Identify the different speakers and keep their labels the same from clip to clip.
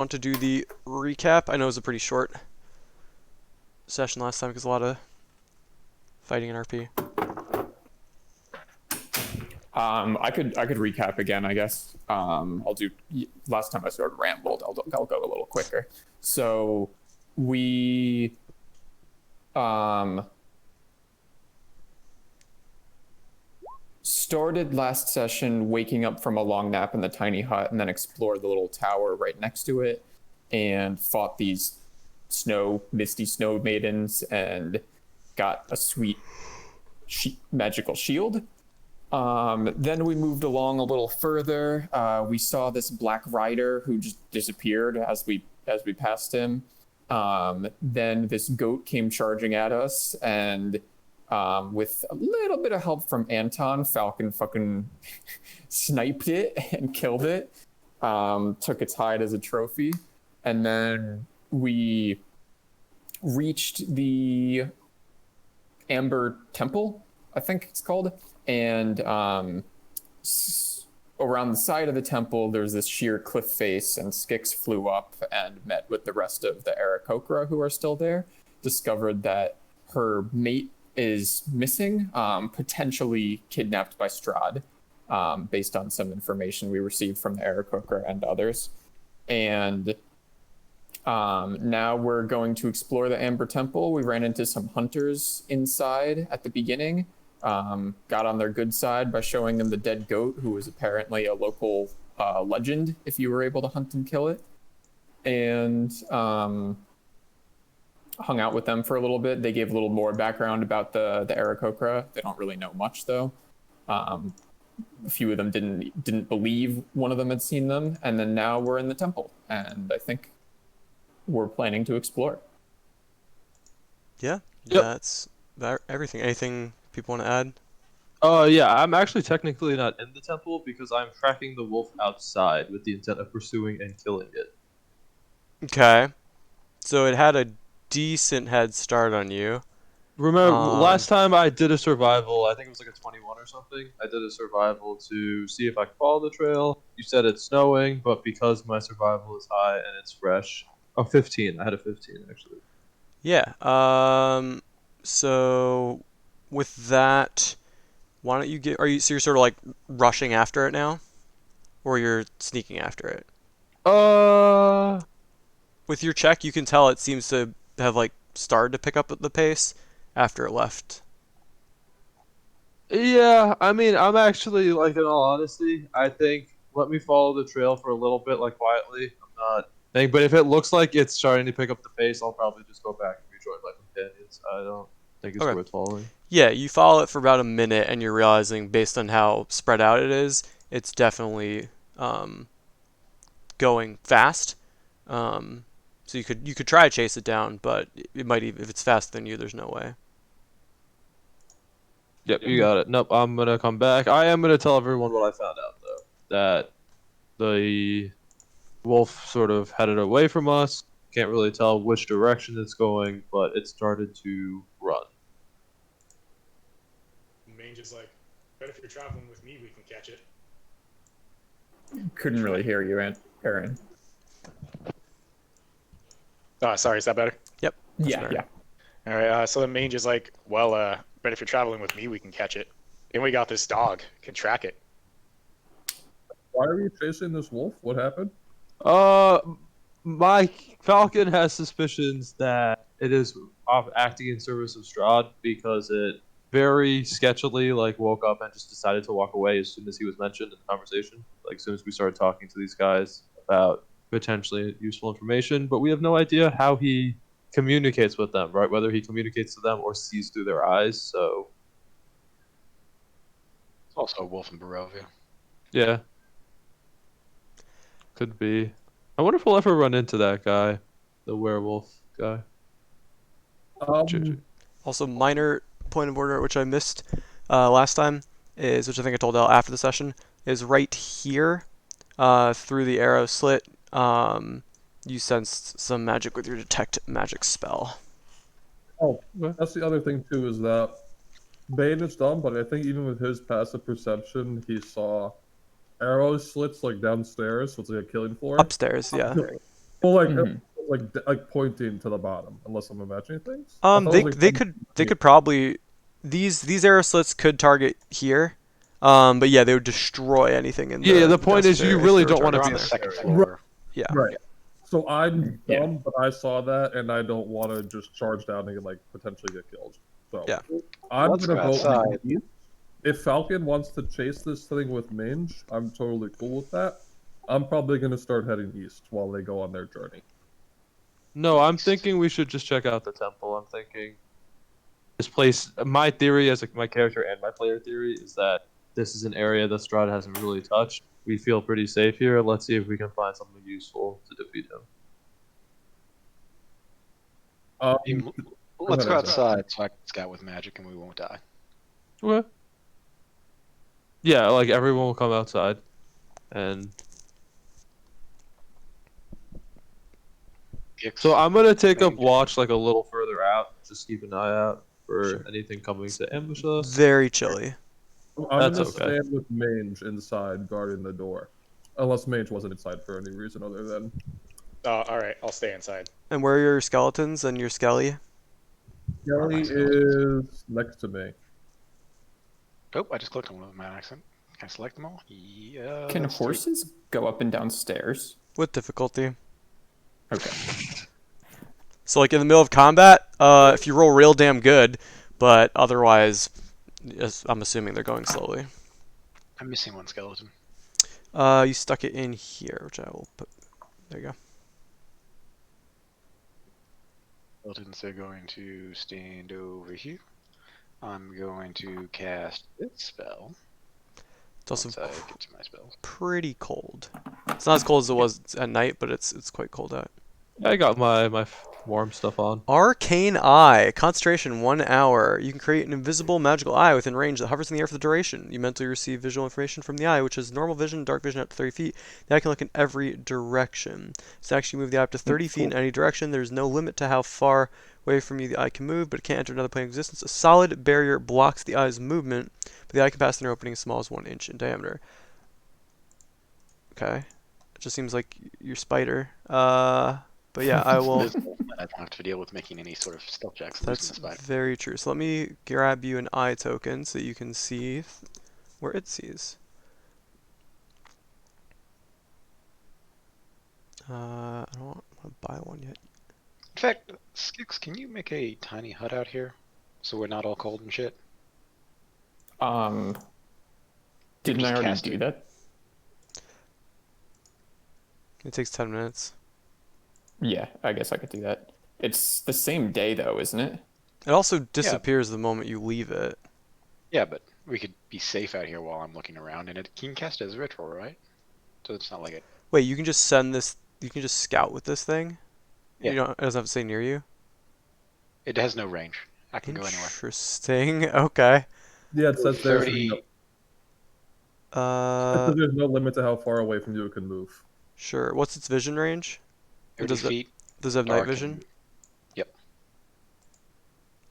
Speaker 1: Want to do the recap? I know it was a pretty short session last time because a lot of fighting in RP.
Speaker 2: I could recap again, I guess. I'll do. Last time I sort of rambled. I'll go a little quicker. So we started last session waking up from a long nap in the tiny hut and then explored the little tower right next to it and fought these misty snow maidens and got a sweet magical shield. Then we moved along a little further. We saw this black rider who just disappeared as we passed him. Then this goat came charging at us, and with a little bit of help from Anton, Falcon fucking sniped it and killed it. Took its hide as a trophy, and then we reached the Amber Temple, I think it's called. And around the side of the temple, there's this sheer cliff face, and Skix flew up and met with the rest of the Aarakocra who are still there. Discovered that her mate is missing, potentially kidnapped by Strahd, based on some information we received from the Aarakocra and others. And now we're going to explore the Amber Temple. We ran into some hunters inside at the beginning. Got on their good side by showing them the dead goat, who was apparently a local legend if you were able to hunt and kill it. And hung out with them for a little bit. They gave a little more background about the Aarakocra. They don't really know much, though. A few of them didn't believe one of them had seen them. And then now we're in the temple, and I think we're planning to explore.
Speaker 1: Yeah,
Speaker 3: Yep.
Speaker 1: that's about everything. Anything people want to add?
Speaker 3: Yeah, I'm actually technically not in the temple because I'm tracking the wolf outside with the intent of pursuing and killing it.
Speaker 1: Okay. So it had a decent head start on you.
Speaker 3: Remember, last time I did a survival, I think it was like a 21 or something. I did a survival to see if I could follow the trail. You said it's snowing, but because my survival is high and it's fresh. Oh, 15. I had a 15, actually.
Speaker 1: Yeah. So with that, why don't you get? So you're sort of like rushing after it now, or you're sneaking after it?
Speaker 3: Uh,
Speaker 1: With your check, you can tell it seems to have like started to pick up the pace after it left.
Speaker 3: yeah, I mean, I'm actually, like, in all honesty, I think let me follow the trail for a little bit, like, quietly. I'm not think, but if it looks like it's starting to pick up the pace, I'll probably just go back and rejoin my companions. I don't think it's
Speaker 1: Okay.
Speaker 3: worth following.
Speaker 1: Yeah, you follow it for about a minute, and you're realizing, based on how spread out it is, it's definitely going fast. So you could try to chase it down, but it might even if it's faster than you, there's no way.
Speaker 3: Yep, you got it. Nope, I'm gonna come back. I am gonna tell everyone what I found out, though. That the wolf sort of headed away from us. Can't really tell which direction it's going, but it started to run.
Speaker 4: Mange is like, but if you're traveling with me, we can catch it.
Speaker 2: Couldn't really hear you, Aaron.
Speaker 4: Oh, sorry, is that better?
Speaker 1: Yep.
Speaker 2: Yeah,
Speaker 1: better.
Speaker 2: yeah.
Speaker 4: All right, so the Mange is like, well, but if you're traveling with me, we can catch it. And we got this dog, can track it.
Speaker 5: Why are you chasing this wolf? What happened?
Speaker 3: My Falcon has suspicions that it is off acting in service of Strahd because it very sketchily woke up and just decided to walk away as soon as he was mentioned in the conversation. Like as soon as we started talking to these guys about potentially useful information, but we have no idea how he communicates with them, right? Whether he communicates to them or sees through their eyes. So
Speaker 4: It's also a wolf in Barovia.
Speaker 3: yeah, could be. I wonder if we'll ever run into that guy, the werewolf guy.
Speaker 1: Also, minor point of order which I missed last time is, which I think I told Al after the session, is right here through the arrow slit. You sensed some magic with your detect magic spell.
Speaker 5: Oh, that's the other thing too, is that Bane is dumb, but I think even with his passive perception, he saw arrow slits like downstairs, so it's like a killing floor.
Speaker 1: Upstairs, yeah.
Speaker 5: Well,
Speaker 2: Mhm.
Speaker 5: like pointing to the bottom, unless I'm imagining things. I thought it was
Speaker 1: They
Speaker 5: like
Speaker 1: could probably these arrow slits could target here. But yeah, they would destroy anything in
Speaker 3: Yeah,
Speaker 1: the
Speaker 3: the point
Speaker 1: desert
Speaker 3: is you
Speaker 1: area if
Speaker 3: really
Speaker 1: they were
Speaker 3: don't want to
Speaker 4: They're on
Speaker 3: be
Speaker 1: targeting
Speaker 4: the
Speaker 3: in
Speaker 1: there.
Speaker 3: this
Speaker 4: second
Speaker 3: area.
Speaker 4: floor.
Speaker 1: Yeah.
Speaker 5: right. So I'm
Speaker 2: Yeah.
Speaker 5: dumb, but I saw that, and I don't want to just charge down and like potentially get killed. So
Speaker 1: Yeah.
Speaker 5: I'm
Speaker 6: Let's
Speaker 5: gonna
Speaker 6: go
Speaker 5: vote
Speaker 6: outside.
Speaker 5: east. If Falcon wants to chase this thing with mange, I'm totally cool with that. I'm probably gonna start heading east while they go on their journey.
Speaker 3: No, I'm thinking we should just check out the temple. I'm thinking this place. My theory, as my character and my player theory, is that this is an area that Strahd hasn't really touched. We feel pretty safe here. Let's see if we can find something useful to defeat him.
Speaker 5: Um,
Speaker 6: Let's
Speaker 5: ahead,
Speaker 6: go
Speaker 5: Ezra.
Speaker 6: outside so I can scout with magic and we won't die.
Speaker 3: Okay. Yeah, like everyone will come outside, and
Speaker 6: Gix,
Speaker 3: so I'm gonna take up
Speaker 6: Mage.
Speaker 3: watch like a little further out. Just keep an eye out for anything coming to ambush us.
Speaker 1: Very chilly.
Speaker 5: I'm
Speaker 3: That's
Speaker 5: gonna
Speaker 3: okay.
Speaker 5: stand with mange inside guarding the door, unless mange wasn't inside for any reason other than.
Speaker 4: All right, I'll stay inside.
Speaker 1: And where are your skeletons and your skelly?
Speaker 5: Kelly is next to me.
Speaker 6: Oh, I just clicked on one of them by accident. Can I select them all? Yeah.
Speaker 2: Can
Speaker 6: that's three.
Speaker 2: horses go up and down stairs?
Speaker 1: With difficulty.
Speaker 2: Okay.
Speaker 1: So like in the middle of combat, if you roll real damn good, but otherwise, yes, I'm assuming they're going slowly.
Speaker 6: I'm missing one skeleton.
Speaker 1: You stuck it in here, which I will put. There you go.
Speaker 6: Skeletons are going to stand over here. I'm going to cast this spell.
Speaker 1: It's also
Speaker 6: Once I get to my spells.
Speaker 1: pretty cold. It's not as cold as it was at night, but it's quite cold out.
Speaker 3: I got my warm stuff on.
Speaker 1: Arcane Eye. Concentration 1 hour. You can create an invisible magical eye within range that hovers in the air for the duration. You mentally receive visual information from the eye, which is normal vision, dark vision up to 30 feet. The eye can look in every direction. So actually move the eye up to 30 feet in any direction. There's no limit to how far away from you the eye can move, but it can't enter another plane of existence. A solid barrier blocks the eye's movement, but the eye can pass through an opening as small as 1 inch in diameter. Okay. It just seems like your spider. But yeah, I will.
Speaker 6: Invisible, and I don't have to deal with making any sort of stealth checks losing
Speaker 1: That's
Speaker 6: the spider.
Speaker 1: very true. So let me grab you an eye token so you can see where it sees. I don't want to buy one yet.
Speaker 6: In fact, Skix, can you make a tiny hut out here so we're not all cold and shit?
Speaker 2: Didn't I
Speaker 6: just
Speaker 2: already
Speaker 6: cast
Speaker 2: do
Speaker 6: it.
Speaker 2: that?
Speaker 1: It takes 10 minutes.
Speaker 2: Yeah, I guess I could do that. It's the same day though, isn't it?
Speaker 1: It also disappears the moment you leave it.
Speaker 6: Yeah, but we could be safe out here while I'm looking around, and it can cast as ritual, right? So it's not like it.
Speaker 1: Wait, you can just send this. You can just scout with this thing.
Speaker 6: Yeah.
Speaker 1: You don't. It doesn't have to stay near you.
Speaker 6: It has no range. I can go anywhere.
Speaker 1: Interesting. Okay.
Speaker 5: Yeah, it says there's
Speaker 6: 30.
Speaker 5: no, it
Speaker 1: Uh,
Speaker 5: says there's no limit to how far away from you it can move.
Speaker 1: sure. What's its vision range?
Speaker 6: 30
Speaker 1: does that-
Speaker 6: feet.
Speaker 1: Does it have night
Speaker 6: dark
Speaker 1: vision?
Speaker 6: and- Yep.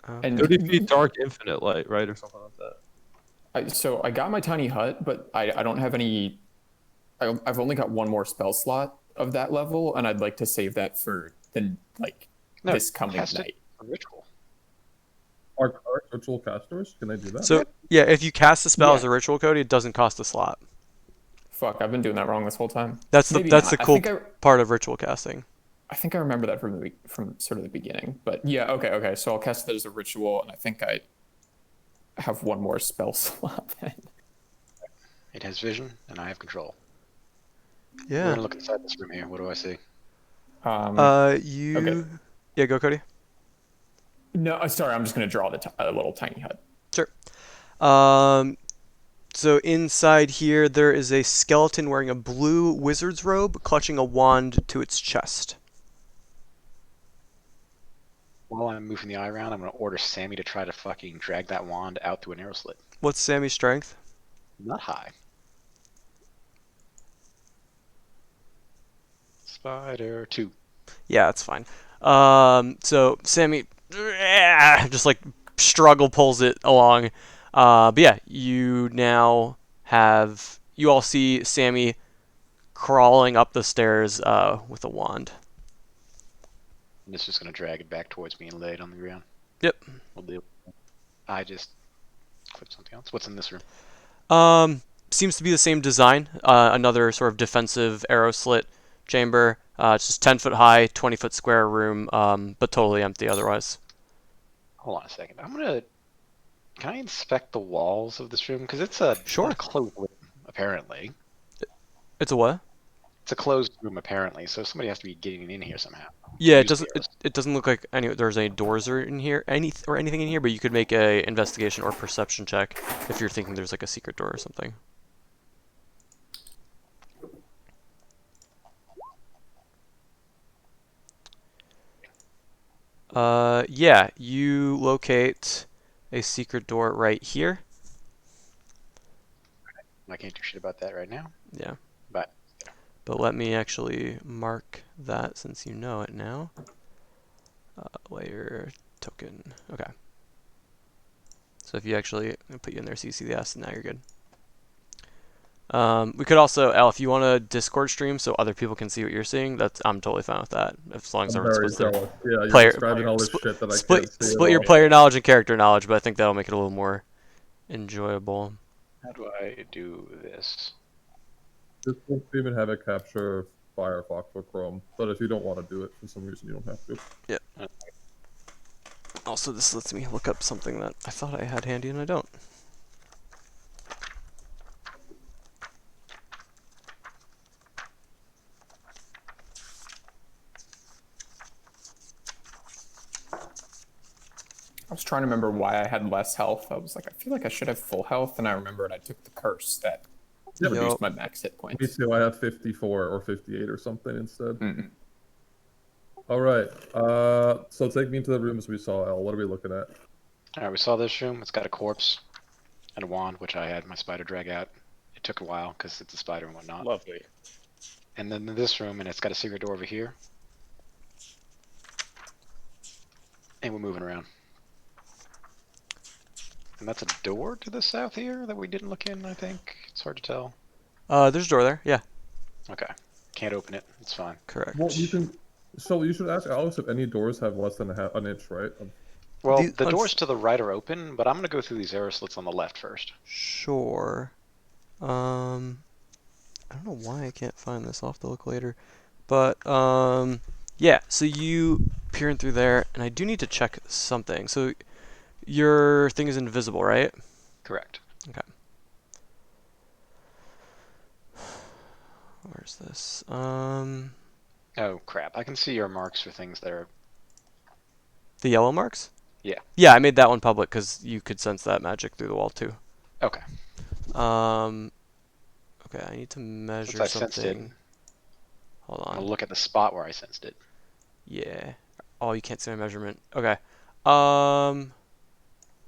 Speaker 1: Okay.
Speaker 2: And
Speaker 3: 30 feet dark, infinite light, right, or something like that.
Speaker 2: so I got my tiny hut, but I don't have any. I've only got one more spell slot of that level, and I'd like to save that for the
Speaker 6: No,
Speaker 2: this coming
Speaker 6: cast it
Speaker 2: night.
Speaker 6: a ritual.
Speaker 5: Are ritual casters? Can they do that?
Speaker 1: So yeah, if you cast the spell as
Speaker 2: Yeah.
Speaker 1: a ritual code, it doesn't cost a slot.
Speaker 2: Fuck, I've been doing that wrong this whole time.
Speaker 1: That's
Speaker 2: Maybe
Speaker 1: the
Speaker 2: not.
Speaker 1: cool part of ritual casting.
Speaker 2: I think I remember that from sort of the beginning. But yeah, okay. So I'll cast that as a ritual, and I think I have one more spell slot then.
Speaker 6: It has vision, and I have control. We're
Speaker 1: Yeah.
Speaker 6: gonna look inside this room here. What do I see?
Speaker 1: You.
Speaker 2: okay.
Speaker 1: Yeah, go Cody.
Speaker 2: No, sorry, I'm just gonna draw a little tiny hut.
Speaker 1: Sure. So inside here, there is a skeleton wearing a blue wizard's robe, clutching a wand to its chest.
Speaker 6: While I'm moving the eye around, I'm gonna order Sammy to try to fucking drag that wand out through an arrow slit.
Speaker 1: What's Sammy's strength?
Speaker 6: Not high. Spider 2.
Speaker 1: Yeah, that's fine. So Sammy just like struggle pulls it along. But yeah, you all see Sammy crawling up the stairs with a wand.
Speaker 6: I'm just gonna drag it back towards me and lay it on the ground.
Speaker 1: Yep.
Speaker 6: We'll deal. I just clicked something else. What's in this room?
Speaker 1: Seems to be the same design. Another sort of defensive arrow slit chamber. It's just 10 foot high, 20 foot square room, but totally empty otherwise.
Speaker 6: Hold on a second. Can I inspect the walls of this room? Because it's a
Speaker 1: Sure.
Speaker 6: closed room, apparently.
Speaker 1: It's a what?
Speaker 6: It's a closed room, apparently. So somebody has to be getting in here somehow.
Speaker 1: Yeah, it
Speaker 6: Use
Speaker 1: doesn't.
Speaker 6: the
Speaker 1: It,
Speaker 6: arrows.
Speaker 1: it doesn't look like there's any doors or in here, anything in here. But you could make a investigation or perception check if you're thinking there's like a secret door or something. Yeah, you locate a secret door right here.
Speaker 6: I can't do shit about that right now.
Speaker 1: Yeah.
Speaker 6: But
Speaker 1: But let me actually mark that since you know it now. Layer token. Okay. So if you actually put you in there so you see the S, now you're good. We could also, Al, if you want to Discord stream so other people can see what you're seeing, I'm totally fine with that. As long as
Speaker 5: I'm
Speaker 1: everyone
Speaker 5: very
Speaker 1: splits their
Speaker 5: jealous. Yeah, you're
Speaker 1: player
Speaker 5: describing all this shit that I
Speaker 1: split
Speaker 5: can't see at
Speaker 1: split your
Speaker 5: all.
Speaker 1: player knowledge and character knowledge, but I think that'll make it a little more enjoyable.
Speaker 6: how do I do this?
Speaker 5: This won't even have it capture Firefox or Chrome, but if you don't want to do it for some reason, you don't have to.
Speaker 1: Also, this lets me look up something that I thought I had handy and I don't.
Speaker 2: I was trying to remember why I had less health. I was like, I feel like I should have full health, and I remembered I took the curse that
Speaker 5: Yep.
Speaker 2: reduced my max hit
Speaker 5: Me
Speaker 2: points.
Speaker 5: too. I have 54 or 58 or something instead.
Speaker 2: Mm-mm.
Speaker 5: All right. So take me into the rooms we saw, Al. What are we looking at?
Speaker 6: Alright, we saw this room. It's got a corpse and a wand, which I had my spider drag out. It took a while because it's a spider and whatnot.
Speaker 4: Lovely.
Speaker 6: And then this room, and it's got a secret door over here. And we're moving around. And that's a door to the south here that we didn't look in, I think. It's hard to tell.
Speaker 1: There's a door there. Yeah,
Speaker 6: Okay. Can't open it. It's fine.
Speaker 1: correct.
Speaker 5: Well, you can. So you should ask Alex if any doors have less than an inch, right?
Speaker 6: Well,
Speaker 1: These-
Speaker 6: the doors to the right are open, but I'm going to go through these arrow slits on the left first.
Speaker 1: Sure. I don't know why I can't find this. I'll have to look later. But, yeah, so you peering through there, and I do need to check something. So your thing is invisible, right?
Speaker 6: Correct.
Speaker 1: Okay. Where's this?
Speaker 6: Oh, crap. I can see your marks for things that are...
Speaker 1: The yellow marks?
Speaker 6: Yeah.
Speaker 1: Yeah, I made that one public because you could sense that magic through the wall too.
Speaker 6: Okay.
Speaker 1: Okay, I need to measure
Speaker 6: Since I sensed it,
Speaker 1: something. Hold
Speaker 6: I'm going
Speaker 1: on.
Speaker 6: to look at the spot where I sensed it.
Speaker 1: Yeah. Oh, you can't see my measurement. Okay.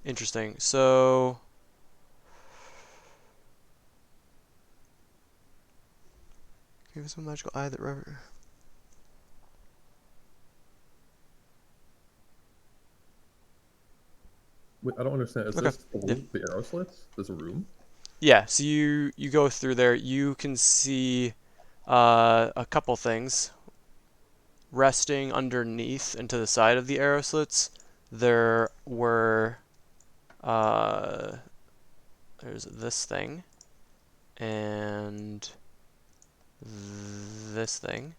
Speaker 1: Interesting. So give us a magical eye that
Speaker 5: Wait, I don't understand. Is
Speaker 1: Okay.
Speaker 5: this the arrow slits? There's a room.
Speaker 1: Yeah, so you go through there. You can see a couple things resting underneath and to the side of the arrow slits. There were there's this thing and this thing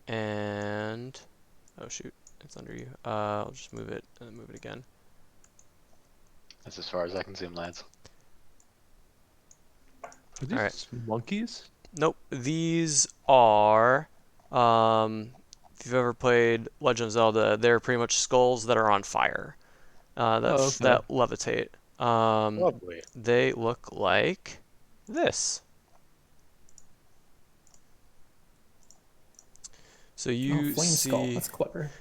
Speaker 1: and oh shoot, it's under you. I'll just move it and then move it again.
Speaker 6: That's as far as I can zoom, lads.
Speaker 3: Are these
Speaker 1: Alright.
Speaker 3: monkeys?
Speaker 1: Nope. These are, if you've ever played Legend of Zelda, they're pretty much skulls that are on fire.
Speaker 3: okay.
Speaker 1: That levitate.
Speaker 4: Lovely.
Speaker 1: They look like this. So you
Speaker 2: Flame skull.
Speaker 1: see
Speaker 2: That's clever.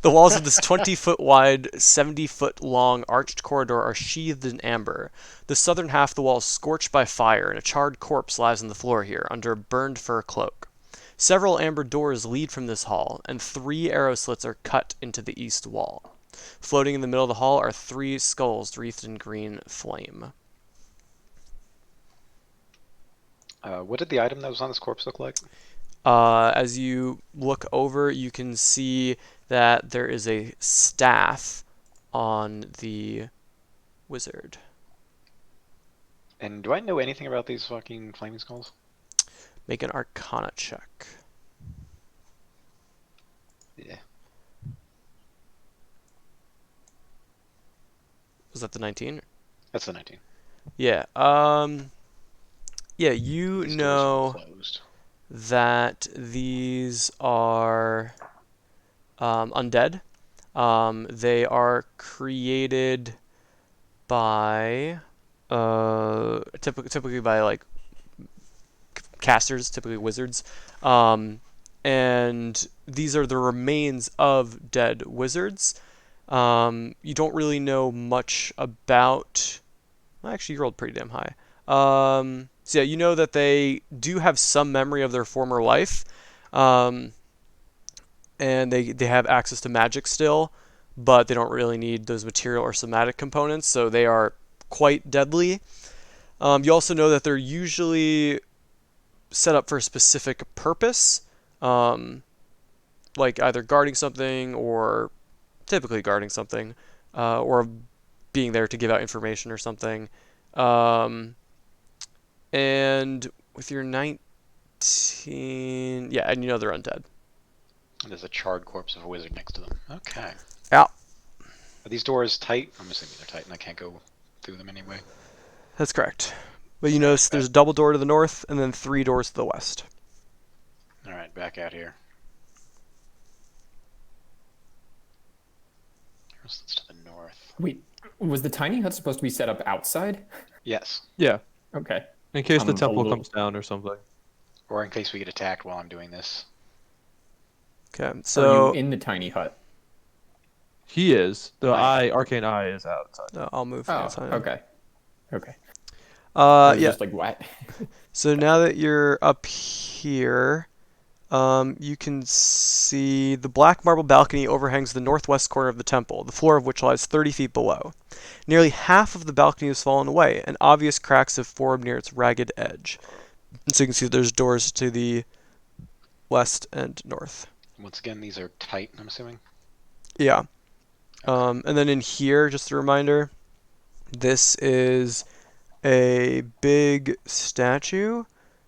Speaker 1: the walls of this 20-foot wide, 70-foot long arched corridor are sheathed in amber. The southern half of the wall is scorched by fire, and a charred corpse lies on the floor here, under a burned fur cloak. Several amber doors lead from this hall, and 3 arrow slits are cut into the east wall. Floating in the middle of the hall are 3 skulls wreathed in green flame.
Speaker 6: What did the item that was on this corpse look like?
Speaker 1: As you look over, you can see that there is a staff on the wizard.
Speaker 6: And do I know anything about these fucking flaming skulls?
Speaker 1: Make an Arcana check.
Speaker 6: Yeah.
Speaker 1: Was that the 19?
Speaker 6: That's the 19.
Speaker 1: Yeah. Yeah, you
Speaker 6: These doors are
Speaker 1: know
Speaker 6: closed.
Speaker 1: that these are undead. They are created by typically by like casters, typically wizards. And these are the remains of dead wizards. You don't really know much about. Well, actually, you rolled pretty damn high. So yeah, you know that they do have some memory of their former life, um, and they have access to magic still, but they don't really need those material or somatic components, so they are quite deadly. You also know that they're usually set up for a specific purpose, um, like either guarding something or typically guarding something, or being there to give out information or something. Um, and with your 19, yeah, and you know they're undead.
Speaker 6: And there's a charred corpse of a wizard next to them. Okay.
Speaker 1: Yeah,
Speaker 6: Are these doors tight? I'm assuming they're tight and I can't go through them anyway.
Speaker 1: that's correct. But you notice there's a double door to the north and then 3 doors to the west.
Speaker 6: Alright, back out here. That's to the north.
Speaker 2: Wait, was the tiny hut supposed to be set up outside?
Speaker 6: Yes.
Speaker 3: Yeah,
Speaker 2: Okay.
Speaker 3: in case the
Speaker 2: I'm a
Speaker 3: temple
Speaker 2: little-
Speaker 3: comes down or something.
Speaker 6: Or in case we get attacked while I'm doing this.
Speaker 1: Okay,
Speaker 2: Are
Speaker 1: so
Speaker 2: you in the tiny hut?
Speaker 3: He is. The
Speaker 6: Right.
Speaker 3: arcane eye is outside.
Speaker 1: I'll move.
Speaker 2: Oh,
Speaker 1: outside.
Speaker 2: okay. Okay. I was
Speaker 1: Yeah.
Speaker 2: just like, what?
Speaker 1: So now that you're up here, you can see the black marble balcony overhangs the northwest corner of the temple, the floor of which lies 30 feet below. Nearly half of the balcony has fallen away, and obvious cracks have formed near its ragged edge. And so you can see there's doors to the west and north.
Speaker 6: Once again, these are tight, I'm assuming.
Speaker 1: Yeah. And then in here, just a reminder, this is a big statue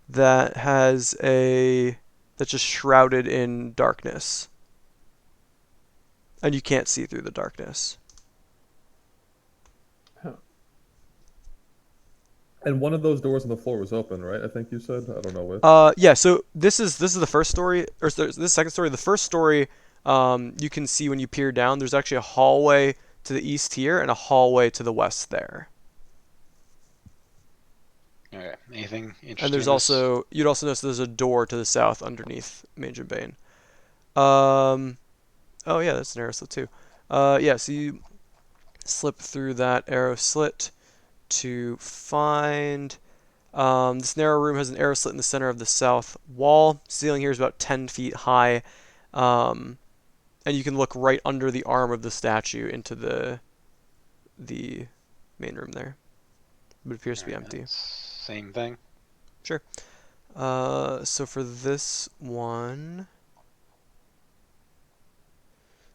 Speaker 1: that has that's just shrouded in darkness. And you can't see through the darkness.
Speaker 5: And one of those doors on the floor was open, right? I think you said. I don't know which.
Speaker 1: Yeah, so this is the first story, or this is the second story. The first story, you can see when you peer down, there's actually a hallway to the east here and a hallway to the west there.
Speaker 6: Okay. Anything interesting?
Speaker 1: And there's
Speaker 6: in this?
Speaker 1: also, you'd also notice there's a door to the south underneath Mange and Bane. Oh yeah, that's an arrow slit too. Yeah, so you slip through that arrow slit to find. This narrow room has an arrow slit in the center of the south wall. Ceiling here is about 10 feet high. And you can look right under the arm of the statue into the main room there. But it appears to be
Speaker 6: Alright,
Speaker 1: empty.
Speaker 6: that's same thing.
Speaker 1: Sure. So for this one,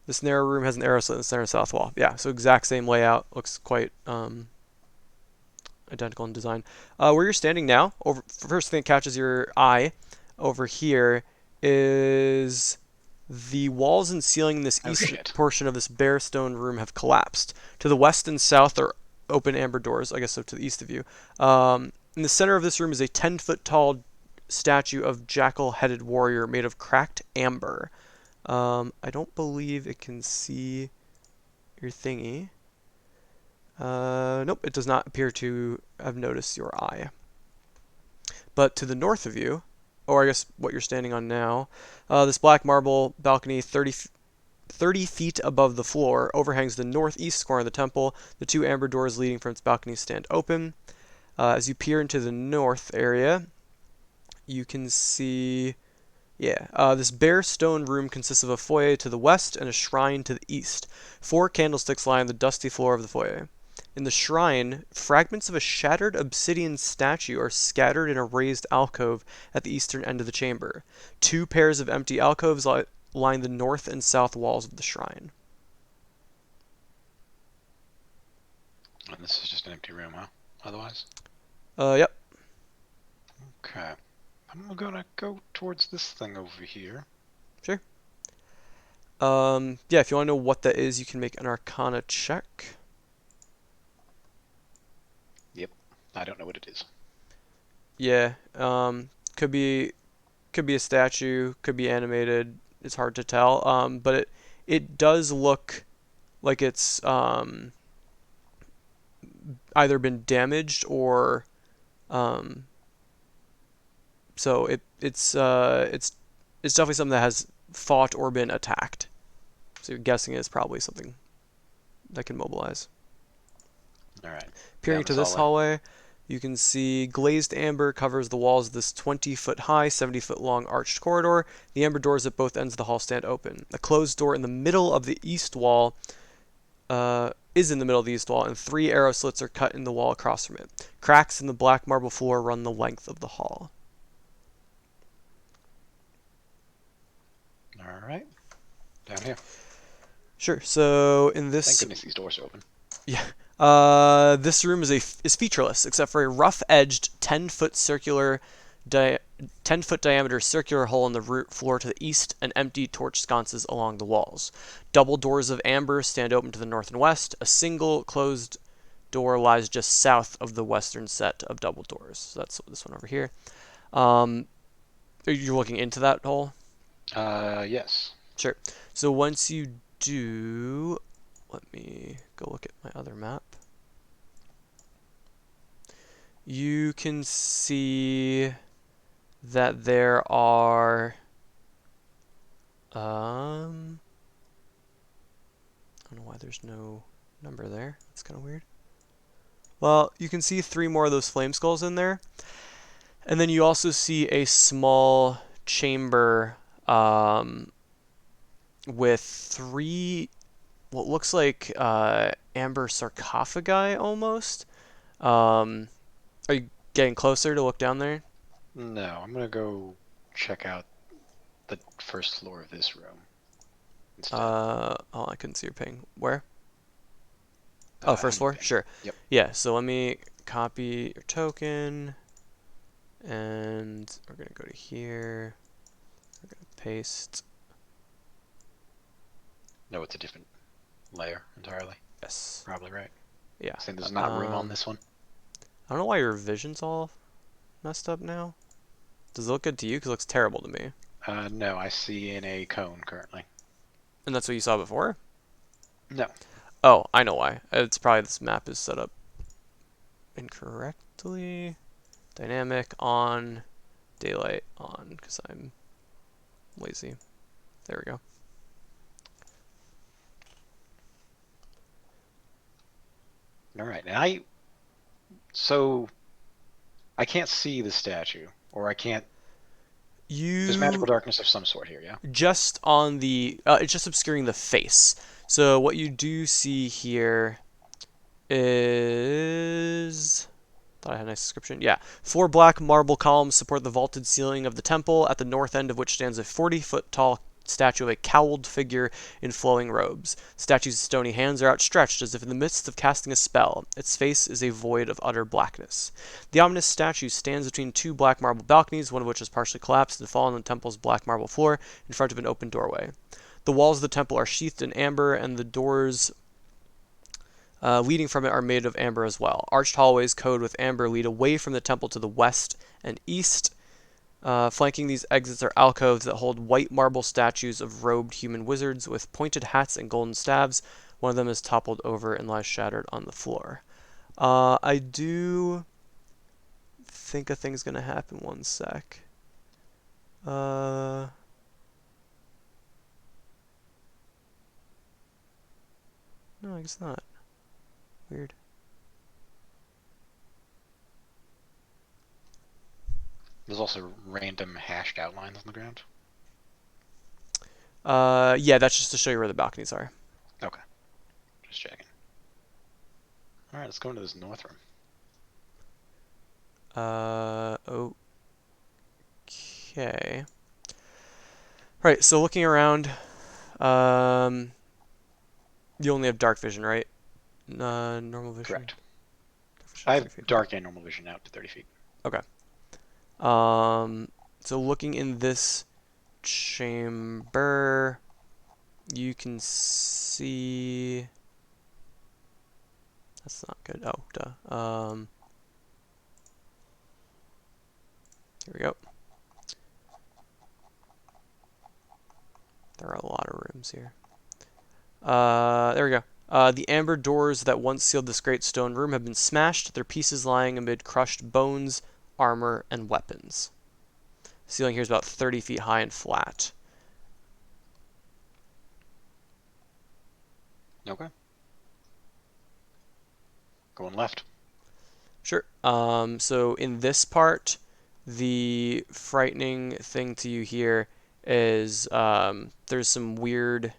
Speaker 1: this narrow room has an arrow slit in the center south wall. Yeah, so exact same layout. Looks quite identical in design. Where you're standing now, first thing that catches your eye over here is the walls and ceiling in this
Speaker 6: Oh,
Speaker 1: east
Speaker 6: shit.
Speaker 1: portion of this bare stone room have collapsed. To the west and south are open amber doors, I guess so to the east of you. In the center of this room is a 10-foot tall statue of jackal-headed warrior made of cracked amber. I don't believe it can see your thingy. Nope, it does not appear to have noticed your eye. But to the north of you, or I guess what you're standing on now, this black marble balcony 30 feet above the floor overhangs the northeast corner of the temple. The 2 amber doors leading from its balcony stand open. As you peer into the north area, you can see, this bare stone room consists of a foyer to the west and a shrine to the east. 4 candlesticks lie on the dusty floor of the foyer. In the shrine, fragments of a shattered obsidian statue are scattered in a raised alcove at the eastern end of the chamber. 2 pairs of empty alcoves line the north and south walls of the shrine.
Speaker 6: And this is just an empty room, huh? Otherwise?
Speaker 1: Yep.
Speaker 6: Okay. I'm gonna go towards this thing over here.
Speaker 1: Sure. Yeah, if you want to know what that is, you can make an Arcana check.
Speaker 6: Yep. I don't know what it is.
Speaker 1: Yeah. Could be a statue, could be animated. It's hard to tell. But it does look like it's either been damaged or so it's definitely something that has fought or been attacked. So you're guessing it's probably something that can mobilize.
Speaker 6: Alright.
Speaker 1: Peering
Speaker 6: Down
Speaker 1: to
Speaker 6: this
Speaker 1: this hallway, you can see glazed amber covers the walls of this 20-foot high, 70-foot long arched corridor. The amber doors at both ends of the hall stand open. A closed door in the middle of the east wall is in the middle of the east wall, and 3 arrow slits are cut in the wall across from it. Cracks in the black marble floor run the length of the hall.
Speaker 6: Alright. Down here.
Speaker 1: Sure. So in
Speaker 6: Thank
Speaker 1: this,
Speaker 6: goodness these doors are open.
Speaker 1: this room is featureless except for a rough-edged 10-foot circular, 10-foot diameter circular hole in the floor to the east, and empty torch sconces along the walls. Double doors of amber stand open to the north and west. A single closed door lies just south of the western set of double doors. So that's this one over here. You're looking into that hole?
Speaker 6: Yes.
Speaker 1: Sure. So once you do, let me go look at my other map. You can see that there are I don't know why there's no number there. That's kind of weird. Well, you can see 3 more of those flame skulls in there. And then you also see a small chamber with 3 what looks like amber sarcophagi almost. Are you getting closer to look down there?
Speaker 6: No, I'm gonna go check out the first floor of this room instead.
Speaker 1: Oh, I couldn't see your ping. Where? Oh, first floor?
Speaker 6: Anything.
Speaker 1: Sure.
Speaker 6: Yep.
Speaker 1: Yeah, so let me copy your token. And we're going to go to here. We're going to paste.
Speaker 6: No, it's a different layer entirely.
Speaker 1: Yes.
Speaker 6: Probably right.
Speaker 1: Yeah.
Speaker 6: Saying there's not room on
Speaker 1: Um,
Speaker 6: this one.
Speaker 1: I don't know why your vision's all messed up now. Does it look good to you? Because it looks terrible to me.
Speaker 6: No, I see in a cone currently.
Speaker 1: And that's what you saw before?
Speaker 6: No.
Speaker 1: Oh, I know why. It's probably this map is set up incorrectly. Dynamic on, daylight on, because I'm lazy. There we go.
Speaker 6: All right, and so I can't see the statue, or I can't. There's magical
Speaker 1: You
Speaker 6: darkness of some sort here, yeah.
Speaker 1: just on the it's just obscuring the face. So what you do see here is thought I had a nice description. Yeah. 4 black marble columns support the vaulted ceiling of the temple, at the north end of which stands a 40-foot tall statue of a cowled figure in flowing robes. The statue's stony hands are outstretched as if in the midst of casting a spell. Its face is a void of utter blackness. The ominous statue stands between 2 black marble balconies, one of which has partially collapsed and fallen on the temple's black marble floor in front of an open doorway. The walls of the temple are sheathed in amber, and the doors leading from it are made of amber as well. Arched hallways coated with amber lead away from the temple to the west and east. Flanking these exits are alcoves that hold white marble statues of robed human wizards with pointed hats and golden staves. One of them is toppled over and lies shattered on the floor. I do think a thing's gonna happen. One sec. No, I guess not. Weird.
Speaker 6: There's also random hashed outlines on the ground.
Speaker 1: Yeah, that's just to show you where the balconies are.
Speaker 6: Okay, just checking. All right, let's go into this north room.
Speaker 1: Okay. Right, so looking around, you only have dark vision, right? Normal vision?
Speaker 6: Correct.
Speaker 1: Dark vision,
Speaker 6: I
Speaker 1: 30
Speaker 6: have
Speaker 1: feet.
Speaker 6: dark and normal vision out to 30 feet.
Speaker 1: Okay. So looking in this chamber, you can see... That's not good. Oh, duh. Here we go. There are a lot of rooms here. There we go. The amber doors that once sealed this great stone room have been smashed, their pieces lying amid crushed bones, armor, and weapons. The ceiling here is about 30 feet high and flat.
Speaker 6: Okay. Going left.
Speaker 1: Sure. So in this part, the frightening thing to you here is there's some weird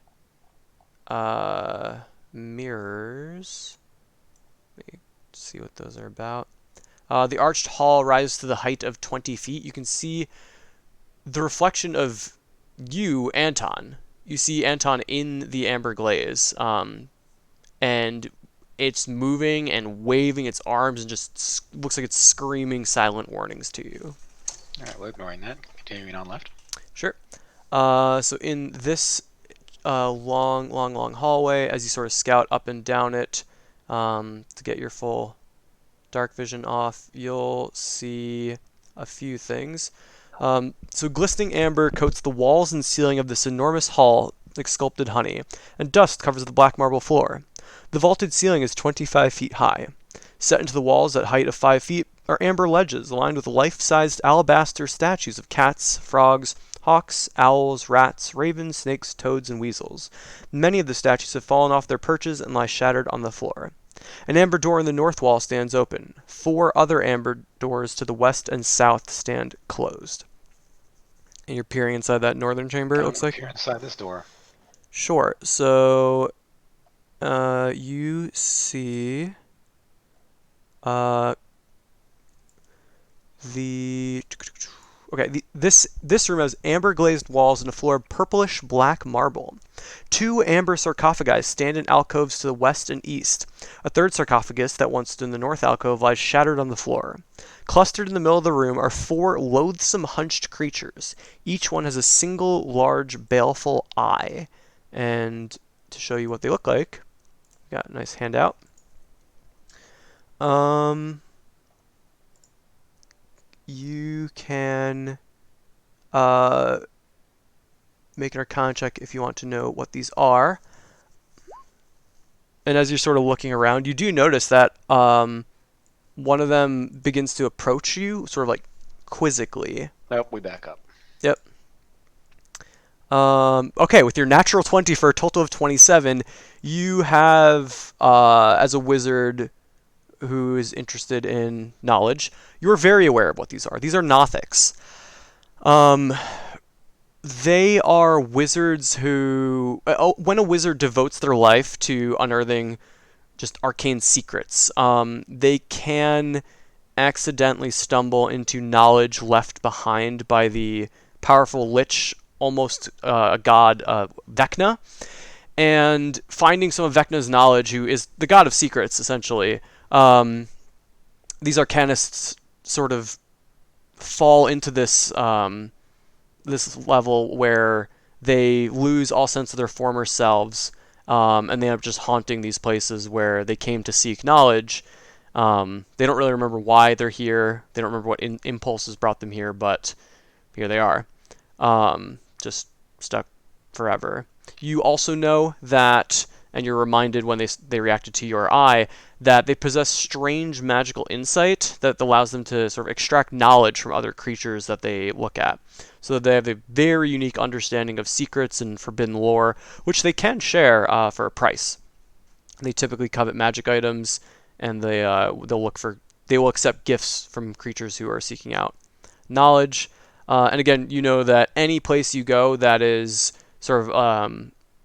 Speaker 1: mirrors. Let me see what those are about. The arched hall rises to the height of 20 feet. You can see the reflection of you, Anton. You see Anton in the amber glaze, and it's moving and waving its arms and just looks like it's screaming silent warnings to you.
Speaker 6: All right, we're ignoring that. Continuing on left.
Speaker 1: Sure. So in this long hallway, as you sort of scout up and down it to get your full dark vision off, you'll see a few things. So glistening amber coats the walls and ceiling of this enormous hall like sculpted honey, and dust covers the black marble floor. The vaulted ceiling is 25 feet high. Set into the walls at height of 5 feet are amber ledges lined with life-sized alabaster statues of cats, frogs, hawks, owls, rats, ravens, snakes, toads, and weasels. Many of the statues have fallen off their perches and lie shattered on the floor. An amber door in the north wall stands open. 4 other amber doors to the west and south stand closed. And you're peering inside that northern chamber, it looks like?
Speaker 6: Here inside this door.
Speaker 1: Sure. So, you see the okay. This room has amber glazed walls and a floor of purplish black marble. 2 amber sarcophagi stand in alcoves to the west and east. A third sarcophagus that once stood in the north alcove lies shattered on the floor. Clustered in the middle of the room are 4 loathsome hunched creatures. Each one has a single large baleful eye. And to show you what they look like, got a nice handout. You can make an Arcana check if you want to know what these are. And as you're sort of looking around, you do notice that one of them begins to approach you, sort of like quizzically.
Speaker 6: Nope, we back up.
Speaker 1: Yep. Okay, with your natural 20 for a total of 27, you have, as a wizard who is interested in knowledge, you're very aware of what these are. These are Nothics. They are wizards who, when a wizard devotes their life to unearthing just arcane secrets, they can accidentally stumble into knowledge left behind by the powerful lich, almost a god, Vecna. And finding some of Vecna's knowledge, who is the god of secrets, essentially, these arcanists sort of fall into this this level where they lose all sense of their former selves, and they end up just haunting these places where they came to seek knowledge. They don't really remember why they're here. They don't remember what impulses brought them here, but here they are, just stuck forever. You also know that, and you're reminded when they reacted to your eye, that they possess strange magical insight that allows them to sort of extract knowledge from other creatures that they look at. So that they have a very unique understanding of secrets and forbidden lore, which they can share for a price. They typically covet magic items, and they will accept gifts from creatures who are seeking out knowledge. And again, you know that any place you go that is sort of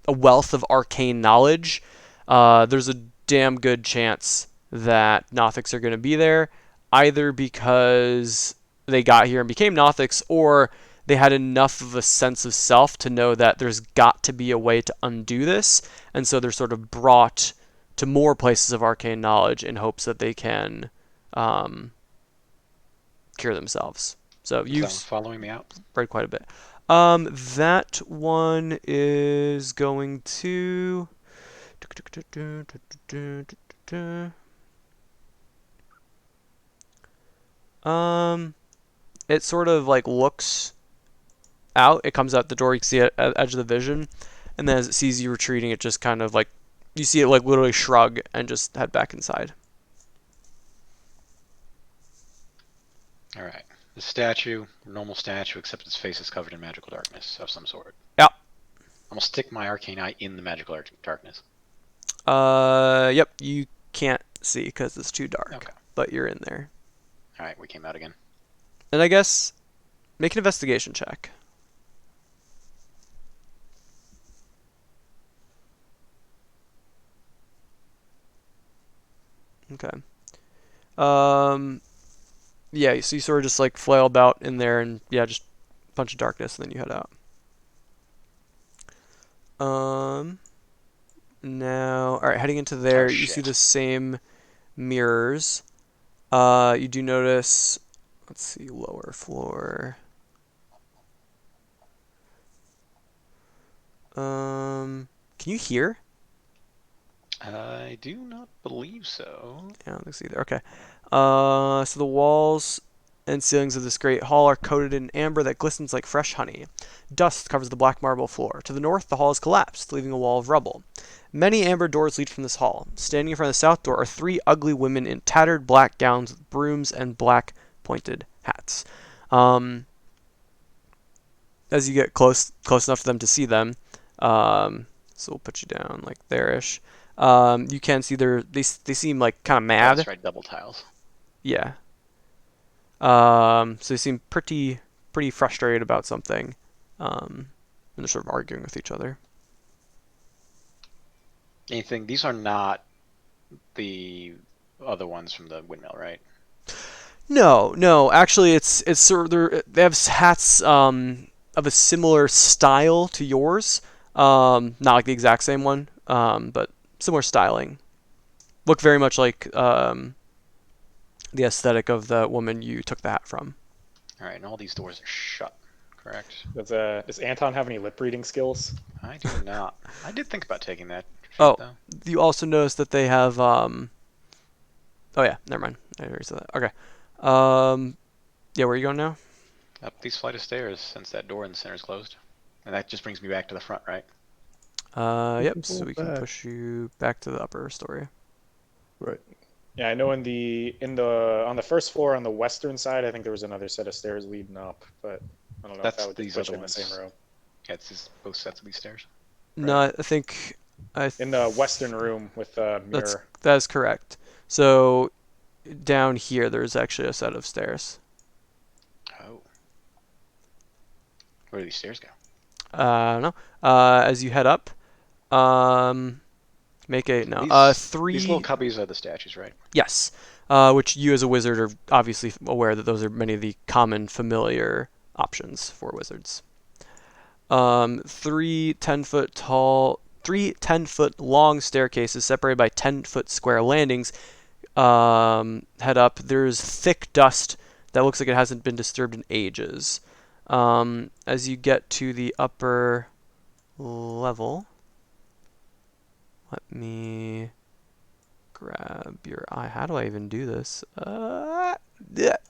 Speaker 1: a wealth of arcane knowledge, there's a damn good chance that Nothics are going to be there, either because they got here and became Nothics, or they had enough of a sense of self to know that there's got to be a way to undo this, and so they're sort of brought to more places of arcane knowledge in hopes that they can cure themselves. So
Speaker 6: Is
Speaker 1: you've
Speaker 6: that one following me out?
Speaker 1: read quite a bit. That one is going to. It sort of like looks out. It comes out the door. You can see it at the edge of the vision, and then as it sees you retreating, it just kind of like you see it like literally shrug and just head back inside.
Speaker 6: All right. The statue, normal statue, except its face is covered in magical darkness of some sort.
Speaker 1: Yeah.
Speaker 6: I'm gonna stick my arcane eye in the magical darkness.
Speaker 1: Yep. You can't see because it's too dark,
Speaker 6: Okay.
Speaker 1: but you're in there.
Speaker 6: All right, we came out again.
Speaker 1: And I guess make an investigation check. Okay. Yeah, so you sort of just like flail about in there and yeah, just a bunch of darkness and then you head out. Now, all right, heading into there,
Speaker 6: Oh,
Speaker 1: you see
Speaker 6: shit.
Speaker 1: the same mirrors. You do notice, let's see, lower floor. Can you hear?
Speaker 6: I do not believe so.
Speaker 1: Yeah, I don't think so either. Okay. So the walls and ceilings of this great hall are coated in amber that glistens like fresh honey. Dust covers the black marble floor. To the north, the hall is collapsed, leaving a wall of rubble. Many amber doors lead from this hall. Standing in front of the south door are three ugly women in tattered black gowns with brooms and black pointed hats. As you get close enough to them to see them, so we'll put you down like there-ish. You can see they seem like kind of
Speaker 6: Oh,
Speaker 1: mad.
Speaker 6: that's right, double tiles.
Speaker 1: Yeah. So they seem pretty frustrated about something, and they're sort of arguing with each other.
Speaker 6: Anything? These are not the other ones from the windmill, right?
Speaker 1: No. Actually, it's sort of they have hats of a similar style to yours. Not like the exact same one, but similar styling. Look very much like the aesthetic of the woman you took the hat from.
Speaker 6: All right, and all these doors are shut, correct?
Speaker 4: Does Anton have any lip reading skills?
Speaker 6: I do not. I did think about taking that feat,
Speaker 1: Oh,
Speaker 6: though.
Speaker 1: you also notice that they have oh yeah, never mind. I already said that. Okay. Yeah, where are you going now?
Speaker 6: Up these flight of stairs, since that door in the center is closed. And that just brings me back to the front, right?
Speaker 1: Yep. So
Speaker 5: Pull
Speaker 1: we can
Speaker 5: back.
Speaker 1: push you back to the upper story.
Speaker 5: Right.
Speaker 4: Yeah, I know on the first floor on the western side, I think there was another set of stairs leading up, but I don't know
Speaker 6: That's
Speaker 4: if that would
Speaker 6: these
Speaker 4: push
Speaker 6: other
Speaker 4: in the same
Speaker 6: ones.
Speaker 4: row.
Speaker 6: Yeah, it's just both sets of these stairs.
Speaker 1: No, I think
Speaker 4: In the western room with the mirror.
Speaker 1: that is correct. So down here, there's actually a set of stairs.
Speaker 6: Oh. Where do these stairs go?
Speaker 1: No. As you head up, make a no.
Speaker 6: These little
Speaker 1: 3.
Speaker 6: cubbies are the statues, right?
Speaker 1: Yes. Which you as a wizard are obviously aware that those are many of the common familiar options for wizards. 3 10-foot long staircases separated by 10-foot square landings head up. There's thick dust that looks like it hasn't been disturbed in ages. As you get to the upper level, let me grab your eye. How do I even do this? Yeah.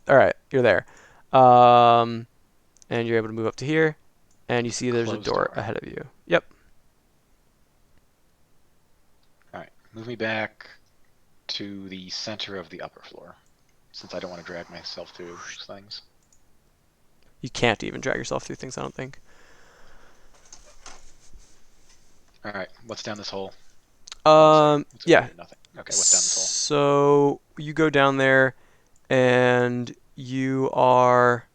Speaker 1: All right, you're there. And you're able to move up to here, and you see there's a
Speaker 6: Closed
Speaker 1: door
Speaker 6: door.
Speaker 1: ahead of you. Yep.
Speaker 6: All right, move me back to the center of the upper floor, since I don't want to drag myself through things.
Speaker 1: You can't even drag yourself through things, I don't think.
Speaker 6: All right, what's down this hole? What's
Speaker 1: Yeah.
Speaker 6: Nothing. Okay, what's down this hole?
Speaker 1: So you go down there, and you are.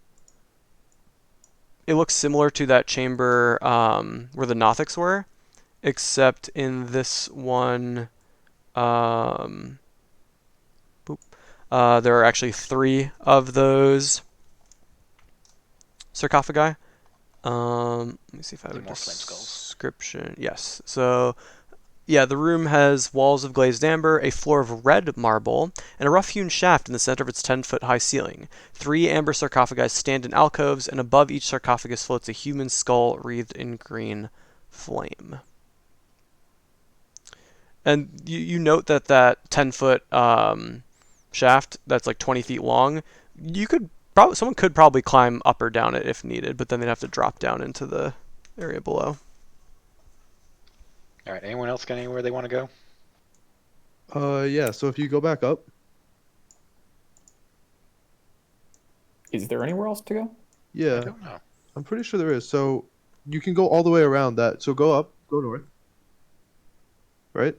Speaker 1: It looks similar to that chamber where the Nothics were, except in this one, There are actually 3 of those sarcophagi. Let me see if I have a
Speaker 6: More flame skulls.
Speaker 1: description. Yes. So, yeah, the room has walls of glazed amber, a floor of red marble, and a rough-hewn shaft in the center of its 10-foot-high ceiling. 3 amber sarcophagi stand in alcoves, and above each sarcophagus floats a human skull wreathed in green flame. And you note that 10-foot shaft that's like 20 feet long, someone could probably climb up or down it if needed, but then they'd have to drop down into the area below.
Speaker 6: All right. Anyone else got anywhere they want to go?
Speaker 7: Yeah, so if you go back up,
Speaker 2: Is there anywhere else to go?
Speaker 6: I
Speaker 7: yeah,
Speaker 6: don't know.
Speaker 7: I'm pretty sure there is. So you can go all the way around that. So go up, go north, right?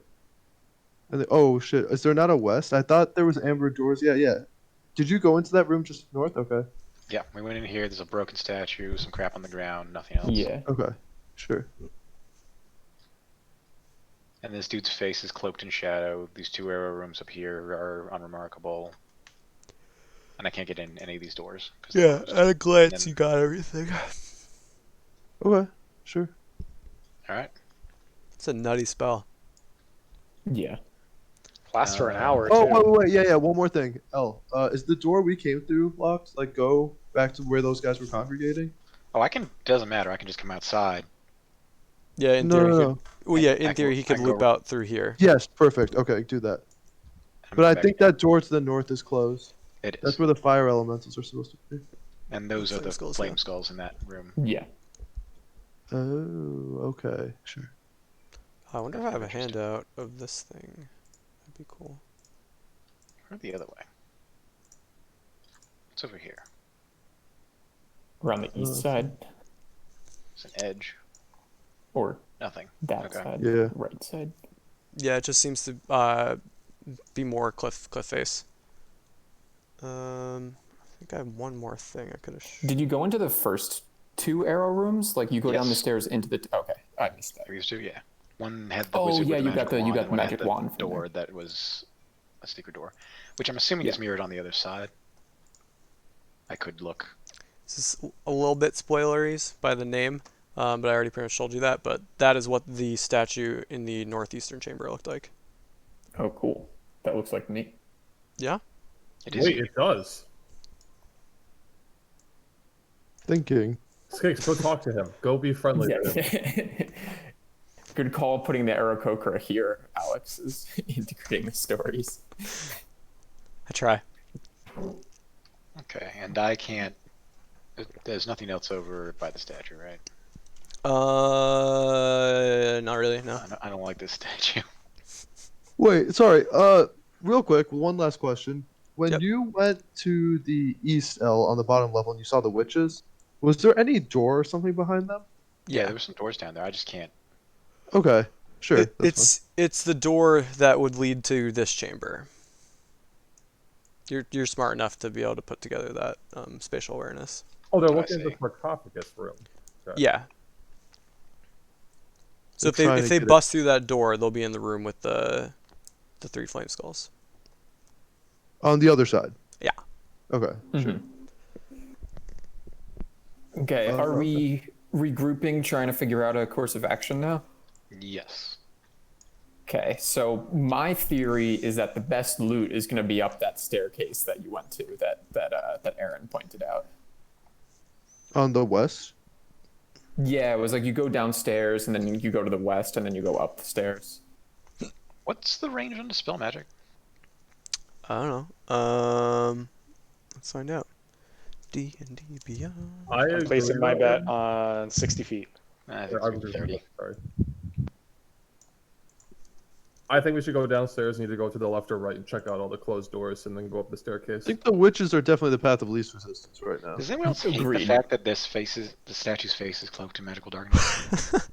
Speaker 7: And then, oh shit, is there not a west? I thought there was amber doors. Yeah, yeah. Did you go into that room just north? Okay.
Speaker 6: Yeah, we went in here. There's a broken statue, some crap on the ground, nothing else.
Speaker 2: Yeah.
Speaker 7: Okay. Sure.
Speaker 6: And this dude's face is cloaked in shadow. These 2 arrow rooms up here are unremarkable. And I can't get in any of these doors. 'Cause they're closed.
Speaker 1: At a glance,
Speaker 6: And then-
Speaker 1: you got everything.
Speaker 7: Okay. Sure.
Speaker 6: All right.
Speaker 1: It's a nutty spell.
Speaker 2: Yeah.
Speaker 4: Lasts for an hour
Speaker 7: Oh,
Speaker 4: too.
Speaker 7: wait. Yeah, yeah. One more thing. Is the door we came through locked? Like, go back to where those guys were congregating?
Speaker 6: Oh, doesn't matter. I can just come outside.
Speaker 1: Yeah, in
Speaker 7: No,
Speaker 1: theory,
Speaker 7: no,
Speaker 1: he
Speaker 7: no.
Speaker 1: could. Well, yeah,
Speaker 6: I
Speaker 1: in
Speaker 6: can
Speaker 1: theory,
Speaker 6: go-
Speaker 1: he
Speaker 6: I
Speaker 1: could
Speaker 6: can
Speaker 1: loop
Speaker 6: go-
Speaker 1: out through here.
Speaker 7: Yes, perfect. Okay, do that. But I think that door to the north is closed.
Speaker 6: It is.
Speaker 7: That's where the fire elementals are supposed to be.
Speaker 6: And those are
Speaker 1: Flame
Speaker 6: the
Speaker 1: skulls,
Speaker 6: flame
Speaker 1: yeah.
Speaker 6: skulls in that room.
Speaker 2: Yeah.
Speaker 7: Oh, okay. Sure.
Speaker 1: I wonder if I
Speaker 6: That's
Speaker 1: have a
Speaker 6: interesting.
Speaker 1: handout of this thing. That'd be cool.
Speaker 6: Or the other way. It's over here.
Speaker 2: Around the east side
Speaker 6: It's an edge.
Speaker 2: or
Speaker 6: Nothing.
Speaker 2: that
Speaker 6: Okay.
Speaker 2: side.
Speaker 7: Yeah.
Speaker 2: Right side.
Speaker 1: Yeah, it just seems to be more cliff face. I think I have one more thing I could have.
Speaker 2: Did you go into the first 2 arrow rooms? Like you go down the
Speaker 6: Yes.
Speaker 2: stairs into the. Okay, I missed that.
Speaker 6: These 2, yeah. One had the
Speaker 2: Oh,
Speaker 6: wizard
Speaker 2: yeah,
Speaker 6: with
Speaker 2: you got the-
Speaker 6: magic
Speaker 2: you
Speaker 6: wand,
Speaker 2: got
Speaker 6: and
Speaker 2: the
Speaker 6: one
Speaker 2: magic
Speaker 6: had the
Speaker 2: wand from
Speaker 6: door that was a secret door, which I'm assuming is mirrored on the other side. I could look.
Speaker 1: This is a little bit spoileries by the name, but I already pretty much told you that. But that is what the statue in the northeastern chamber looked like.
Speaker 2: Oh, cool. That looks like me.
Speaker 1: Yeah.
Speaker 6: It is.
Speaker 5: Wait, it does.
Speaker 7: Thinking.
Speaker 5: Skix, go talk to him. Go be friendly to him.
Speaker 2: Yeah. Good call putting the Aarakocra here, Alex, is integrating the stories.
Speaker 1: I try.
Speaker 6: Okay, and I can't. There's nothing else over by the statue, right?
Speaker 1: Not really. No.
Speaker 6: I don't like this statue.
Speaker 7: Wait, sorry. Real quick, one last question. When
Speaker 1: Yep.
Speaker 7: you went to the east L on the bottom level and you saw the witches, was there any door or something behind them?
Speaker 6: Yeah, there were some doors down there. I just can't.
Speaker 7: Okay, sure.
Speaker 1: It's the door that would lead to this chamber. You're smart enough to be able to put together that spatial awareness.
Speaker 5: Oh, they're
Speaker 6: I
Speaker 5: looking at the
Speaker 6: see.
Speaker 5: sarcophagus room. Okay.
Speaker 1: Yeah. So
Speaker 7: They're trying
Speaker 1: if
Speaker 7: to
Speaker 1: they
Speaker 7: get it-
Speaker 1: bust through that door, they'll be in the room with the 3 flame skulls.
Speaker 7: On the other side.
Speaker 1: Yeah.
Speaker 7: Okay, sure.
Speaker 2: Mhm. Okay, are we regrouping, trying to figure out a course of action now?
Speaker 6: Yes.
Speaker 2: Okay, so my theory is that the best loot is going to be up that staircase that you went to, that Aaron pointed out.
Speaker 7: On the west.
Speaker 2: Yeah, it was like you go downstairs and then you go to the west and then you go up the stairs.
Speaker 6: What's the range on Dispel Magic?
Speaker 1: I don't know. Let's find out. D&D Beyond.
Speaker 5: I
Speaker 4: I'm placing
Speaker 5: agree
Speaker 4: my
Speaker 5: with
Speaker 4: bet
Speaker 5: him.
Speaker 4: on 60 feet.
Speaker 6: I
Speaker 5: Or
Speaker 6: think
Speaker 5: I
Speaker 6: it's
Speaker 5: agree with
Speaker 6: 30.
Speaker 5: him, sorry. I think we should go downstairs and either go to the left or right and check out all the closed doors and then go up the staircase.
Speaker 7: I think the witches are definitely the path of least resistance right now.
Speaker 6: Does anyone else hate the
Speaker 2: Agreed.
Speaker 6: fact that the statue's face is cloaked in magical darkness?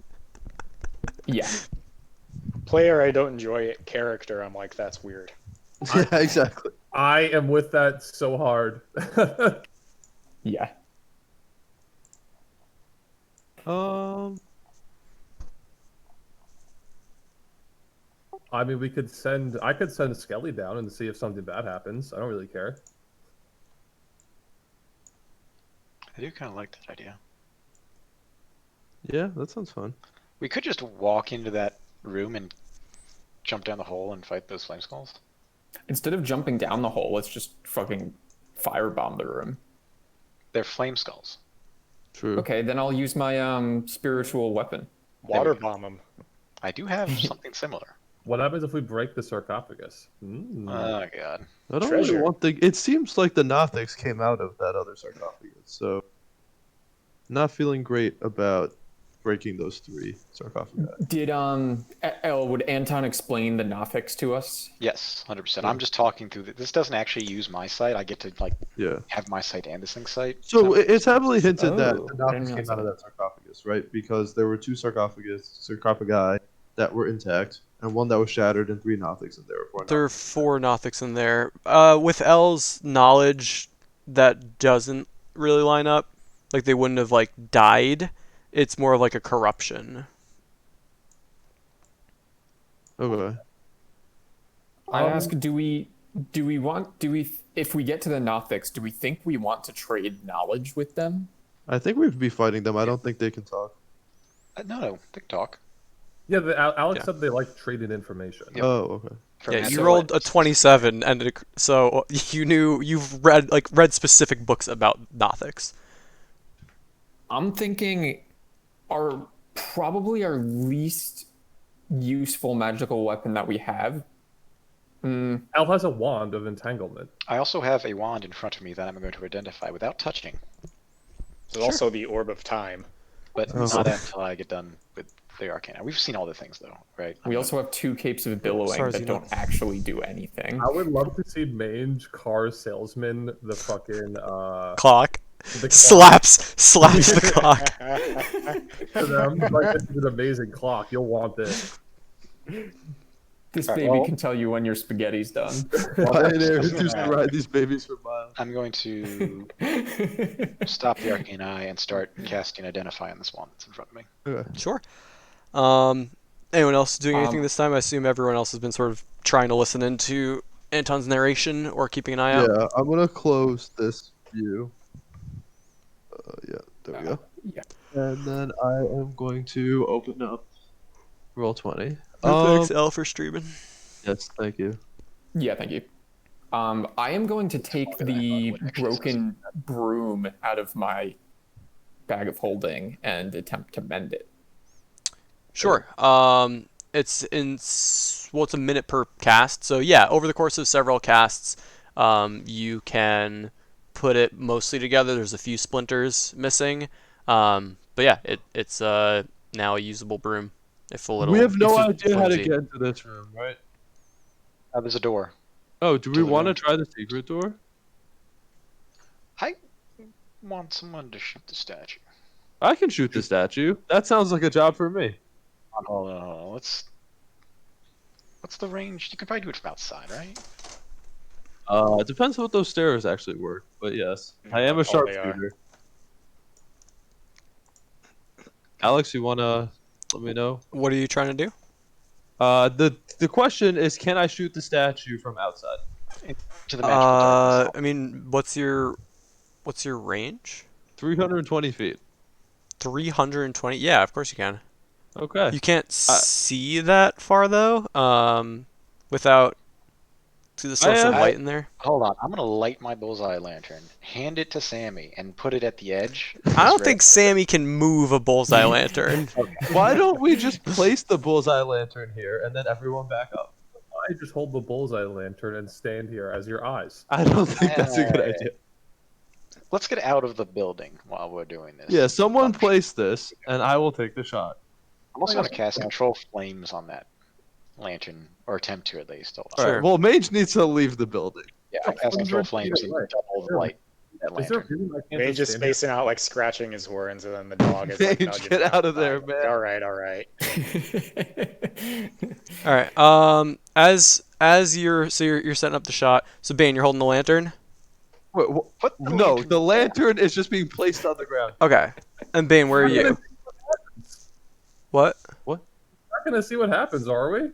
Speaker 2: Yeah.
Speaker 4: Player, I don't enjoy it. Character, I'm like, that's weird.
Speaker 7: Yeah, exactly.
Speaker 5: I am with that so hard.
Speaker 2: Yeah.
Speaker 5: I mean, I could send Skelly down and see if something bad happens. I don't really care.
Speaker 6: I do kind of like that idea.
Speaker 7: Yeah, that sounds fun.
Speaker 6: We could just walk into that room and jump down the hole and fight those flame skulls.
Speaker 2: Instead of jumping down the hole, let's just fucking firebomb the room.
Speaker 6: They're flame skulls.
Speaker 7: True.
Speaker 2: Okay, then I'll use my spiritual weapon.
Speaker 4: Water bomb them.
Speaker 6: I do have something similar.
Speaker 5: What happens if we break the sarcophagus?
Speaker 6: Oh god.
Speaker 7: I don't really
Speaker 4: Treasure.
Speaker 7: want the. It seems like the Nothics came out of that other sarcophagus, so not feeling great about breaking those 3 sarcophagi.
Speaker 2: Did would Anton explain the Nothics to us?
Speaker 6: Yes, 100%. I'm just talking through this doesn't actually use my site. I get to like
Speaker 7: Yeah.
Speaker 6: have my site and this thing's site.
Speaker 7: So it's heavily hinted that
Speaker 2: Oh,
Speaker 7: the
Speaker 2: I didn't
Speaker 7: Nothics
Speaker 2: realize
Speaker 7: came out of
Speaker 2: that.
Speaker 7: that sarcophagus, right? Because there were 2 sarcophagi that were intact, and 1 that was shattered, and 3 Nothics, and there were 4
Speaker 1: There are
Speaker 7: Nothics.
Speaker 1: 4 Nothics in there. With L's knowledge, that doesn't really line up. Like they wouldn't have like died. It's more of like a corruption.
Speaker 7: Okay.
Speaker 2: I ask, if we get to the Nothics, do we think we want to trade knowledge with them?
Speaker 7: I think we'd be fighting them. I don't think they can talk.
Speaker 6: No, TikTok.
Speaker 5: Yeah, Alex
Speaker 1: Yeah.
Speaker 5: said they like trading information.
Speaker 6: Yep.
Speaker 7: Oh, okay.
Speaker 1: Yeah, you rolled a 27, and so you've read specific books about Nothics.
Speaker 2: I'm thinking probably our least useful magical weapon that we have.
Speaker 5: Al has a wand of entanglement.
Speaker 6: I also have a wand in front of me that I'm going to identify without touching,
Speaker 4: There's also the Orb of Time.
Speaker 6: but
Speaker 7: Oh.
Speaker 6: not until I get done with the Arcana. We've seen all the things though, right?
Speaker 2: We also have 2 capes of billowing
Speaker 1: Sorry,
Speaker 2: that
Speaker 1: Zeno.
Speaker 2: don't actually do anything.
Speaker 5: I would love to see Mange, car salesman, the fucking
Speaker 1: Clock
Speaker 5: the
Speaker 1: slaps the clock.
Speaker 5: to them. Like, this is an amazing clock. You'll want this.
Speaker 2: This
Speaker 6: Alright,
Speaker 2: baby
Speaker 6: well-
Speaker 2: can tell you when your spaghetti's done.
Speaker 7: Pioneers used to ride these babies for miles.
Speaker 6: I'm going to stop the Arcane Eye and start casting Identify on this wand that's in front of me.
Speaker 7: Okay.
Speaker 1: Sure. Anyone else doing anything this time? I assume everyone else has been sort of trying to listen into Anton's narration or keeping an eye out.
Speaker 7: Yeah, I'm gonna close this view. Yeah, there we go.
Speaker 2: Yeah.
Speaker 7: And then I am going to open up Roll20.
Speaker 1: Thanks, L, for streaming.
Speaker 7: Yes, thank you.
Speaker 2: Yeah, thank you. I am going to take the broken broom out of my bag of holding and attempt to mend it.
Speaker 1: Sure. It's it's a minute per cast. So yeah, over the course of several casts, you can put it mostly together. There's a few splinters missing. But yeah, it's now a usable broom. If a little.
Speaker 7: We have no
Speaker 1: it's
Speaker 7: idea how to
Speaker 1: flimsy.
Speaker 7: get into this room, right?
Speaker 6: There's a door.
Speaker 7: Oh, do we
Speaker 6: To the
Speaker 7: want to
Speaker 6: room.
Speaker 7: try the secret door?
Speaker 6: I want someone to shoot the statue.
Speaker 7: I can shoot the statue. That sounds like a job for me.
Speaker 6: Hold on. What's the range? You can probably do it from outside, right?
Speaker 7: It depends what those stairs actually work, but yes, I am a
Speaker 4: How tall they are.
Speaker 7: sharpshooter. Alex, you wanna let me know?
Speaker 1: What are you trying to do?
Speaker 7: The question is, can I shoot the statue from outside?
Speaker 6: To the magical darkness.
Speaker 1: I mean, what's your range?
Speaker 7: 320 feet.
Speaker 1: 320. Yeah, of course you can.
Speaker 7: Okay.
Speaker 1: You can't see that far though. Without see the source of
Speaker 7: have-
Speaker 1: light in there.
Speaker 6: Hold on. I'm gonna light my bullseye lantern, hand it to Sammy, and put it at the edge.
Speaker 1: I don't think Sammy can move a bullseye lantern.
Speaker 7: Why don't we just place the bullseye lantern here and then everyone back up?
Speaker 5: I just hold the bullseye lantern and stand here as your eyes.
Speaker 7: I don't think that's a good idea.
Speaker 6: Let's get out of the building while we're doing this.
Speaker 7: Yeah, someone place this, and I will take the shot.
Speaker 6: I'm also gonna cast Control Flames on that lantern, or attempt to at least. Hold on.
Speaker 7: All
Speaker 1: Sure.
Speaker 7: right. Well, Mage needs to leave the building.
Speaker 6: Yeah, I cast Control
Speaker 5: 100
Speaker 6: Flames
Speaker 5: feet
Speaker 6: and
Speaker 5: away.
Speaker 6: double the light that
Speaker 5: Is there a
Speaker 6: lantern.
Speaker 5: reason I can't
Speaker 4: They just
Speaker 5: stand here?
Speaker 4: spacing out, like scratching his horns, and then the dog is like
Speaker 7: Mage,
Speaker 4: nudging
Speaker 7: get
Speaker 4: him
Speaker 7: out of there,
Speaker 4: outside.
Speaker 7: man.
Speaker 4: All right.
Speaker 1: All right. As you're setting up the shot. So Bane, you're holding the lantern.
Speaker 7: Wait,
Speaker 6: Put the
Speaker 7: no,
Speaker 6: lantern
Speaker 7: the
Speaker 6: down.
Speaker 7: lantern is just being placed on the ground.
Speaker 1: Okay. And Bane, where are you? What?
Speaker 5: We're not gonna see what happens, are we?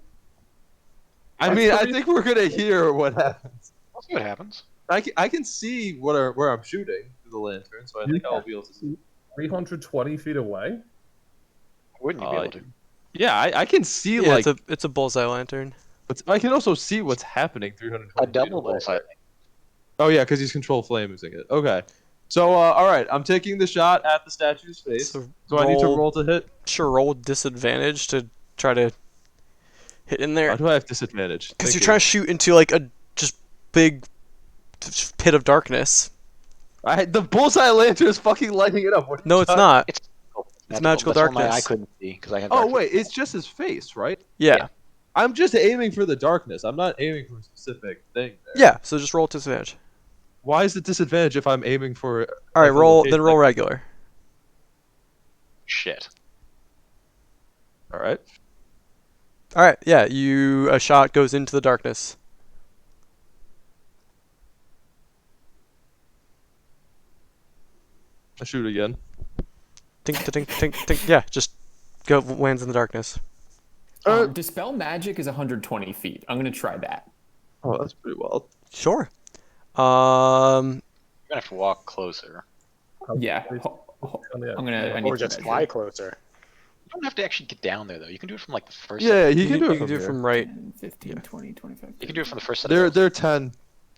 Speaker 3: I
Speaker 5: That's
Speaker 3: mean, I
Speaker 5: pretty-
Speaker 3: think we're gonna hear what happens.
Speaker 6: We'll see what happens.
Speaker 3: I can see where I'm shooting through the lantern, so I think I'll be able to see.
Speaker 5: 320 feet away.
Speaker 6: Wouldn't you be able to?
Speaker 3: Yeah, I can see
Speaker 1: Yeah,
Speaker 3: like,
Speaker 1: it's a bullseye lantern.
Speaker 3: but I can also see what's happening 320
Speaker 6: A
Speaker 3: feet
Speaker 6: double
Speaker 3: away.
Speaker 6: bullseye.
Speaker 3: Oh yeah, because he's control flame using it. Okay. So all right, I'm taking the shot at the statue's face.
Speaker 1: So
Speaker 3: So I need to roll to hit.
Speaker 1: Sure, roll with disadvantage to try to hit in there.
Speaker 3: Why do I have disadvantage?
Speaker 1: Because
Speaker 3: Thank
Speaker 1: you're
Speaker 3: you.
Speaker 1: trying to shoot into like a just big pit of darkness.
Speaker 3: The bullseye lantern is fucking lighting it up. What are you
Speaker 1: No, it's
Speaker 3: talking-
Speaker 1: not.
Speaker 6: It's
Speaker 1: magical
Speaker 6: That's one I
Speaker 1: darkness.
Speaker 6: couldn't see because I have.
Speaker 3: Oh
Speaker 6: dark
Speaker 3: wait,
Speaker 6: vision.
Speaker 3: it's just his face, right?
Speaker 1: Yeah.
Speaker 3: I'm just aiming for the darkness. I'm not aiming for a specific thing. There.
Speaker 1: Yeah. So just roll with disadvantage.
Speaker 3: Why is it disadvantage if I'm aiming for?
Speaker 1: All right,
Speaker 3: like, a
Speaker 1: roll
Speaker 3: location
Speaker 1: then roll
Speaker 3: I-
Speaker 1: regular.
Speaker 6: Shit.
Speaker 3: All right.
Speaker 1: All right. Yeah. A shot goes into the darkness.
Speaker 3: I shoot again.
Speaker 1: Tink, tink, tink, tink. Yeah. Just lands in the darkness.
Speaker 2: Dispel magic is 120 feet. I'm gonna try that.
Speaker 3: Oh, that's pretty wild.
Speaker 1: Sure.
Speaker 6: You're gonna have to walk closer.
Speaker 2: Yeah.
Speaker 5: On the edge.
Speaker 2: I need
Speaker 4: Or
Speaker 2: to
Speaker 4: just
Speaker 2: measure.
Speaker 4: fly closer.
Speaker 6: You don't have to actually get down there though. You can do it from like the first.
Speaker 3: Yeah,
Speaker 6: Set.
Speaker 3: he can do it
Speaker 1: You
Speaker 3: from
Speaker 1: can do it
Speaker 3: here.
Speaker 1: from right.
Speaker 2: 10, 15, 20, 25.
Speaker 6: You can do it from the first set.
Speaker 3: They're
Speaker 6: of hills.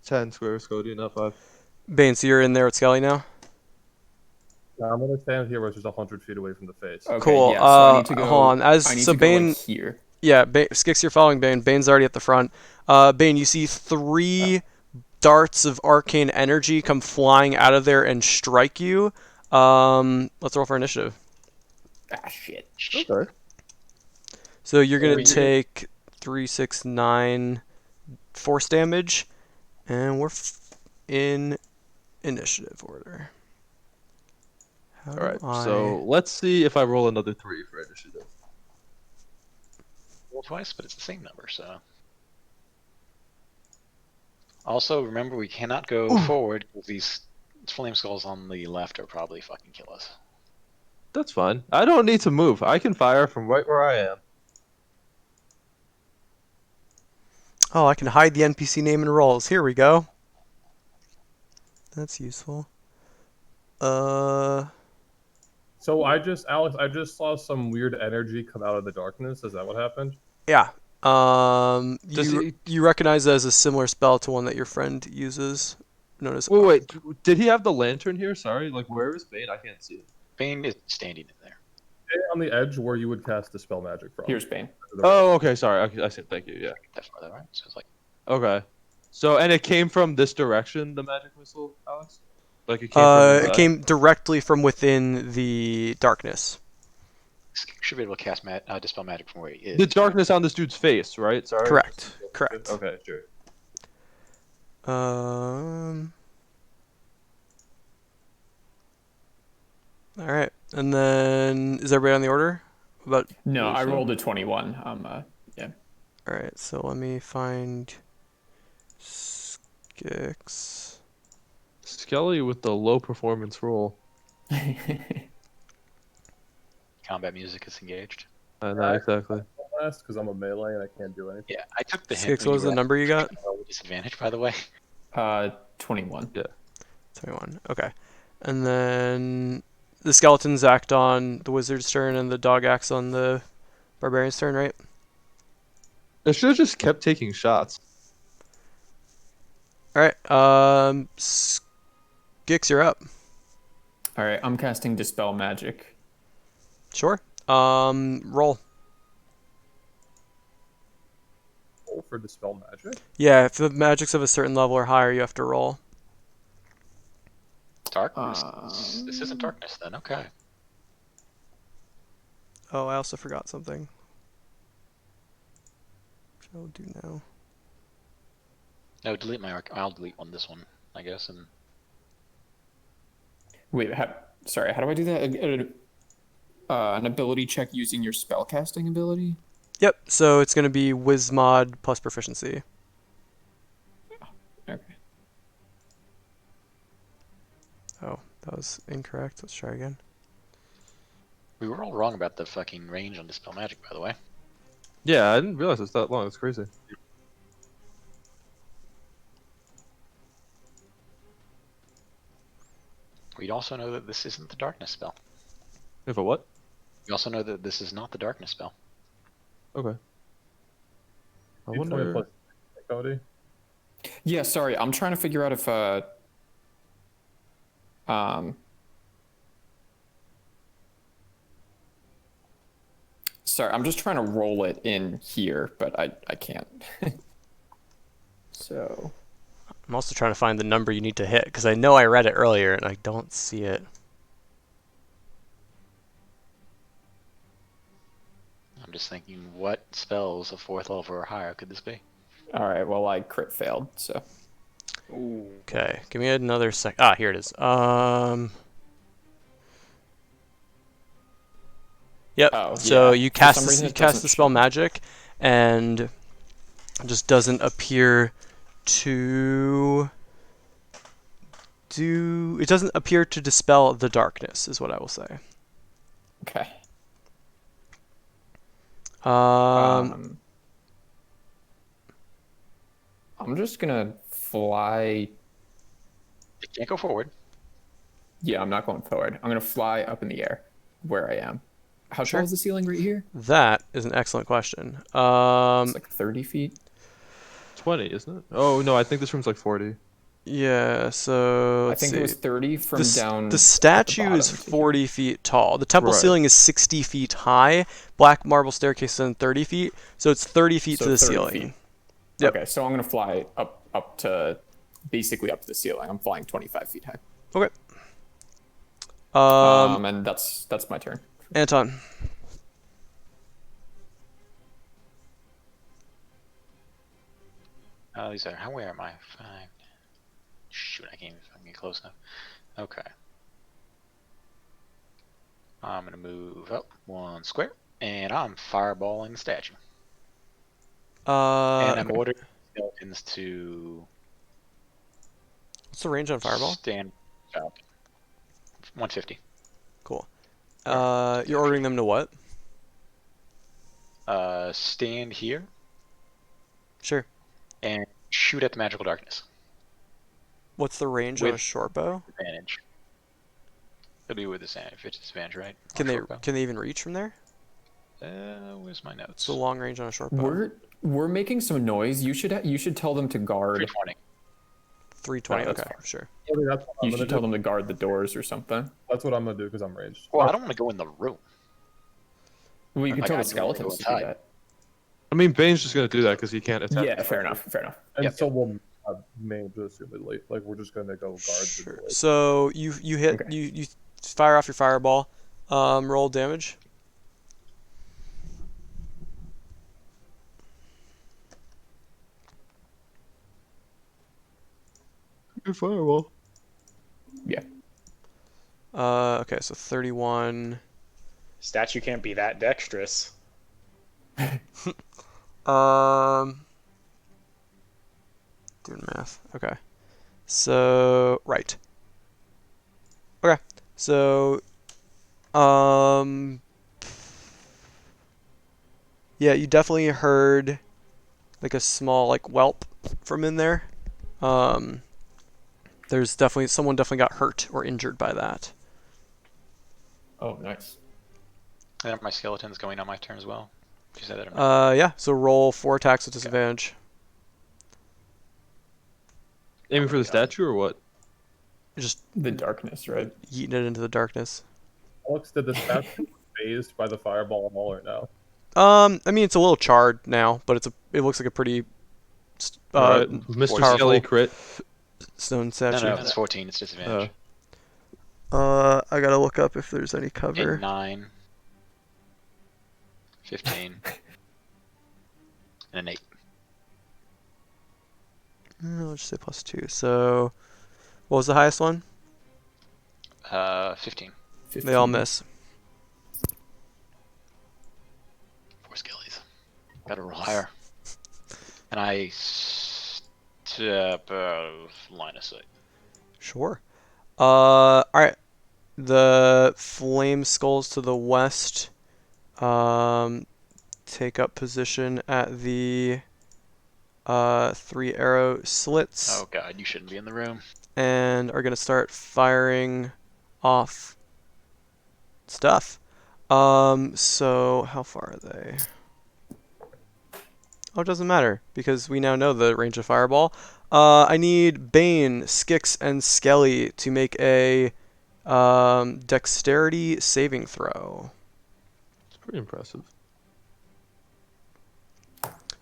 Speaker 3: 10 squares, Cody, not 5.
Speaker 1: Bane, so you're in there with Skelly now.
Speaker 5: Now I'm gonna stand here, which is 100 feet away from the face.
Speaker 2: Okay,
Speaker 1: Cool.
Speaker 2: Yeah, so I need to go.
Speaker 1: Hold on.
Speaker 2: I need
Speaker 1: So
Speaker 2: to
Speaker 1: Bane,
Speaker 2: go like here.
Speaker 1: yeah, Skix, you're following Bane. Bane's already at the front. Bane, you see 3 darts of arcane energy come flying out of there and strike you. Let's roll for initiative.
Speaker 2: Ah, shit.
Speaker 3: Okay.
Speaker 1: So you're gonna
Speaker 2: Wait.
Speaker 1: take 3, 6, 9 force damage, and we're in initiative order. How
Speaker 3: All right.
Speaker 1: do I-
Speaker 3: So let's see if I roll another 3 for initiative.
Speaker 6: Roll twice, but it's the same number. So. Also, remember we cannot go forward because these flame skulls on the left are probably fucking kill us.
Speaker 3: That's fine. I don't need to move. I can fire from right where I am.
Speaker 1: Oh, I can hide the NPC name and rolls. Here we go. That's useful.
Speaker 5: So Alex, I just saw some weird energy come out of the darkness. Is that what happened?
Speaker 1: Yeah.
Speaker 3: Does
Speaker 1: You recognize that as a similar spell to one that your friend uses, known as.
Speaker 3: Wait. Did he have the lantern here? Sorry. Like, where is Bane? I can't see it.
Speaker 6: Bane is standing in there.
Speaker 5: Stay on the edge where you would cast Dispel magic from.
Speaker 2: Here's Bane.
Speaker 3: Oh, okay. Sorry. Okay, I said thank you. Yeah.
Speaker 6: That's farther, right? So it's like
Speaker 3: Okay. So, and it came from this direction, the magic missile, Alex? Like it came from
Speaker 1: It came directly from within the darkness.
Speaker 6: should be able to cast dispel magic from where he is.
Speaker 3: the darkness on this dude's face, right? Sorry.
Speaker 1: Correct. Correct.
Speaker 3: Okay, sure.
Speaker 1: All right, and then is everybody on the order? About
Speaker 2: No, I
Speaker 3: so?
Speaker 2: rolled a 21. Yeah.
Speaker 1: all right. So let me find Skix.
Speaker 3: Skelly with the low performance roll.
Speaker 6: Combat music is engaged.
Speaker 3: I know, exactly.
Speaker 5: Last, because I'm a melee and I can't do anything.
Speaker 6: Yeah, I took the hint.
Speaker 1: Skix, what was the number you got?
Speaker 6: Disadvantage, by the way.
Speaker 2: 21.
Speaker 1: 21. Okay, and then the skeletons act on the wizard's turn, and the dog acts on the barbarian's turn, right?
Speaker 3: I should have just kept taking shots.
Speaker 1: All right. Skix, you're up.
Speaker 2: All right, I'm casting Dispel magic.
Speaker 1: Sure. Roll.
Speaker 5: Roll for Dispel magic.
Speaker 1: Yeah, if the magic's of a certain level or higher, you have to roll.
Speaker 6: Darkness. This isn't darkness then. Okay.
Speaker 1: Oh, I also forgot something. Which I'll do now.
Speaker 6: No, delete my arc. I'll delete this one, I guess, and
Speaker 2: Wait, sorry, how do I do that? An ability check using your spellcasting ability?
Speaker 1: Yep, so it's going to be Wizmod plus proficiency.
Speaker 2: Okay.
Speaker 1: Oh, that was incorrect. Let's try again.
Speaker 6: we were all wrong about the fucking range on dispel magic, by the way.
Speaker 3: Yeah, I didn't realize it was that long. It's crazy.
Speaker 6: We also know that this isn't the darkness spell.
Speaker 3: If a what?
Speaker 6: We also know that this is not the darkness spell.
Speaker 3: Okay. I
Speaker 5: D20
Speaker 3: wonder.
Speaker 5: plus Cody.
Speaker 2: Yeah, sorry. I'm trying to figure out if sorry, I'm just trying to roll it in here, but I can't. So
Speaker 1: I'm also trying to find the number you need to hit because I know I read it earlier and I don't see it.
Speaker 6: I'm just thinking, what spells of 4th level or higher could this be?
Speaker 2: all right, well I crit failed, so
Speaker 4: Ooh.
Speaker 1: Okay, give me another sec. Here it is. Yep.
Speaker 2: Oh,
Speaker 1: So
Speaker 2: yeah.
Speaker 1: you
Speaker 2: For some
Speaker 1: cast
Speaker 2: reason
Speaker 1: you
Speaker 2: it
Speaker 1: cast
Speaker 2: doesn't
Speaker 1: the spell
Speaker 2: show.
Speaker 1: magic, and it just doesn't appear to do. It doesn't appear to dispel the darkness, is what I will say.
Speaker 2: Okay.
Speaker 1: Um,
Speaker 2: I'm just gonna fly.
Speaker 6: You can't go forward.
Speaker 2: Yeah, I'm not going forward. I'm gonna fly up in the air where I am. How
Speaker 1: Sure.
Speaker 2: tall is the ceiling right here?
Speaker 1: that is an excellent question.
Speaker 2: It's like 30 feet.
Speaker 3: 20, isn't it? Oh no, I think this room's like 40.
Speaker 1: Yeah. So
Speaker 2: I
Speaker 1: let's
Speaker 2: think
Speaker 1: see.
Speaker 2: it was 30 from down
Speaker 1: The
Speaker 2: at
Speaker 1: statue
Speaker 2: the
Speaker 1: is
Speaker 2: bottom to
Speaker 1: 40 feet tall. The temple
Speaker 3: Right.
Speaker 1: ceiling is 60 feet high. Black marble staircase is 30 feet, so it's 30 feet
Speaker 2: So
Speaker 1: to the
Speaker 2: 30
Speaker 1: ceiling.
Speaker 2: feet.
Speaker 1: Yep.
Speaker 2: Okay, so I'm gonna fly up to basically up to the ceiling. I'm flying 25 feet high.
Speaker 1: Okay.
Speaker 2: And that's my turn.
Speaker 1: Anton.
Speaker 6: Oh, these are. Where am I? 5. Shoot, I can't even fucking get close enough. Okay. I'm gonna move up 1 square, and I'm fireballing the statue. And I'm
Speaker 1: Okay.
Speaker 6: ordering skeletons to
Speaker 1: What's the range on fireball?
Speaker 6: stand up. 150.
Speaker 1: Cool.
Speaker 6: Alright,
Speaker 1: You're ordering them to what?
Speaker 6: Stand here
Speaker 1: Sure.
Speaker 6: and shoot at the magical darkness.
Speaker 1: What's the range on a
Speaker 6: With-
Speaker 1: short bow?
Speaker 6: Advantage. It'll be with disadvantage, right? On
Speaker 1: Can they
Speaker 6: short bow.
Speaker 1: can they even reach from there?
Speaker 6: Where's my notes?
Speaker 1: It's the long range on a short bow.
Speaker 2: We're making some noise. You should tell them to guard.
Speaker 6: 320.
Speaker 1: 320.
Speaker 2: Oh, that's
Speaker 1: Okay,
Speaker 2: fine.
Speaker 1: sure.
Speaker 5: Cody, that's what I'm
Speaker 2: You
Speaker 5: gonna
Speaker 2: should tell
Speaker 5: do.
Speaker 2: them to guard the doors or something.
Speaker 5: That's what I'm gonna do because I'm ranged.
Speaker 6: Well, I don't want to go in the room.
Speaker 2: Well, you can
Speaker 6: Like,
Speaker 2: tell
Speaker 6: I
Speaker 2: the
Speaker 6: do wanna go
Speaker 2: skeletons to do
Speaker 6: inside.
Speaker 2: that.
Speaker 3: I mean, Bane's just gonna do that because he can't attack.
Speaker 2: Yeah, fair enough. Fair enough.
Speaker 5: And
Speaker 6: Yep.
Speaker 5: so we'll main assumedly. Like we're just gonna go guard
Speaker 1: Sure.
Speaker 5: the door.
Speaker 1: So you hit
Speaker 2: Okay.
Speaker 1: you fire off your fireball. Roll damage.
Speaker 3: Good firewall.
Speaker 2: Yeah.
Speaker 1: Okay, so 31.
Speaker 4: Statue can't be that dexterous.
Speaker 1: Doing math. Okay. So, right. Okay. So, yeah, you definitely heard like a small like whelp from in there. There's definitely someone definitely got hurt or injured by that.
Speaker 2: Oh, nice.
Speaker 6: And are my skeletons going on my turn as well? Did you say that or not?
Speaker 1: Yeah. So roll 4 attacks with disadvantage.
Speaker 3: Aiming for the
Speaker 6: Yeah.
Speaker 3: statue or what?
Speaker 1: Just
Speaker 2: The darkness, right?
Speaker 1: yeeting it into the darkness.
Speaker 5: Alex, did the statue phased by the fireball at all or no?
Speaker 1: I mean, it's a little charred now, but it looks like a pretty
Speaker 3: Alright, Mr.
Speaker 1: powerful
Speaker 3: Skelly crit.
Speaker 1: stone
Speaker 6: No,
Speaker 1: statue.
Speaker 6: no, it's 14. It's disadvantage.
Speaker 1: I gotta look up if there's any cover.
Speaker 6: And 9. 15. And an 8.
Speaker 1: No, I'll just say +2. So, what was the highest one?
Speaker 6: 15.
Speaker 1: They all miss.
Speaker 6: 4 skellies. Gotta roll higher. And I step out of line of sight.
Speaker 1: Sure. Alright. The flame skulls to the west take up position at the 3 arrow slits
Speaker 6: Oh god, you shouldn't be in the room.
Speaker 1: and are gonna start firing off stuff. So how far are they? Oh, it doesn't matter because we now know the range of Fireball. I need Bane, Skix, and Skelly to make a Dexterity saving throw.
Speaker 3: It's pretty impressive.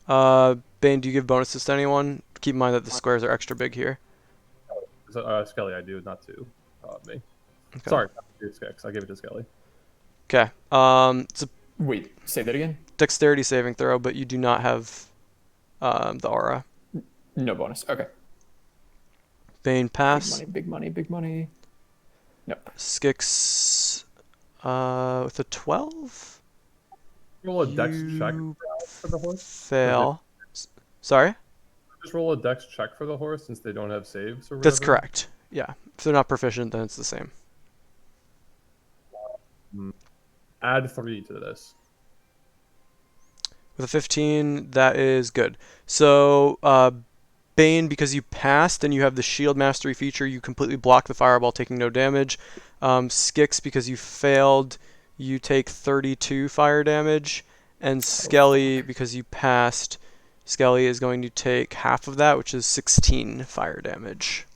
Speaker 1: Bane, do you give bonuses to anyone? Keep in mind that the squares are extra big here.
Speaker 5: Skelly, I do, not to me.
Speaker 1: Okay.
Speaker 5: Sorry, not to Skix. I gave it to Skelly.
Speaker 1: Okay. It's a
Speaker 2: Wait, say that again.
Speaker 1: Dexterity saving throw, but you do not have the aura.
Speaker 2: No bonus. Okay.
Speaker 1: Bane
Speaker 2: Big
Speaker 1: pass.
Speaker 2: money, big money, big money. Nope.
Speaker 1: Skix with a 12.
Speaker 5: Roll a dex check
Speaker 1: You
Speaker 5: for the horse.
Speaker 1: fail. Sorry?
Speaker 5: Just roll a dex check for the horse since they don't have saves or whatever.
Speaker 1: That's correct. Yeah. If they're not proficient, then it's the same.
Speaker 5: Add 3 to this.
Speaker 1: With a 15, that is good. So, Bane, because you passed and you have the shield mastery feature, you completely block the fireball, taking no damage. Skix, because you failed, you take 32 fire damage. And Skelly, because you passed, Skelly is going to take half of that, which is 16 fire damage.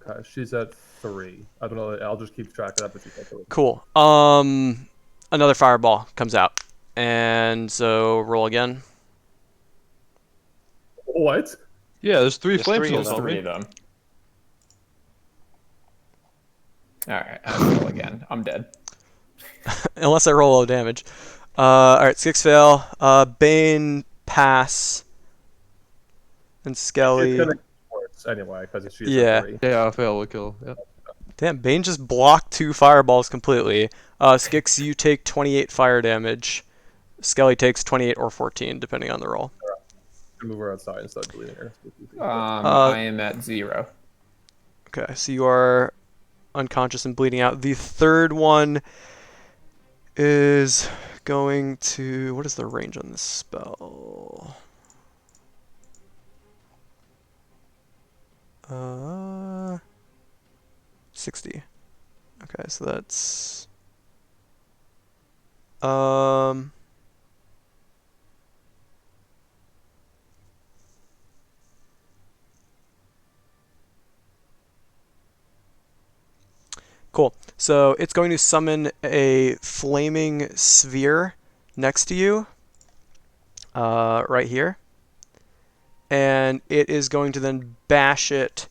Speaker 5: Okay, she's at 3. I don't know. I'll just keep track of that, but she's at 3.
Speaker 1: Cool. Another fireball comes out. And so roll again.
Speaker 5: What?
Speaker 3: Yeah, there's 3
Speaker 6: There's
Speaker 3: flame
Speaker 6: three of
Speaker 3: shields
Speaker 2: There's
Speaker 3: on
Speaker 2: 3
Speaker 3: me.
Speaker 2: of them. Alright, I roll again. I'm dead.
Speaker 1: Unless I roll low damage. Alright, Skix fail. Bane pass. And
Speaker 5: It's
Speaker 1: Skelly.
Speaker 5: gonna get worse anyway, because she's
Speaker 1: Yeah.
Speaker 5: at 3.
Speaker 3: Yeah, fail would kill. Yeah.
Speaker 1: Damn, Bane just blocked 2 fireballs completely. Skix, you take 28 fire damage. Skelly takes 28 or 14, depending on the roll.
Speaker 5: Move her outside and start deleting her.
Speaker 2: I am at 0.
Speaker 1: Okay, so you are unconscious and bleeding out. The third one is going to... What is the range on this spell? 60. Okay, so that's... Cool. So it's going to summon a flaming sphere next to you, right here. And it is going to then bash it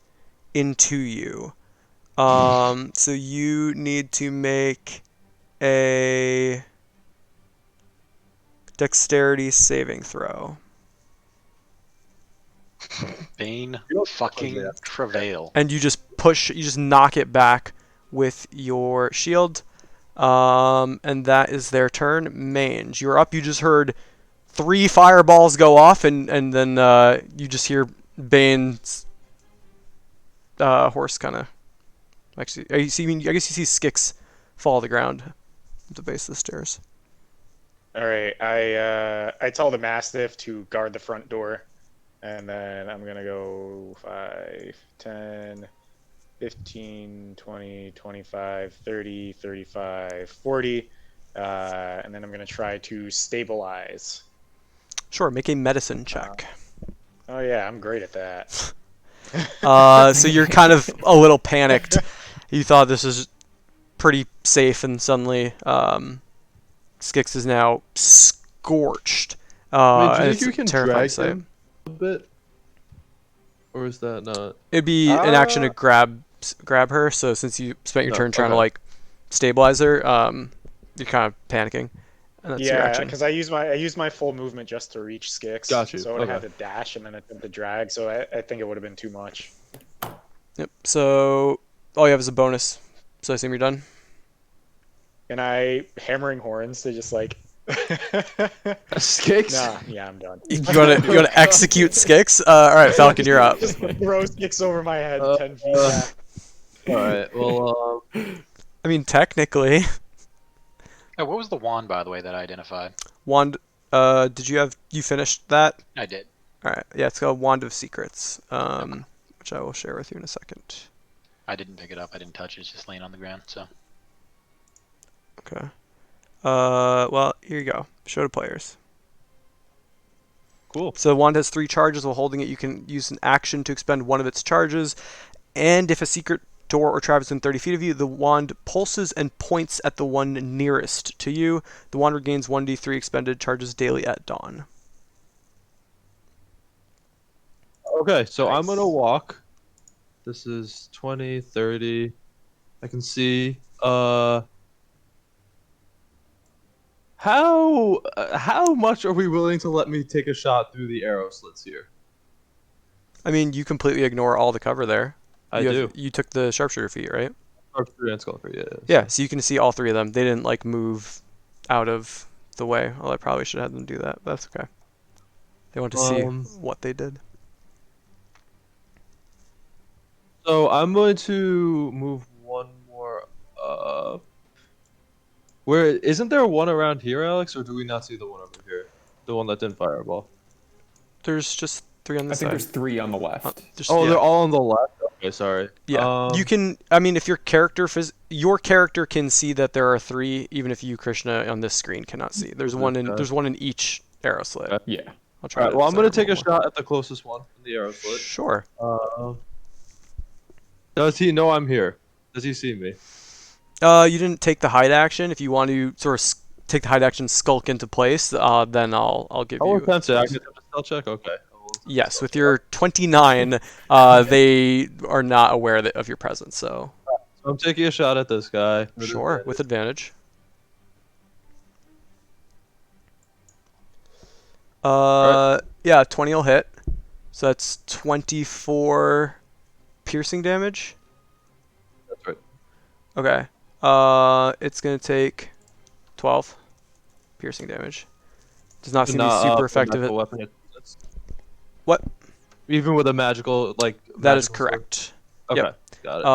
Speaker 1: into you. So you need to make a dexterity saving throw.
Speaker 6: Bane fucking travail.
Speaker 1: And you just knock it back with your shield. And that is their turn. Mange, you're up. You just heard 3 fireballs go off, and then you just hear Bane's horse kind of... Actually, I guess you see Skix fall to the ground at the base of the stairs.
Speaker 4: All right, I tell the Mastiff to guard the front door, and then I'm gonna go 5, 10, 15, 20, 25, 30, 35, 40, and then I'm gonna try to stabilize.
Speaker 1: Sure, make a medicine check.
Speaker 4: Oh yeah, I'm great at that.
Speaker 1: So you're kind of a little panicked. You thought this was pretty safe, and suddenly Skix is now scorched.
Speaker 3: I mean, do
Speaker 1: and
Speaker 3: you
Speaker 1: it's
Speaker 3: think you can
Speaker 1: terrifying
Speaker 3: drag
Speaker 1: sight.
Speaker 3: him a bit? Or is that not?
Speaker 1: It'd be an action to grab her. So since you spent your
Speaker 3: No,
Speaker 1: turn trying to
Speaker 3: okay.
Speaker 1: like stabilize her, you're kind of panicking. And that's your
Speaker 4: Yeah,
Speaker 1: action.
Speaker 4: because I used my full movement just to reach Skix.
Speaker 3: Got you,
Speaker 4: So I would have
Speaker 3: okay.
Speaker 4: had to dash and then attempt to drag. So I think it would have been too much.
Speaker 1: Yep. So all you have is a bonus. So I assume you're done.
Speaker 4: And I hammering horns to just like.
Speaker 3: Skix?
Speaker 4: Nah, yeah, I'm done.
Speaker 1: You wanna execute Skix? All right, Falcon, you're up.
Speaker 4: Just throw Skix over my head 10 feet back.
Speaker 3: Alright, well,
Speaker 1: I mean, technically,
Speaker 6: Oh, what was the wand, by the way, that I identified?
Speaker 1: Wand. Did you finished that?
Speaker 6: I did.
Speaker 1: All right. Yeah, it's called Wand of Secrets, which I will share with you in a second.
Speaker 6: I didn't pick it up. I didn't touch it. It's just laying on the ground. So
Speaker 1: Okay. Well, here you go. Show to players.
Speaker 3: Cool.
Speaker 1: So the wand has 3 charges. While holding it, you can use an action to expend one of its charges. And if a secret door or trap is within 30 feet of you, the wand pulses and points at the one nearest to you. The wand regains 1d3 expended charges daily at dawn.
Speaker 3: Okay, so I'm
Speaker 6: Nice.
Speaker 3: gonna walk. This is 20, 30. I can see. How much are we willing to let me take a shot through the arrow slits here?
Speaker 1: I mean, you completely ignore all the cover there.
Speaker 3: I do.
Speaker 1: You took the sharpshooter feat, right?
Speaker 3: Archery and skull, yeah.
Speaker 1: Yeah, so you can see all 3 of them. They didn't like move out of the way. Well, I probably should have them do that, but that's okay. They want to see what they did.
Speaker 3: So I'm going to move one more up. Where isn't there one around here, Alex, or do we not see the one over here? The one that didn't fireball.
Speaker 1: There's just 3 on
Speaker 2: I
Speaker 1: this
Speaker 2: think
Speaker 1: side.
Speaker 2: there's 3 on the left.
Speaker 3: Oh,
Speaker 1: Yeah.
Speaker 3: they're all on the left. Okay, sorry.
Speaker 1: Yeah, you can. I mean, if your character can see that there are 3, even if you, Krishna, on this screen cannot see. There's one in.
Speaker 3: Okay.
Speaker 1: There's one in each arrow slit.
Speaker 3: Okay.
Speaker 2: Yeah.
Speaker 1: I'll try.
Speaker 3: All right. Well, I'm gonna
Speaker 1: center
Speaker 3: take a
Speaker 1: them more.
Speaker 3: shot at the closest one in the arrow slit.
Speaker 1: Sure.
Speaker 3: Does he know I'm here? Does he see me?
Speaker 1: You didn't take the hide action. If you want to sort of take the hide action, skulk into place, then I'll give
Speaker 3: I will
Speaker 1: you.
Speaker 3: attempt it. I can attempt a stealth check. Okay. I will attempt a
Speaker 1: Yes,
Speaker 3: stealth
Speaker 1: with
Speaker 3: check.
Speaker 1: your 29, they are not aware of your presence. So
Speaker 3: So I'm taking a shot at this guy.
Speaker 1: sure, with advantage. Yeah, 20 will hit. So that's 24 piercing damage.
Speaker 3: That's right.
Speaker 1: Okay. It's gonna take 12 piercing damage. Does not seem to be super effective.
Speaker 3: Magical weapon.
Speaker 1: What?
Speaker 3: Even with a magical like.
Speaker 1: That is
Speaker 3: magical sword?
Speaker 1: correct.
Speaker 3: Okay.
Speaker 1: Yep.
Speaker 3: Got it.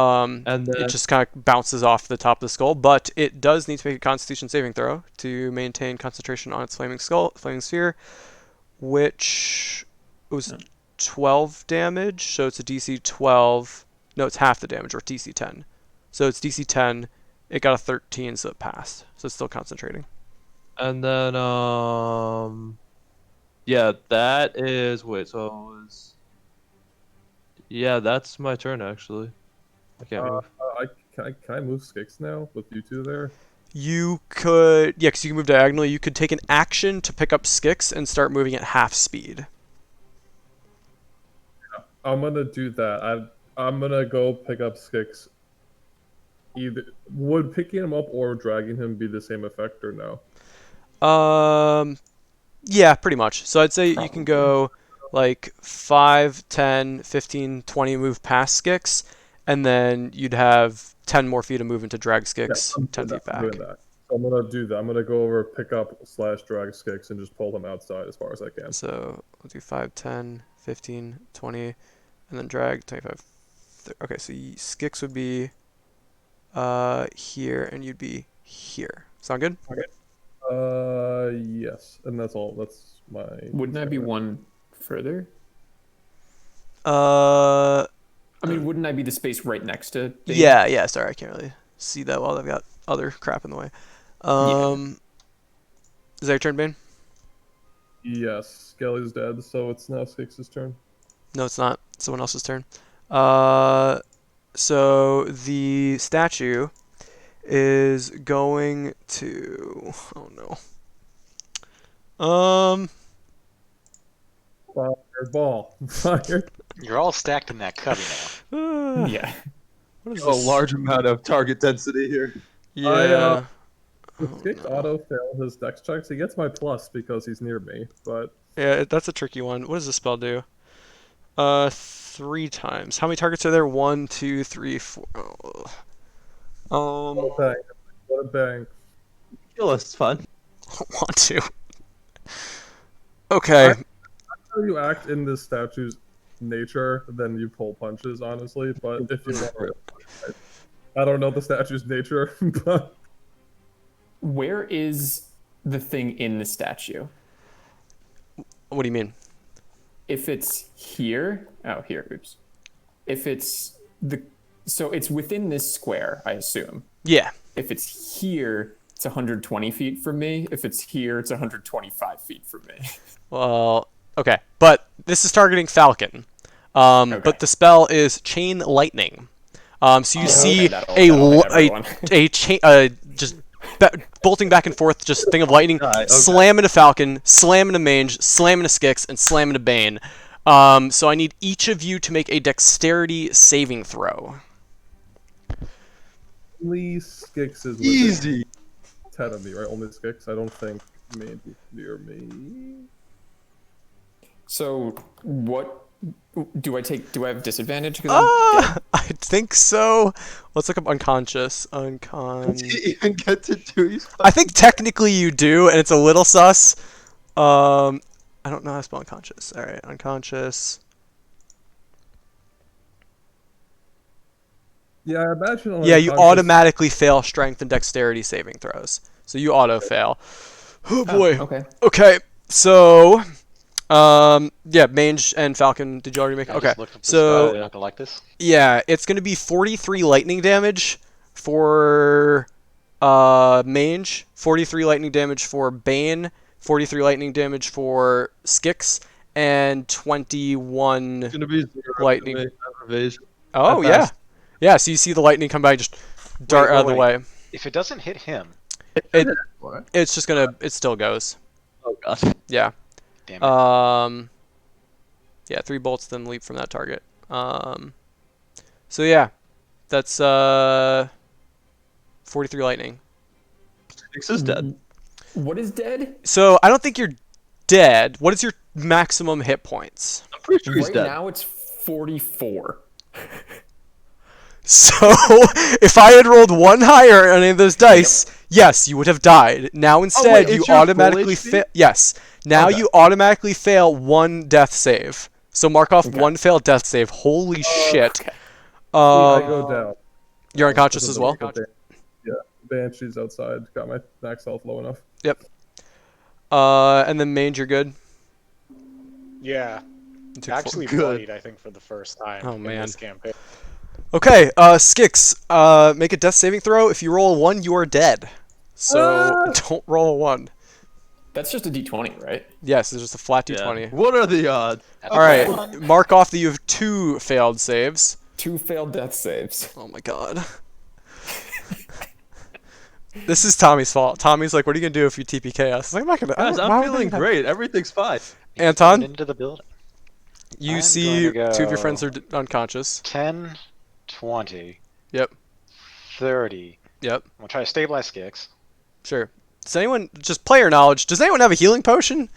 Speaker 1: And
Speaker 3: then
Speaker 1: it just kind of bounces off the top of the skull, but it does need to make a Constitution saving throw to maintain concentration on its flaming sphere, which was 12 damage. So it's a DC 12. No, it's half the damage, or DC 10. So it's DC 10. It got a 13, so it passed. So it's still concentrating.
Speaker 3: And then yeah, that is so it was. Yeah, that's my turn actually. I can't move.
Speaker 5: Can I move Skix now with you two there?
Speaker 1: You could, yeah, because you can move diagonally. You could take an action to pick up Skix and start moving at half speed.
Speaker 5: I'm gonna do that. I'm gonna go pick up Skix. Either would picking him up or dragging him be the same effect or no?
Speaker 1: Yeah, pretty much. So I'd say you can go like 5, 10, 15, 20 move past Skix, and then you'd have 10 more feet of movement to drag Skix 10 feet back.
Speaker 5: So I'm gonna do that. I'm gonna go over, pick up / drag Skix, and just pull him outside as far as I can.
Speaker 1: So we'll do 5, 10, 15, 20, and then drag 25. Okay, so Skix would be here, and you'd be here. Sound good?
Speaker 5: Okay. Yes, and that's all. That's my.
Speaker 2: Wouldn't that be one further?
Speaker 1: Uh,
Speaker 2: I mean, wouldn't that be the space right next to? Bane?
Speaker 1: yeah. Sorry, I can't really see that well. I've got other crap in the way. Is that your turn, Bane?
Speaker 5: Yes, Skelly's dead, so it's now Skix's turn.
Speaker 1: No, it's not. It's someone else's turn. So the statue is going to. Oh no.
Speaker 5: Fireball. Fire.
Speaker 6: You're all stacked in that cubby now.
Speaker 2: Yeah.
Speaker 1: What is
Speaker 3: A
Speaker 1: this?
Speaker 3: large amount of target density here.
Speaker 1: Yeah.
Speaker 5: If Skix auto failed his dex checks, he gets my plus because he's near me. But
Speaker 1: Yeah, that's a tricky one. What does this spell do? 3 times. How many targets are there? 1, 2, 3, 4.
Speaker 5: what a bang!
Speaker 3: Kill us, it's fun.
Speaker 1: Want to. Okay.
Speaker 5: How you act in this statue's nature, then you pull punches, honestly. But if you want to, I don't know the statue's nature, but
Speaker 2: Where is the thing in the statue?
Speaker 1: What do you mean?
Speaker 2: If it's here, here, oops. If it's so it's within this square, I assume.
Speaker 1: Yeah.
Speaker 2: If it's here, it's 120 feet from me. If it's here, it's 125 feet from me.
Speaker 1: Well, okay, but this is targeting Falcon.
Speaker 2: Okay.
Speaker 1: But the spell is Chain Lightning. So you see
Speaker 2: that'll
Speaker 1: a
Speaker 2: hit everyone.
Speaker 1: a chain just bolting back and forth, just thing of lightning,
Speaker 3: Okay.
Speaker 1: slam into Falcon, slam into Mange, slam into Skix, and slam into Bane. So I need each of you to make a Dexterity saving throw.
Speaker 5: Only Skix is within
Speaker 7: Easy.
Speaker 5: 10 of me, right? Only Skix. I don't think Mange is near me.
Speaker 2: So what do I take? Do I have disadvantage? 'Cause I'm dead?
Speaker 1: I think so. Let's look up unconscious.
Speaker 7: Did he even get to do? He's
Speaker 1: I think technically you do, and it's a little sus. I don't know how to spell unconscious. All right, unconscious.
Speaker 5: Yeah, I imagine.
Speaker 1: Yeah, you automatically fail strength and dexterity saving throws. So you auto fail. Oh boy.
Speaker 2: Okay.
Speaker 1: Okay. So, yeah, Mange and Falcon. Did you already make it?
Speaker 6: I
Speaker 1: Okay.
Speaker 6: just looked up the
Speaker 1: So
Speaker 6: spell. You're not gonna like this.
Speaker 1: yeah, it's gonna be 43 lightning damage for Mange, 43 lightning damage for Bane, 43 lightning damage for Skix, and 21.
Speaker 7: gonna be 0
Speaker 1: Lightning.
Speaker 7: to me. Evasion.
Speaker 1: Oh
Speaker 7: That
Speaker 1: yeah,
Speaker 7: fast.
Speaker 1: yeah. So you see the lightning come by, just dart
Speaker 6: Wait,
Speaker 1: out of the
Speaker 6: wait.
Speaker 1: way.
Speaker 6: If it doesn't hit him,
Speaker 1: It's just gonna. It still goes.
Speaker 7: Oh god.
Speaker 1: Yeah.
Speaker 6: damn it.
Speaker 1: Yeah. 3 bolts, then leap from that target. So yeah, that's 43 lightning.
Speaker 7: Six is dead.
Speaker 2: What is dead?
Speaker 1: So I don't think you're dead. What is your maximum hit points?
Speaker 7: I'm pretty sure he's
Speaker 2: Right
Speaker 7: dead.
Speaker 2: now it's 44.
Speaker 1: So if I had rolled 1 higher on any of those dice, yes, you would have died. Now instead,
Speaker 7: wait,
Speaker 1: you
Speaker 7: it's your full
Speaker 1: automatically
Speaker 7: HP?
Speaker 1: fail. Yes. Now
Speaker 7: Okay.
Speaker 1: you automatically fail 1 death save. So mark off
Speaker 2: Okay.
Speaker 1: 1 failed death save. Holy shit.
Speaker 5: I go down.
Speaker 1: You're unconscious
Speaker 5: Because
Speaker 1: as
Speaker 5: of
Speaker 1: well.
Speaker 5: the Yeah, Banshee's outside. Got my max health low enough.
Speaker 1: Yep. And then Mange, you're good.
Speaker 5: Oh,
Speaker 4: Yeah,
Speaker 1: You took
Speaker 4: actually
Speaker 7: Good.
Speaker 4: bloodied, I think, for the first time
Speaker 1: Oh,
Speaker 4: in
Speaker 1: man.
Speaker 4: this campaign.
Speaker 1: Okay, Skix, make a death saving throw. If you roll a 1, you are dead. So don't roll a 1.
Speaker 2: That's just a d20, right?
Speaker 1: Yes, it's just a flat
Speaker 3: Yeah.
Speaker 1: d20.
Speaker 7: What are the odds?
Speaker 6: That's
Speaker 1: All right,
Speaker 6: one.
Speaker 1: mark off that you have 2 failed saves.
Speaker 2: 2 failed death saves.
Speaker 1: Oh my god. This is Tommy's fault. Tommy's like, what are you gonna do if you TPK us? I'm like, I'm not gonna.
Speaker 7: Guys,
Speaker 1: why
Speaker 7: I'm
Speaker 1: would I
Speaker 7: feeling
Speaker 1: do that?
Speaker 7: great. Everything's fine.
Speaker 6: He's
Speaker 1: Anton?
Speaker 6: going into the building.
Speaker 1: You
Speaker 6: I'm
Speaker 1: see
Speaker 6: going to
Speaker 1: 2 of your
Speaker 6: go-
Speaker 1: friends are unconscious.
Speaker 6: 10, 20,
Speaker 1: Yep.
Speaker 6: 30.
Speaker 1: Yep.
Speaker 6: I'm gonna try to stabilize Skix.
Speaker 1: Sure. Does anyone, just player knowledge, does anyone have a healing potion?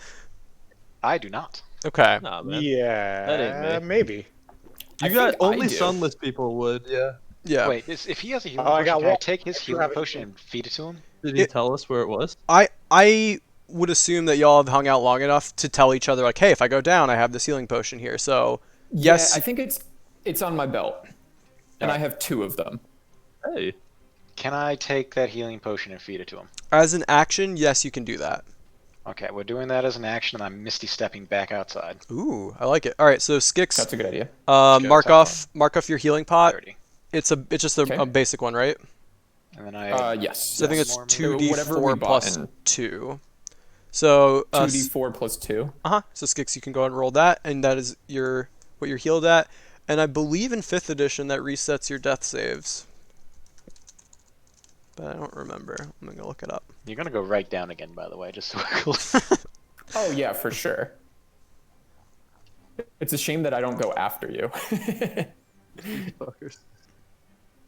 Speaker 6: I do not.
Speaker 1: Okay.
Speaker 3: Nah, man.
Speaker 4: Yeah,
Speaker 3: That ain't me.
Speaker 4: maybe.
Speaker 2: I
Speaker 7: You got
Speaker 2: think I
Speaker 7: only
Speaker 2: do.
Speaker 7: sunless people would. Yeah.
Speaker 1: Yeah.
Speaker 6: Wait, if he has a healing
Speaker 4: Oh, I
Speaker 6: potion,
Speaker 4: got
Speaker 6: can I
Speaker 4: one.
Speaker 6: take his
Speaker 4: I do
Speaker 6: healing
Speaker 4: have a
Speaker 6: potion
Speaker 4: healing.
Speaker 6: and feed it to him?
Speaker 7: Did he tell us where it was?
Speaker 1: I would assume that y'all have hung out long enough to tell each other, like, hey, if I go down, I have this healing potion here. So, yes.
Speaker 2: Yeah, I think it's on my belt. And I have 2 of them.
Speaker 7: Hey.
Speaker 6: Can I take that healing potion and feed it to him?
Speaker 1: As an action, yes, you can do that.
Speaker 6: Okay, we're doing that as an action, and I'm misty stepping back outside.
Speaker 1: Ooh, I like it. All right, so Skix,
Speaker 2: That's a good idea.
Speaker 6: go,
Speaker 1: mark
Speaker 6: top
Speaker 1: off your healing pot.
Speaker 6: 30.
Speaker 1: It's just a
Speaker 2: Okay.
Speaker 1: basic one, right?
Speaker 6: And then I
Speaker 2: Yes.
Speaker 1: So I think it's
Speaker 6: more
Speaker 2: Whatever we
Speaker 1: 2d4
Speaker 2: bought
Speaker 1: plus
Speaker 2: in.
Speaker 1: 2. So
Speaker 2: 2d4 plus 2.
Speaker 1: So Skix, you can go ahead and roll that, and that is what you're healed at. And I believe in 5th edition that resets your death saves, but I don't remember. I'm gonna look it up.
Speaker 6: You're gonna go right down again, by the way, just so we're cool.
Speaker 2: Oh, yeah, for sure. It's a shame that I don't go after you.
Speaker 7: Fuckers.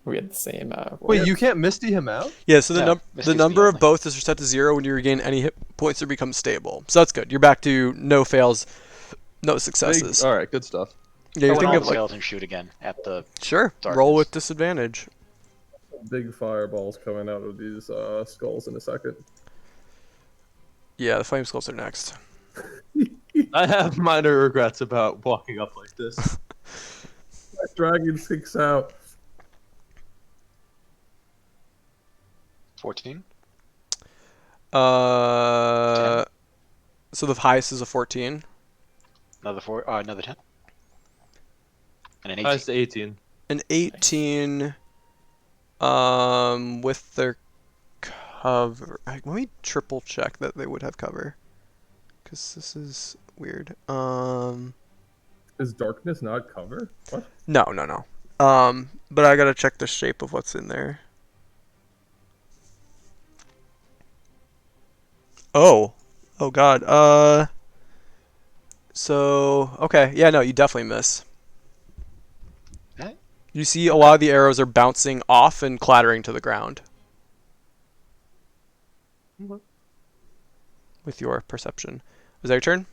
Speaker 2: We had the same.
Speaker 7: Wait, you can't misty him out?
Speaker 1: Yeah, so
Speaker 6: No,
Speaker 1: the
Speaker 6: Misty's
Speaker 1: number
Speaker 6: the
Speaker 1: of
Speaker 6: only.
Speaker 1: both is reset to 0 when you regain any hit points or become stable. So that's good. You're back to no fails, no successes.
Speaker 7: All right, good stuff.
Speaker 1: Yeah, you're
Speaker 6: When
Speaker 1: thinking
Speaker 6: all
Speaker 1: of
Speaker 6: the
Speaker 1: like,
Speaker 6: skeletons shoot again at the
Speaker 1: sure,
Speaker 6: darkness.
Speaker 1: roll with disadvantage.
Speaker 5: Big fireballs coming out of these skulls in a second.
Speaker 1: Yeah, the flame skulls are next.
Speaker 7: I have minor regrets about walking up like this.
Speaker 5: That dragon sticks out.
Speaker 6: 14.
Speaker 1: So the highest is a 14.
Speaker 6: Another 10. And an 18.
Speaker 7: Highest 18.
Speaker 1: An 18. With their cover. Let me triple check that they would have cover, because this is weird.
Speaker 5: Is darkness not cover? What?
Speaker 1: No, no, no. But I gotta check the shape of what's in there. Oh, oh God. So okay, yeah, no, you definitely miss.
Speaker 6: Eh?
Speaker 1: You see, a lot of the arrows are bouncing off and clattering to the ground.
Speaker 7: Okay.
Speaker 1: With your perception. Was that your turn?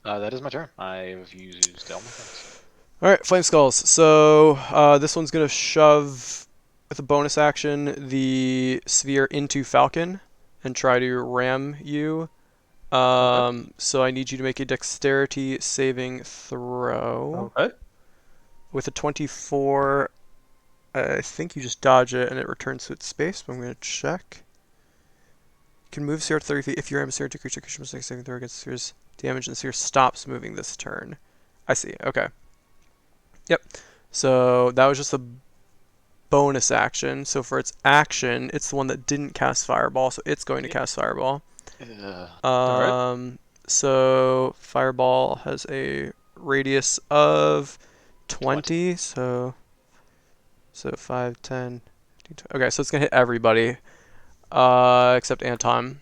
Speaker 6: That is my turn. I've used all my things.
Speaker 1: All right, flame skulls. So this one's gonna shove with a bonus action the sphere into Falcon and try to ram you. So I need you to make a dexterity saving throw.
Speaker 3: Okay.
Speaker 1: With a 24, I think you just dodge it and it returns to its space, but I'm gonna check. You can move sphere 30 feet if your sphere to creature must make a saving throw against the sphere's damage, and the sphere stops moving this turn. I see. Okay. Yep. So that was just a bonus action. So for its action, it's the one that didn't cast Fireball, so it's going to cast Fireball.
Speaker 6: Ugh.
Speaker 1: So Fireball has a radius of 20, so 5, 10, 15, 20. Okay, so it's gonna hit everybody, except Anton.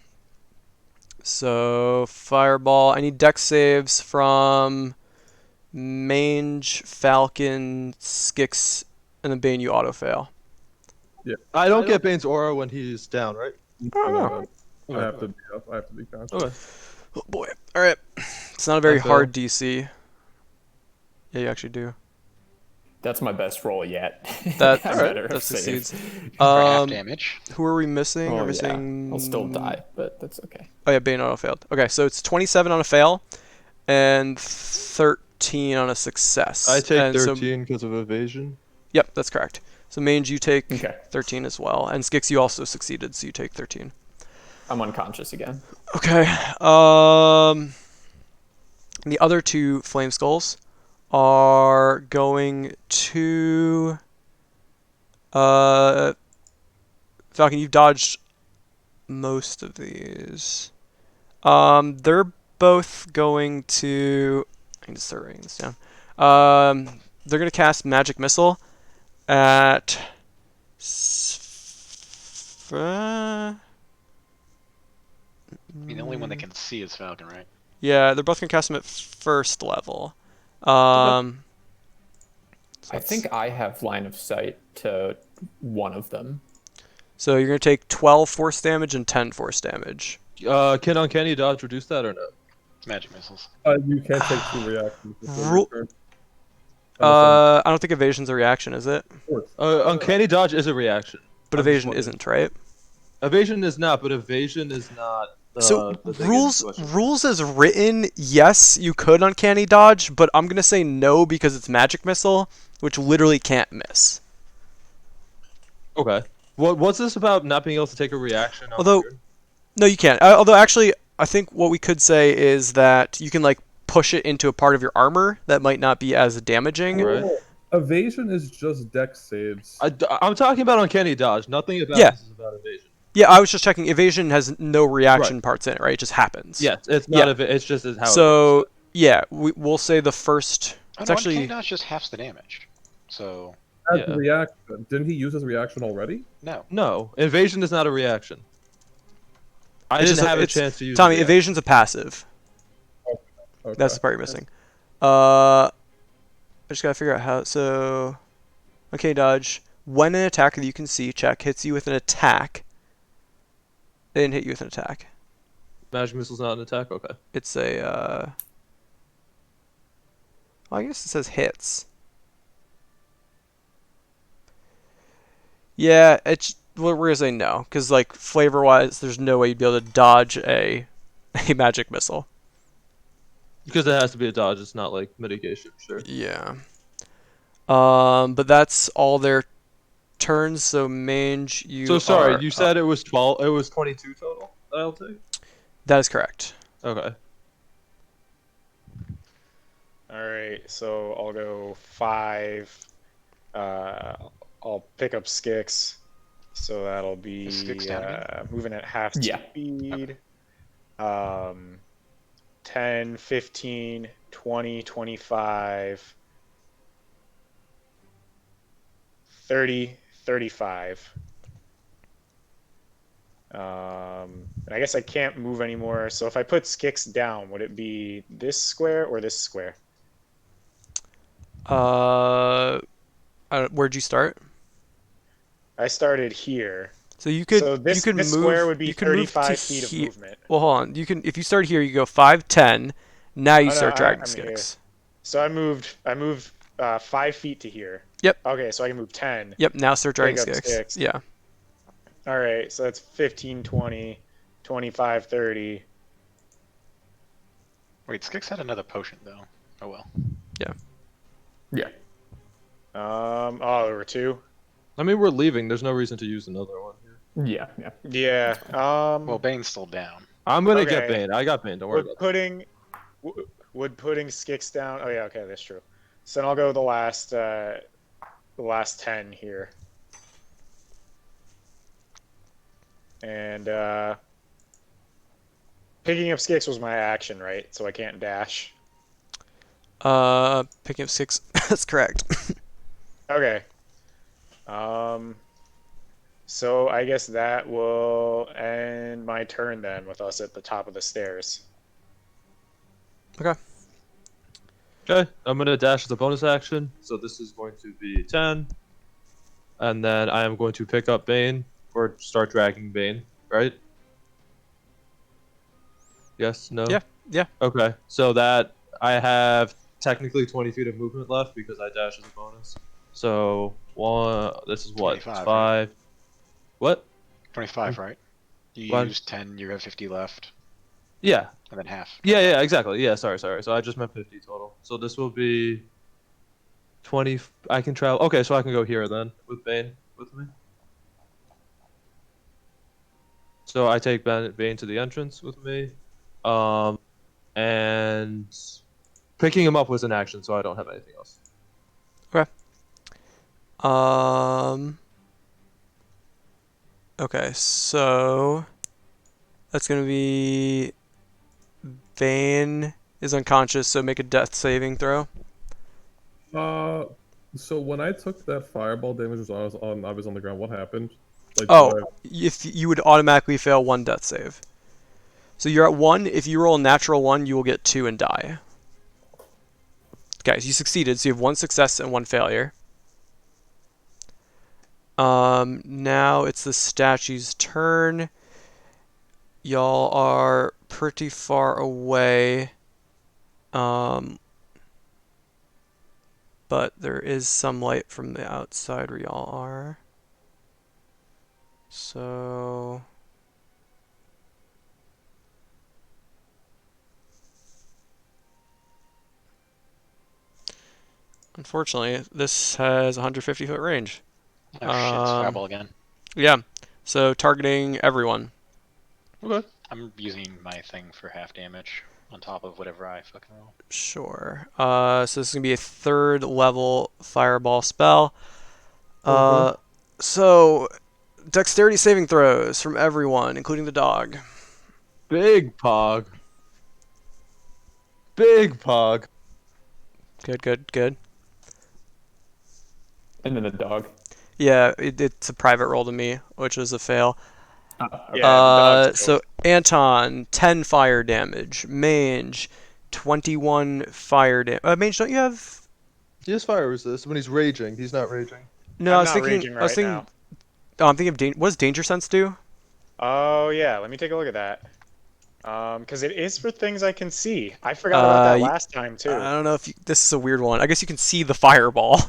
Speaker 1: So Fireball. I need dex saves from Mange, Falcon, Skix, and then Bane. You auto fail.
Speaker 7: I don't get Bane's aura when he's down, right?
Speaker 1: Oh.
Speaker 5: I have to be up. I have to be conscious.
Speaker 7: Okay.
Speaker 1: Oh boy. All right. It's not a very
Speaker 7: I fail.
Speaker 1: hard DC. Yeah, you actually do.
Speaker 2: That's my best roll yet.
Speaker 1: That
Speaker 2: I better have
Speaker 1: succeeds.
Speaker 2: saved.
Speaker 6: For half damage.
Speaker 1: Who are we missing?
Speaker 2: Oh
Speaker 1: We're missing.
Speaker 2: yeah, I'll still die, but that's okay.
Speaker 1: Oh yeah, Bane auto failed. Okay, so it's 27 on a fail, and 13 on a success.
Speaker 7: I take
Speaker 1: and
Speaker 7: 13 because of evasion.
Speaker 1: Yep, that's correct. So Mange, you take
Speaker 2: Okay.
Speaker 1: 13 as well, and Skix, you also succeeded, so you take 13.
Speaker 2: I'm unconscious again.
Speaker 1: Okay. The other two flame skulls are going to. Falcon, you've dodged most of these. They're both going to. I need to start writing this down. They're going to cast Magic Missile at.
Speaker 6: I mean, the only one that can see is Falcon, right?
Speaker 1: Yeah, they're both going to cast them at first level.
Speaker 2: I think I have line of sight to one of them.
Speaker 1: So you're going to take 12 force damage and 10 force damage.
Speaker 7: Can Uncanny Dodge reduce that or no?
Speaker 6: It's magic missiles.
Speaker 5: You can't take 2 reactions before
Speaker 1: Ru-
Speaker 5: your turn.
Speaker 1: I don't think evasion's a reaction, is it?
Speaker 7: Uncanny Dodge is a reaction.
Speaker 1: But
Speaker 7: I'm just
Speaker 1: evasion
Speaker 7: wondering.
Speaker 1: isn't, right?
Speaker 7: Evasion is not, but evasion is not.
Speaker 1: So
Speaker 7: the thing in question.
Speaker 1: rules as written, yes, you could uncanny dodge, but I'm gonna say no because it's magic missile, which literally can't miss.
Speaker 7: Okay. What's this about not being able to take a reaction? On
Speaker 1: Although-
Speaker 7: the turn?
Speaker 1: No, you can't. Although actually, I think what we could say is that you can like push it into a part of your armor that might not be as damaging.
Speaker 7: Right.
Speaker 5: Evasion is just dex saves.
Speaker 7: I'm talking about Uncanny Dodge. Nothing about
Speaker 1: Yeah.
Speaker 7: this is about evasion.
Speaker 1: Yeah, I was just checking. Evasion has no reaction parts in it, right? It just happens.
Speaker 7: Yes, it's not.
Speaker 1: Yeah.
Speaker 7: It's just how.
Speaker 1: So
Speaker 7: it works.
Speaker 1: yeah, we'll say the first.
Speaker 6: Oh,
Speaker 1: It's
Speaker 6: no,
Speaker 1: actually
Speaker 6: Uncanny Dodge just halves the damage. So,
Speaker 5: As
Speaker 7: yeah.
Speaker 5: a reaction. Didn't he use his reaction already?
Speaker 6: no.
Speaker 7: No, evasion is not a reaction. I
Speaker 1: It's
Speaker 7: didn't
Speaker 1: just
Speaker 7: have a
Speaker 1: it's-
Speaker 7: chance to use.
Speaker 1: Tommy,
Speaker 7: the reaction.
Speaker 1: evasion's a passive.
Speaker 5: Okay.
Speaker 1: That's the part you're missing. I just gotta figure out how. So, okay, dodge. When an attacker that you can see check hits you with an attack, they didn't hit you with an attack.
Speaker 7: Magic missile's not an attack. Okay.
Speaker 1: It's a. Well, I guess it says hits. Yeah, it's. Well, we're gonna say no, because like flavor-wise, there's no way you'd be able to dodge a magic missile.
Speaker 7: Because it has to be a dodge. It's not like mitigation. Sure.
Speaker 1: Yeah. But that's all their turns. So Mange, you.
Speaker 7: So sorry,
Speaker 1: are
Speaker 7: you
Speaker 1: up.
Speaker 7: said it was 12. It was 22 total. That I'll take.
Speaker 1: That is correct.
Speaker 7: Okay.
Speaker 4: All right, so I'll go 5. I'll pick up Skix, So that'll be
Speaker 6: Is Skix down again?
Speaker 4: moving at half
Speaker 2: Yeah.
Speaker 4: speed. 10, 15, 20, 25, 30, 35. And I guess I can't move anymore. So if I put Skix down, would it be this square or this square?
Speaker 1: Where'd you start?
Speaker 4: I started here.
Speaker 1: So you could
Speaker 4: So
Speaker 1: you
Speaker 4: this
Speaker 1: could
Speaker 4: this square
Speaker 1: move
Speaker 4: would be
Speaker 1: you can move to
Speaker 4: 35 feet of
Speaker 1: here.
Speaker 4: movement.
Speaker 1: Well, hold on. You can if you start here, you go 5, 10. Now you
Speaker 4: Oh no,
Speaker 1: start dragging
Speaker 4: I'm here.
Speaker 1: Skix.
Speaker 4: So I moved 5 feet to here.
Speaker 1: Yep.
Speaker 4: Okay, so I can move 10.
Speaker 1: Yep. Now start dragging
Speaker 4: Pick up
Speaker 1: Skix.
Speaker 4: 6.
Speaker 1: Yeah.
Speaker 4: All right, so that's 15, 20, 25, 30.
Speaker 6: Wait, Skix had another potion though. Oh well.
Speaker 2: Yeah.
Speaker 4: Oh, there were 2.
Speaker 3: I mean, we're leaving. There's no reason to use another one here.
Speaker 2: Yeah. Yeah.
Speaker 4: Yeah.
Speaker 6: Well, Bane's still down.
Speaker 3: I'm gonna get
Speaker 4: Okay.
Speaker 3: Bane. I got Bane. Don't worry about
Speaker 4: Would putting Skix down? Oh yeah, okay, that's true. So then I'll go the last 10 here. And picking up Skix was my action, right? So I can't dash.
Speaker 1: Picking up 6. That's correct.
Speaker 4: Okay. So I guess that will end my turn then with us at the top of the stairs.
Speaker 1: Okay.
Speaker 3: Okay, I'm gonna dash as a bonus action, so this is going to be 10. And then I am going to pick up Bane, or start dragging Bane, right? Yes, no?
Speaker 1: Yeah, yeah.
Speaker 3: Okay, so that I have technically 20 feet of movement left because I dash as a bonus. So, this is what?
Speaker 6: 25,
Speaker 3: 5. What?
Speaker 6: 25, right? You
Speaker 3: What?
Speaker 6: used 10. You have 50 left,
Speaker 3: Yeah.
Speaker 6: and then half.
Speaker 3: Yeah, exactly. Yeah, sorry. So I just meant 50 total. So this will be 20. I can travel. Okay, so I can go here then with Bane with me. So I take Bane to the entrance with me. And picking him up was an action, so I don't have anything else.
Speaker 1: Okay, so that's gonna be Bane is unconscious, so make a death saving throw.
Speaker 5: So when I took that fireball damage, I was on the ground. What happened? Like,
Speaker 1: Oh,
Speaker 5: did
Speaker 1: if you would automatically fail 1 death save. So you're at 1. If you roll a natural 1, you will get 2 and die. Okay, so you succeeded, so you have 1 success and 1 failure. Now it's the statue's turn. Y'all are pretty far away. But there is some light from the outside where y'all are. So unfortunately, this has 150-foot range.
Speaker 6: Oh shit, it's fireball again.
Speaker 1: Yeah, so targeting everyone.
Speaker 3: Okay.
Speaker 6: I'm using my thing for half damage on top of whatever I fucking roll.
Speaker 1: Sure. So this is gonna be a 3rd level fireball spell.
Speaker 3: Okay.
Speaker 1: So dexterity saving throws from everyone, including the dog.
Speaker 3: Big Pog. Big Pog.
Speaker 1: Good.
Speaker 2: And then the dog.
Speaker 1: Yeah, it's a private roll to me, which was a fail.
Speaker 4: Yeah, the dog's
Speaker 1: So Anton, 10 fire damage. Mange, 21 fire damage. Mange, don't you have?
Speaker 7: He has fire resist when he's raging. He's not raging.
Speaker 1: No,
Speaker 4: I'm
Speaker 1: I was
Speaker 4: not
Speaker 1: thinking.
Speaker 4: raging
Speaker 1: I was
Speaker 4: right
Speaker 1: thinking.
Speaker 4: now.
Speaker 1: Oh, I'm thinking of what does Danger Sense do?
Speaker 4: Oh yeah, let me take a look at that. Because it is for things I can see. I forgot about that last time too.
Speaker 1: I don't know if this is a weird one. I guess you can see the fireball.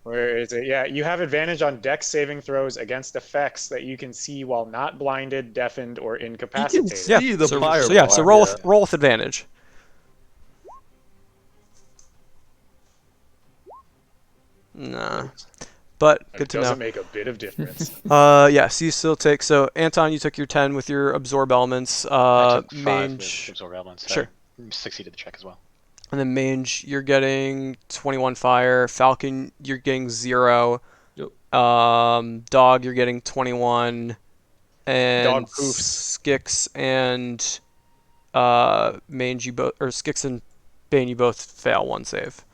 Speaker 4: Where is it? Yeah, you have advantage on dex saving throws against effects that you can see while not blinded, deafened, or incapacitated.
Speaker 1: Yeah.
Speaker 7: See the
Speaker 1: so,
Speaker 7: fireball.
Speaker 1: so yeah, so roll
Speaker 7: Yeah.
Speaker 1: roll with advantage. Nah. But good
Speaker 4: It
Speaker 1: to know.
Speaker 4: doesn't make a bit of difference.
Speaker 1: Yeah, so you still take. So Anton, you took your 10 with your absorb elements.
Speaker 6: I took 5
Speaker 1: Mange,
Speaker 6: with absorb elements.
Speaker 1: Sure.
Speaker 6: I succeeded the check as well.
Speaker 1: and then Mange, you're getting 21 fire. Falcon, you're getting 0. Dog, you're getting 21, and
Speaker 4: Dog poofs.
Speaker 1: Skix and Mange, you both, or Skix and Bane, you both fail one save.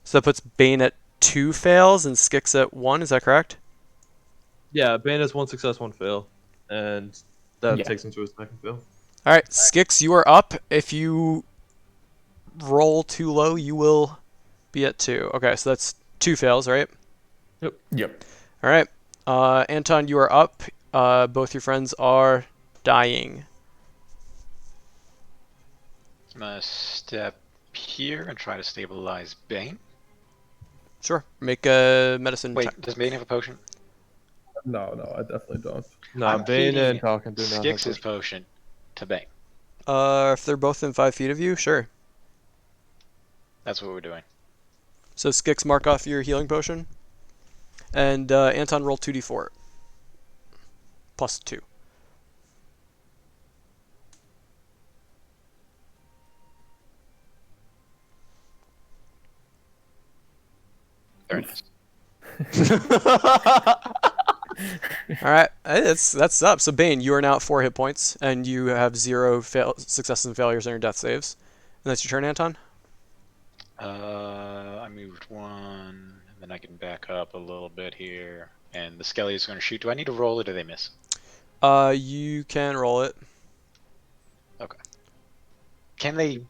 Speaker 1: So that puts Bane at 2 fails and Skix at 1. Is that correct?
Speaker 3: Yeah, Bane has 1 success, 1 fail, and that
Speaker 2: Yeah.
Speaker 3: takes him to his second fail.
Speaker 1: All right, Skix, you are up. If you roll too low, you will be at 2. Okay, so that's 2 fails, right?
Speaker 2: Yep.
Speaker 1: All right. Anton, you are up. Both your friends are dying.
Speaker 6: I'm gonna step here and try to stabilize Bane.
Speaker 1: Sure. Make a medicine
Speaker 6: Wait,
Speaker 1: check.
Speaker 6: does Bane have a potion?
Speaker 5: No, I definitely don't.
Speaker 3: Nah,
Speaker 6: I'm
Speaker 3: Bane and
Speaker 6: feeding
Speaker 3: Falcon do not have
Speaker 6: Skix's
Speaker 3: potions.
Speaker 6: potion to Bane.
Speaker 1: If they're both in 5 feet of you, sure.
Speaker 6: That's what we're doing.
Speaker 1: So Skix, mark off your healing potion. And Anton, roll 2d4. Plus 2.
Speaker 6: Very nice.
Speaker 1: All right, that's up. So Bane, you are now at 4 hit points, and you have 0 successes and failures on your death saves. And that's your turn, Anton.
Speaker 6: I moved 1, and then I can back up a little bit here. And the Skelly is going to shoot. Do I need to roll it or do they miss?
Speaker 1: You can roll it.
Speaker 6: Okay. Can they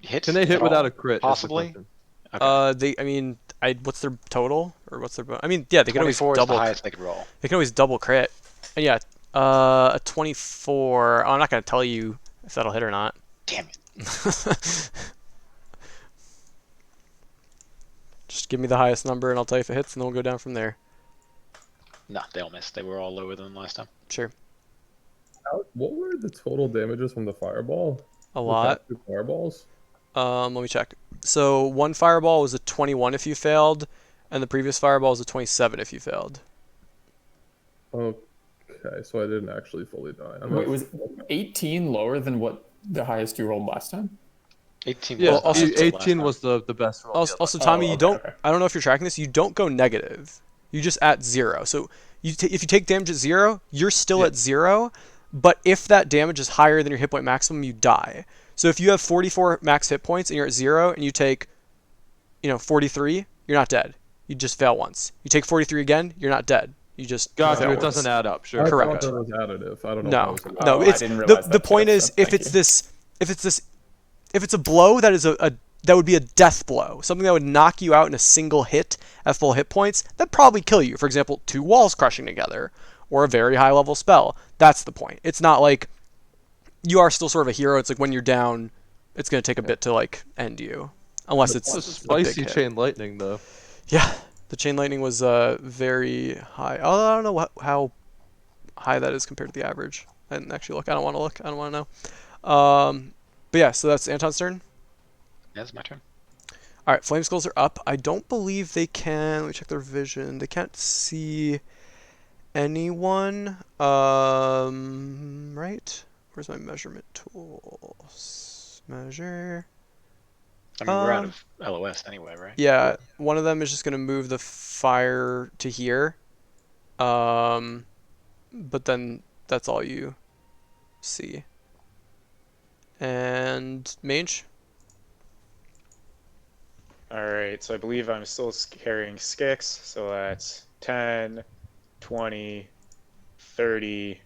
Speaker 6: hit?
Speaker 3: Can they hit
Speaker 6: at
Speaker 3: without
Speaker 6: all?
Speaker 3: a crit? is the
Speaker 6: Possibly.
Speaker 3: question.
Speaker 6: Okay.
Speaker 1: I mean, what's their total, or what's their? I mean, yeah, they can always
Speaker 6: 24 is the
Speaker 1: double.
Speaker 6: highest they could roll.
Speaker 1: They can always double crit. And yeah, a 24. I'm not gonna tell you if that'll hit or not.
Speaker 6: Damn it.
Speaker 1: Just give me the highest number, and I'll tell you if it hits, and then we'll go down from there.
Speaker 6: No, they all missed. They were all lower than last time.
Speaker 1: Sure.
Speaker 5: What were the total damages from the fireball?
Speaker 1: A lot.
Speaker 5: The past 2 fireballs?
Speaker 1: Let me check. So one fireball was a 21 if you failed, and the previous fireball was a 27 if you failed.
Speaker 5: Okay, so I didn't actually fully die.
Speaker 2: Wait, was 18 lower than what the highest you rolled last time?
Speaker 6: 18
Speaker 3: Yeah,
Speaker 6: was
Speaker 1: also-
Speaker 6: the highest last
Speaker 3: 18
Speaker 6: time.
Speaker 3: was the best roll.
Speaker 1: Also, Tommy, you
Speaker 2: okay,
Speaker 1: don't.
Speaker 2: okay.
Speaker 1: I don't know if you're tracking this. You don't go negative. You just at 0. So if you take damage at 0, you're still
Speaker 3: Yeah.
Speaker 1: at 0. But if that damage is higher than your hit point maximum, you die. So if you have 44 max hit points and you're at 0, and you take, 43, you're not dead. You just fail once. You take 43 again, you're not dead. You just
Speaker 3: Gotcha,
Speaker 1: fail
Speaker 3: it
Speaker 1: once.
Speaker 3: doesn't add up. Sure.
Speaker 5: I
Speaker 1: Correct.
Speaker 5: thought that was additive. I don't know.
Speaker 1: No,
Speaker 5: if that was
Speaker 1: no.
Speaker 2: Oh, I
Speaker 1: It's
Speaker 2: didn't
Speaker 1: the
Speaker 2: realize
Speaker 1: the
Speaker 2: that,
Speaker 1: point
Speaker 2: too,
Speaker 1: is
Speaker 2: so
Speaker 1: if
Speaker 2: thank
Speaker 1: it's a blow that is that would be a death blow, something that would knock you out in a single hit at full hit points, that'd probably kill you. For example, 2 walls crushing together, or a very high level spell. That's the point. It's not like you are still sort of a hero. It's like when you're down, it's gonna take a bit to like end you, unless it's
Speaker 3: It's a
Speaker 1: a big
Speaker 3: spicy
Speaker 1: hit.
Speaker 3: chain lightning, though.
Speaker 1: Yeah, the chain lightning was very high. Oh, I don't know how high that is compared to the average. I didn't actually look. I don't want to look. I don't want to know. But yeah, so that's Anton's turn.
Speaker 6: Yeah, it's my turn.
Speaker 1: All right, flame skulls are up. I don't believe they can. Let me check their vision. They can't see anyone. Right? Where's my measurement tool? Measure.
Speaker 6: I mean, we're out of LOS anyway, right?
Speaker 1: Yeah, one of them is just gonna move the fire to here. But then that's all you see. And Mage?
Speaker 4: Alright, so I believe I'm still carrying Skix, so that's 10, 20, 30,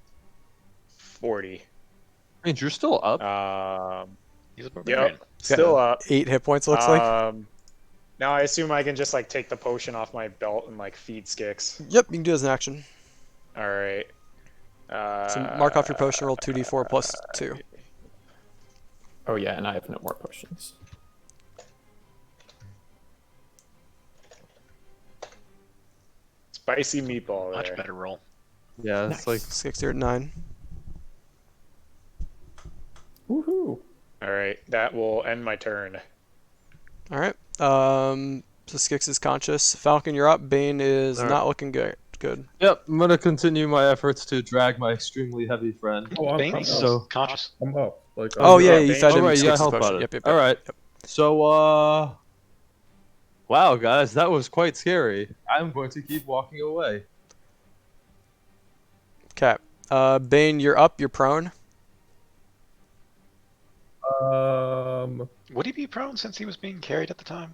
Speaker 4: 40.
Speaker 3: Means you're still up.
Speaker 6: He's a barbarian.
Speaker 4: Yep, still up.
Speaker 1: 8 hit points, looks like.
Speaker 4: Now I assume I can just like take the potion off my belt and like feed Skix.
Speaker 1: Yep, you can do it as an action.
Speaker 4: Alright.
Speaker 1: So mark off your potion, roll 2d4 plus 2.
Speaker 2: Oh yeah, and I have no more potions.
Speaker 4: Spicy meatball
Speaker 6: Much
Speaker 4: there.
Speaker 6: better roll.
Speaker 3: Yeah, it's like
Speaker 1: 6 to 9.
Speaker 2: Woohoo!
Speaker 4: Alright, that will end my turn.
Speaker 1: Alright. So Skix is conscious. Falcon, you're up. Bane is
Speaker 3: All right.
Speaker 1: not looking good. Good.
Speaker 3: Yep, I'm gonna continue my efforts to drag my extremely heavy friend.
Speaker 5: Oh, I'm
Speaker 6: Bane's
Speaker 3: So-
Speaker 6: conscious.
Speaker 5: up. Like,
Speaker 1: Oh,
Speaker 4: you're
Speaker 1: yeah,
Speaker 4: up,
Speaker 1: you
Speaker 4: Bane.
Speaker 1: fed
Speaker 3: Oh
Speaker 1: him
Speaker 3: right, you gotta
Speaker 1: Skix's
Speaker 3: help
Speaker 1: potion.
Speaker 3: out it.
Speaker 1: Yep.
Speaker 3: All right.
Speaker 1: Yep.
Speaker 3: So Wow, guys, that was quite scary. I'm going to keep walking away.
Speaker 1: Okay. Bane, you're up. You're prone.
Speaker 6: Would he be prone since he was being carried at the time?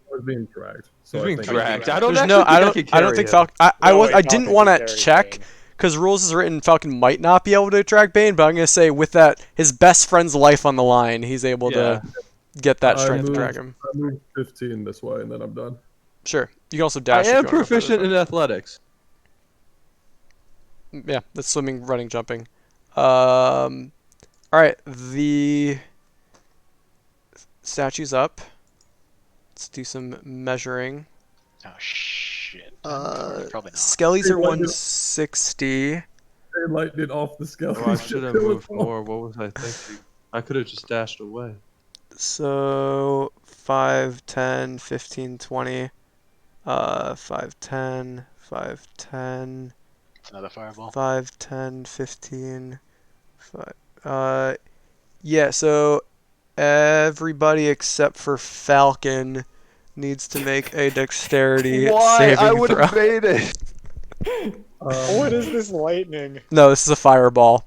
Speaker 5: I was being dragged. So
Speaker 3: He's
Speaker 5: I
Speaker 3: being
Speaker 5: think
Speaker 3: dragged.
Speaker 4: I
Speaker 3: I don't
Speaker 1: There's
Speaker 3: actually
Speaker 1: no.
Speaker 3: think I could
Speaker 1: I don't
Speaker 3: carry
Speaker 1: think
Speaker 3: him.
Speaker 1: Falcon.
Speaker 4: No way
Speaker 1: I didn't
Speaker 4: Falcon
Speaker 1: want
Speaker 4: can
Speaker 1: to
Speaker 4: carry
Speaker 1: check
Speaker 4: Bane.
Speaker 1: because rules is written Falcon might not be able to drag Bane, but I'm gonna say with that his best friend's life on the line, he's able to get that
Speaker 5: I
Speaker 1: strength to
Speaker 5: moved,
Speaker 1: drag him.
Speaker 5: I moved 15 this way, and then I'm done.
Speaker 1: Sure. You can also
Speaker 3: I
Speaker 1: dash. if
Speaker 3: am
Speaker 1: you wanna go further,
Speaker 3: proficient
Speaker 1: but-
Speaker 3: in athletics.
Speaker 1: Yeah, that's swimming, running, jumping. All right, the statue's up. Let's do some measuring.
Speaker 6: Oh shit. Probably not.
Speaker 1: Skellies are
Speaker 5: Hey, what-
Speaker 1: 160.
Speaker 5: Hey, lightning off the skeleton.
Speaker 3: Oh, I should have moved more. What was I thinking? I could have just dashed away.
Speaker 1: So 5, 10, 15, 20. 5, 10, 5, 10,
Speaker 6: It's another fireball.
Speaker 1: 5, 10, 15. 5. Yeah, so everybody except for Falcon needs to make a dexterity saving throw.
Speaker 3: made it.
Speaker 4: What is this lightning?
Speaker 1: No, this is a fireball.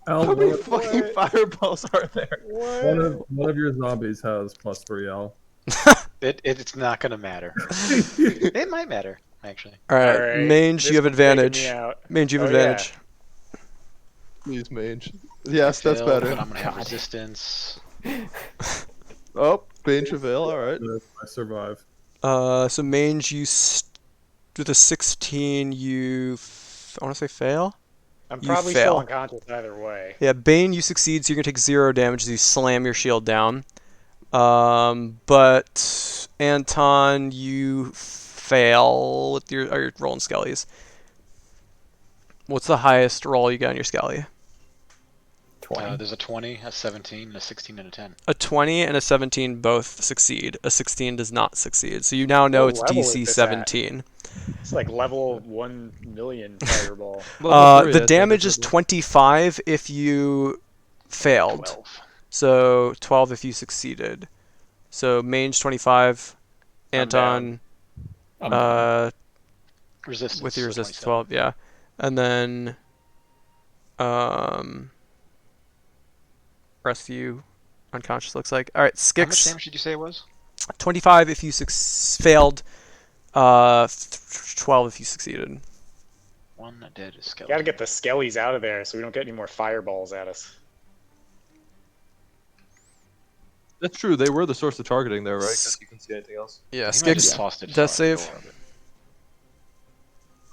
Speaker 5: Al,
Speaker 3: How
Speaker 5: one
Speaker 3: many
Speaker 5: of,
Speaker 3: fucking fireballs are there?
Speaker 5: one of your zombies has +3, Al.
Speaker 6: It's not gonna matter. It might matter, actually.
Speaker 1: All right,
Speaker 4: Alright,
Speaker 1: Mange,
Speaker 4: this
Speaker 1: you have
Speaker 4: one's taking
Speaker 1: advantage.
Speaker 4: me out.
Speaker 1: Mange, you have
Speaker 4: Oh, yeah.
Speaker 1: advantage.
Speaker 7: Please, mage. Yes, that's
Speaker 6: Failed,
Speaker 7: better.
Speaker 6: But I'm gonna have resistance.
Speaker 7: Oh, Bane Travail, alright.
Speaker 5: I survive.
Speaker 1: So Mange, with a 16, I want to say fail.
Speaker 4: I'm
Speaker 1: You
Speaker 4: probably
Speaker 1: fail.
Speaker 4: still unconscious either way.
Speaker 1: Yeah, Bane, you succeed, so you're gonna take 0 damage as you slam your shield down. But Anton, you fail with your rolling skellies. What's the highest roll you got on your skelly?
Speaker 2: 20.
Speaker 6: There's a 20, a 17, a 16, and a 10.
Speaker 1: A 20 and a 17 both succeed. A 16 does not succeed. So you now know
Speaker 4: What
Speaker 1: it's
Speaker 4: level is
Speaker 1: DC
Speaker 4: this at?
Speaker 1: 17.
Speaker 4: It's like level 1 million fireball.
Speaker 1: The damage is 25 if you failed.
Speaker 6: 12.
Speaker 1: So 12 if you succeeded. So Mange 25,
Speaker 4: I'm
Speaker 1: Anton
Speaker 2: I'm down.
Speaker 6: Resistance.
Speaker 1: with your
Speaker 6: so
Speaker 1: resistance
Speaker 6: 27.
Speaker 1: 12, yeah. And then rest of you unconscious looks like. All right,
Speaker 6: How much
Speaker 1: Skix
Speaker 6: damage did you say it was?
Speaker 1: 25 if you failed, 12 if you succeeded.
Speaker 6: One dead skeleton.
Speaker 4: Gotta get the skellies out of there so we don't get any more fireballs at us.
Speaker 3: That's true. They were the source of targeting there, right? Because you can see anything else.
Speaker 1: Yeah,
Speaker 6: He might have just
Speaker 1: Skix
Speaker 6: tossed it as
Speaker 1: death
Speaker 6: far as
Speaker 1: save.
Speaker 6: the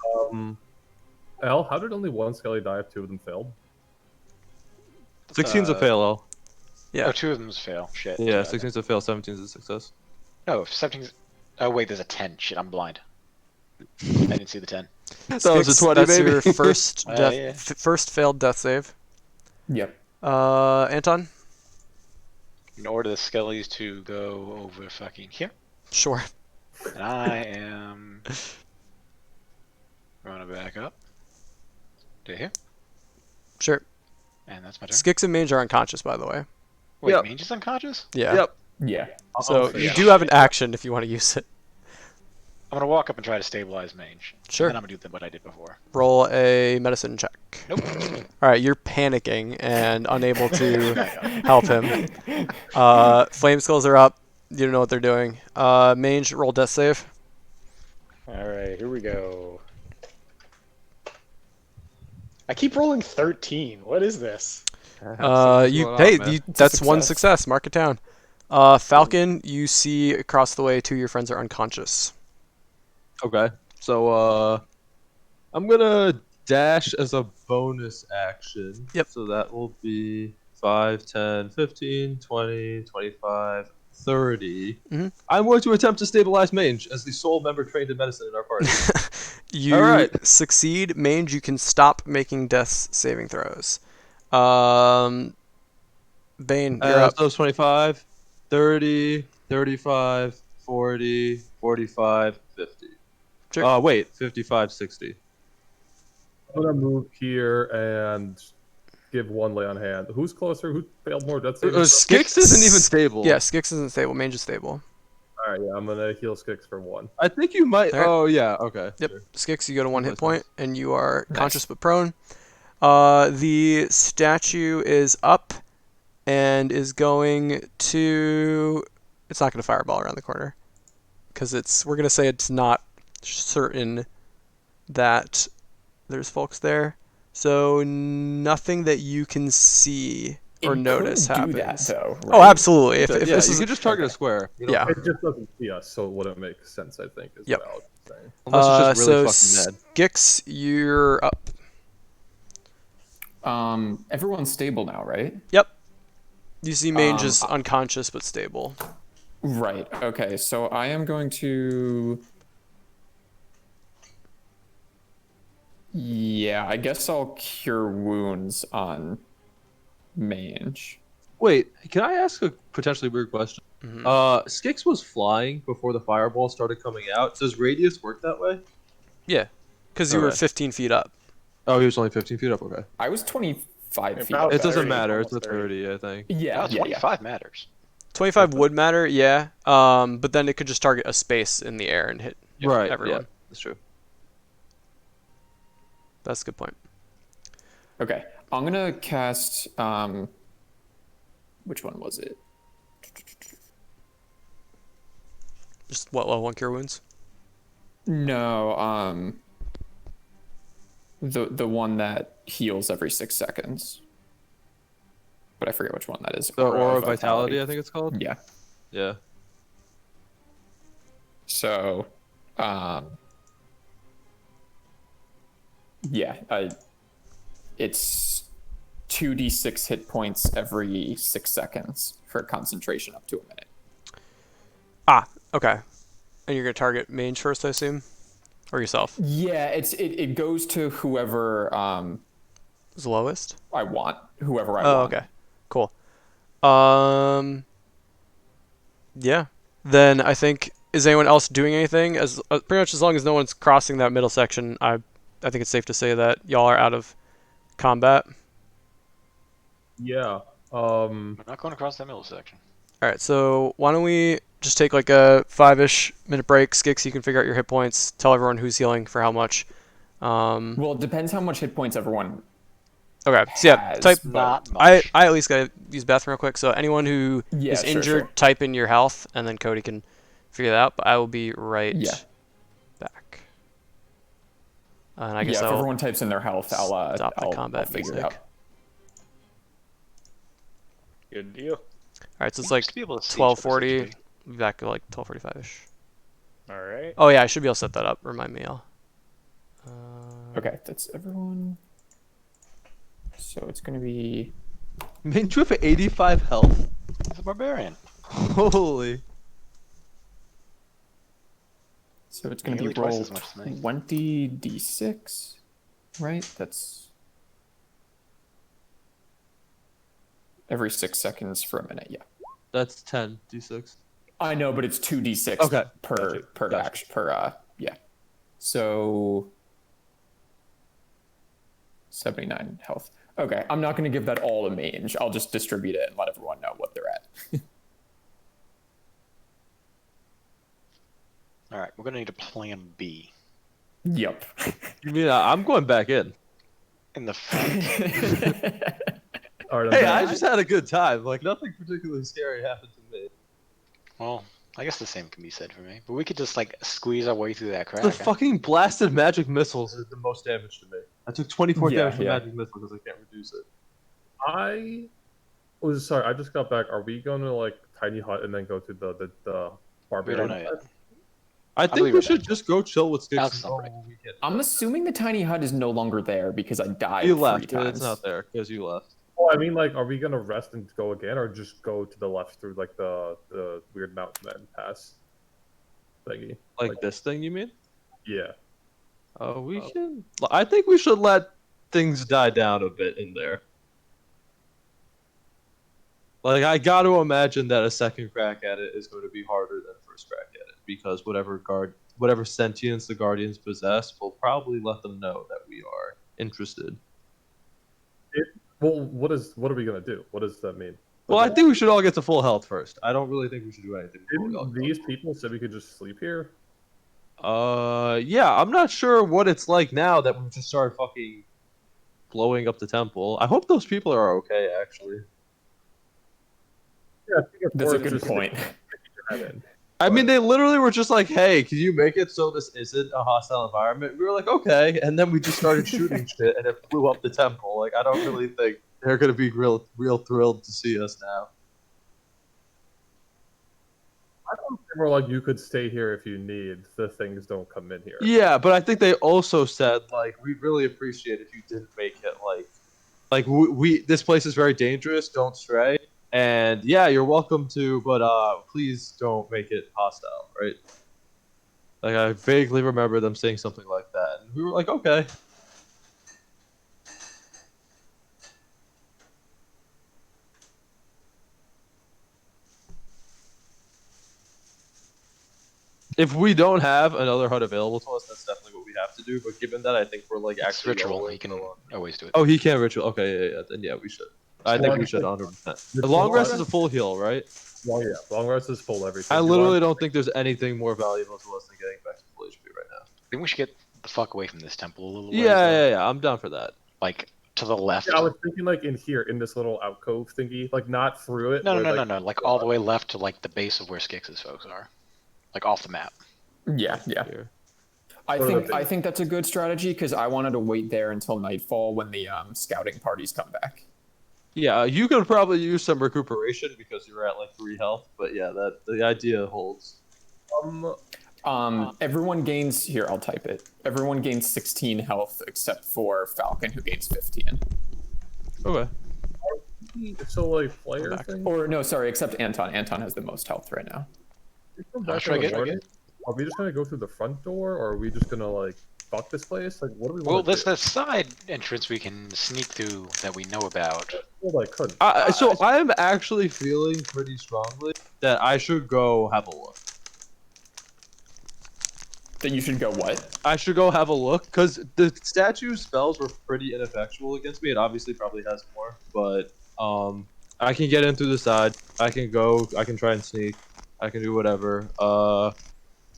Speaker 6: door, but-
Speaker 5: Al, how did only one skelly die if 2 of them failed?
Speaker 3: 16's a fail, L.
Speaker 1: Yeah.
Speaker 6: Oh, 2 of them fail. Shit.
Speaker 3: Yeah, 16's a fail, 17's a success.
Speaker 6: No, 17's. Oh, wait, there's a 10. Shit, I'm blind. I didn't see the 10.
Speaker 3: That was a
Speaker 1: Skix,
Speaker 3: 20,
Speaker 1: that's
Speaker 3: baby.
Speaker 1: your first death,
Speaker 6: Yeah.
Speaker 1: first failed death save.
Speaker 2: Yep.
Speaker 1: Anton?
Speaker 6: In order the skellies to go over fucking here.
Speaker 1: Sure.
Speaker 6: And I am. Running back up. To here.
Speaker 1: Sure.
Speaker 6: And that's my turn.
Speaker 1: Skix and Mange are unconscious, by the way.
Speaker 6: Wait,
Speaker 3: Yep.
Speaker 6: Mange is unconscious?
Speaker 1: Yeah.
Speaker 3: Yep.
Speaker 2: Yeah.
Speaker 1: So
Speaker 5: Also,
Speaker 1: you
Speaker 6: yeah.
Speaker 1: do have an action if you want to use it.
Speaker 6: I'm gonna walk up and try to stabilize Mange.
Speaker 1: Sure.
Speaker 6: And then I'm gonna do what I did before.
Speaker 1: Roll a medicine check.
Speaker 6: Nope.
Speaker 1: All right, you're panicking and unable to
Speaker 6: Back up.
Speaker 1: help him. Flame skulls are up. You don't know what they're doing. Mange, roll death save.
Speaker 4: Alright, here we go. I keep rolling 13. What is this?
Speaker 1: That's one
Speaker 2: success.
Speaker 1: success. Mark it down. Falcon, you see across the way 2 of your friends are unconscious.
Speaker 3: Okay. So, I'm gonna dash as a bonus action.
Speaker 1: Yep.
Speaker 3: So that will be 5, 10, 15, 20, 25, 30.
Speaker 1: Mhm.
Speaker 3: I'm going to attempt to stabilize Mange as the sole member trained in medicine in our party.
Speaker 1: You
Speaker 3: All right.
Speaker 1: succeed. Mange, you can stop making death saving throws. Bane, you're up.
Speaker 3: So it's 25, 30, 35, 40, 45, 50.
Speaker 1: Sure.
Speaker 3: Wait, 55, 60.
Speaker 5: I'm gonna move here and give 1 lay on hand. Who's closer? Who failed more death saving?
Speaker 3: Skix isn't even stable.
Speaker 1: Yeah, Skix isn't stable. Mange is stable.
Speaker 5: All All right, yeah, I'm gonna heal Skix for 1.
Speaker 3: I think you might.
Speaker 1: Alright.
Speaker 3: Oh yeah. Okay.
Speaker 1: Yep.
Speaker 3: Sure.
Speaker 1: Skix, you go to 1 hit
Speaker 3: Makes
Speaker 1: point,
Speaker 3: sense.
Speaker 1: and you are
Speaker 2: Nice.
Speaker 1: conscious but prone. The statue is up and is going to. It's not going to fireball around the corner because we're going to say it's not certain that there's folks there. So nothing that you can see or
Speaker 2: It
Speaker 1: notice
Speaker 2: could do
Speaker 1: happens.
Speaker 2: that though.
Speaker 1: Oh,
Speaker 2: right?
Speaker 1: absolutely. If
Speaker 3: Yeah,
Speaker 1: this
Speaker 3: you
Speaker 1: is
Speaker 3: could just target a square. You don't
Speaker 1: yeah.
Speaker 5: It just doesn't see us, so it wouldn't make sense. I think is
Speaker 1: Yep.
Speaker 5: what I was saying.
Speaker 3: Unless it's just really
Speaker 1: so
Speaker 3: fucking mad.
Speaker 1: Gix, you're up.
Speaker 2: Everyone's stable now, right?
Speaker 1: Yep. You see Mange
Speaker 2: Um,
Speaker 1: is unconscious but stable.
Speaker 2: Right. Okay. So I am going to. Yeah, I guess I'll cure wounds on Mange.
Speaker 3: Wait, can I ask a potentially weird question?
Speaker 1: Mhm.
Speaker 3: Skix was flying before the fireball started coming out. Does radius work that way?
Speaker 1: Yeah, because you were
Speaker 3: Okay.
Speaker 1: 15 feet up.
Speaker 3: Oh, he was only 15 feet up. Okay.
Speaker 2: I was 25 feet.
Speaker 4: About
Speaker 2: up.
Speaker 3: It doesn't
Speaker 4: 30,
Speaker 3: matter. It's
Speaker 4: almost
Speaker 3: a
Speaker 4: 30.
Speaker 3: 30, I think.
Speaker 2: Yeah,
Speaker 6: No,
Speaker 2: yeah,
Speaker 6: 25 matters.
Speaker 1: 25 would matter, yeah. But then it could just target a space in the air and hit
Speaker 3: Right.
Speaker 1: everyone.
Speaker 3: Yeah, that's true.
Speaker 1: That's a good point.
Speaker 2: yeah. Okay. I'm gonna cast. Which one was it?
Speaker 1: Just what level 1 cure wounds?
Speaker 2: No. The one that heals every 6 seconds. But I forget which one that is.
Speaker 3: The Aura of Vitality, I think it's called.
Speaker 2: Yeah.
Speaker 3: Yeah.
Speaker 2: So, yeah, it's 2d6 hit points every 6 seconds for concentration up to a minute.
Speaker 1: Ah, okay. And you're going to target Mange first, I assume? Or yourself?
Speaker 2: Yeah, it goes to whoever
Speaker 1: Is lowest?
Speaker 2: I want, whoever I
Speaker 1: Oh,
Speaker 2: want.
Speaker 1: okay. Cool. Yeah. Then I think, is anyone else doing anything? As pretty much as long as no one's crossing that middle section, I think it's safe to say that y'all are out of combat.
Speaker 5: Yeah.
Speaker 6: We're not going across that middle section.
Speaker 1: All right, so why don't we just take like a 5-ish minute break? Skix, you can figure out your hit points. Tell everyone who's healing for how much.
Speaker 2: Well, it depends how much hit points everyone
Speaker 1: Okay, so yeah,
Speaker 2: has.
Speaker 1: type.
Speaker 2: but-
Speaker 6: Not
Speaker 1: I
Speaker 6: much.
Speaker 1: at least gotta use the bathroom real quick. So anyone who
Speaker 2: Yeah,
Speaker 1: is
Speaker 2: sure,
Speaker 1: injured,
Speaker 2: sure.
Speaker 1: type in your health, and then Cody can figure that out. But I will be right
Speaker 2: Yeah.
Speaker 1: back. And I guess
Speaker 2: yeah, if
Speaker 1: I'll
Speaker 2: everyone types in their health, I'll
Speaker 1: stop the
Speaker 2: I'll
Speaker 1: combat
Speaker 2: figure it
Speaker 1: music.
Speaker 2: out.
Speaker 4: Good deal.
Speaker 1: All right, so it's
Speaker 6: We
Speaker 1: like
Speaker 6: used to be able to see each other's
Speaker 1: 12:40.
Speaker 6: HP.
Speaker 1: We'll be back at like 12:45ish.
Speaker 4: All right.
Speaker 1: Oh yeah, I should be able to set that up. Remind me, Al.
Speaker 2: Okay, that's everyone. So it's gonna be
Speaker 3: Mange, you have 85 health.
Speaker 6: He's a barbarian.
Speaker 3: Holy.
Speaker 2: so it's gonna
Speaker 6: Nearly
Speaker 2: be
Speaker 6: twice
Speaker 2: roll
Speaker 6: as much as me.
Speaker 2: 20d6, right? That's every 6 seconds for a minute. Yeah,
Speaker 3: That's 10 d6.
Speaker 2: I know, but it's 2d6
Speaker 3: Okay,
Speaker 2: per
Speaker 3: gotcha,
Speaker 2: per
Speaker 3: gotcha.
Speaker 2: action per yeah. So 79 health. Okay, I'm not gonna give that all to Mange. I'll just distribute it and let everyone know what they're at.
Speaker 6: All right, we're going to need a plan B.
Speaker 2: Yep.
Speaker 3: You mean I'm going back in?
Speaker 6: In the front.
Speaker 5: All right. I'm
Speaker 3: Hey,
Speaker 5: back.
Speaker 3: I just had a good time. Like nothing particularly scary happened to me.
Speaker 6: Well, I guess the same can be said for me. But we could just like squeeze our way through that crack.
Speaker 3: The fucking blasted magic missiles did the most damage to me. I took 24
Speaker 2: Yeah,
Speaker 3: damage from
Speaker 2: yeah.
Speaker 3: magic missiles because I can't reduce it.
Speaker 5: I was sorry. I just got back. Are we going to like tiny hut and then go to the
Speaker 6: We
Speaker 5: barbarian?
Speaker 6: don't know yet.
Speaker 3: I
Speaker 6: believe
Speaker 3: think we
Speaker 6: it,
Speaker 3: should
Speaker 6: man.
Speaker 3: just go chill with Skix
Speaker 6: Alex is
Speaker 3: and
Speaker 6: not
Speaker 3: go
Speaker 6: right.
Speaker 3: when we can.
Speaker 2: I'm assuming the tiny hut is no longer there because I died
Speaker 3: You
Speaker 2: 3
Speaker 3: left.
Speaker 2: times.
Speaker 3: It's not there because you left.
Speaker 5: Oh, I mean, like, are we gonna rest and go again, or just go to the left through like the weird mountain man pass thingy?
Speaker 3: Like this thing, you mean?
Speaker 5: Yeah.
Speaker 3: We can. I think we should let things die down a bit in there. Like, I got to imagine that a second crack at it is going to be harder than a first crack at it because whatever sentience the guardians possess will probably let them know that we are interested.
Speaker 5: Well, what are we gonna do? What does that mean?
Speaker 3: Well, I think we should all get to full health first. I don't really think we should do anything before we all
Speaker 5: Didn't
Speaker 3: go.
Speaker 5: these people said we could just sleep here?
Speaker 3: Yeah, I'm not sure what it's like now that we've just started fucking blowing up the temple. I hope those people are okay, actually.
Speaker 5: Yeah, I think it's
Speaker 2: That's a
Speaker 5: worth
Speaker 2: good
Speaker 5: just
Speaker 2: point.
Speaker 5: sticking your head in.
Speaker 3: I mean, they literally were just like, "Hey, can you make it so this isn't a hostile environment?" We were like, "Okay," and then we just started shooting shit, and it blew up the temple. Like, I don't really think they're gonna be real thrilled to see us now.
Speaker 5: I don't think we're like, you could stay here if you need. The things don't come in here.
Speaker 3: Yeah, but I think they also said like, "We'd really appreciate if you didn't make it like we this place is very dangerous. Don't stray." And yeah, you're welcome to, but please don't make it hostile, right? Like I vaguely remember them saying something like that, and we were like, okay. If we don't have another HUD available to us, that's definitely what we have to do. But given that, I think we're like
Speaker 6: It's
Speaker 3: actually
Speaker 6: ritual.
Speaker 3: rolling
Speaker 6: You can
Speaker 3: so long.
Speaker 6: always do it.
Speaker 3: Oh, he can ritual. Okay, yeah. Then yeah, we should. I think we should 100%. The long rest is a full heal, right?
Speaker 5: Well, yeah, long rest is full everything.
Speaker 3: I
Speaker 5: You
Speaker 3: literally
Speaker 5: want-
Speaker 3: don't think there's anything more valuable to us than getting back to full HP right now.
Speaker 6: I think we should get the fuck away from this temple a little ways,
Speaker 3: Yeah. I'm down for that.
Speaker 6: Like to the left.
Speaker 5: Yeah, I was thinking like in here, in this little alcove thingy, like not through it.
Speaker 6: No,
Speaker 5: where,
Speaker 6: no, no,
Speaker 5: like,
Speaker 6: no, no. Like all the way left to like the base of where Skix's folks are, like off the map.
Speaker 2: Yeah.
Speaker 3: Here.
Speaker 2: I think that's a good strategy because I wanted to wait there until nightfall when the scouting parties come back.
Speaker 3: Yeah, you could probably use some recuperation because you're at like 3 health, but yeah, that the idea holds.
Speaker 2: Everyone gains here. I'll type it. Everyone gains 16 health except for Falcon, who gains 15.
Speaker 3: Okay.
Speaker 5: So like player thing.
Speaker 2: Or no, sorry, except Anton. Anton has the most health right now.
Speaker 6: Should I get?
Speaker 5: Are we just gonna go through the front door, or are we just gonna like fuck this place? Like, what do we
Speaker 6: Well,
Speaker 5: want to
Speaker 6: there's
Speaker 5: do?
Speaker 6: the side entrance we can sneak through that we know about.
Speaker 5: Well, I could.
Speaker 3: So I am actually feeling pretty strongly that I should go have a look.
Speaker 2: That you should go what?
Speaker 3: I should go have a look because the statue spells were pretty ineffectual against me. It obviously probably has more, but I can get in through the side. I can go. I can try and sneak. I can do whatever.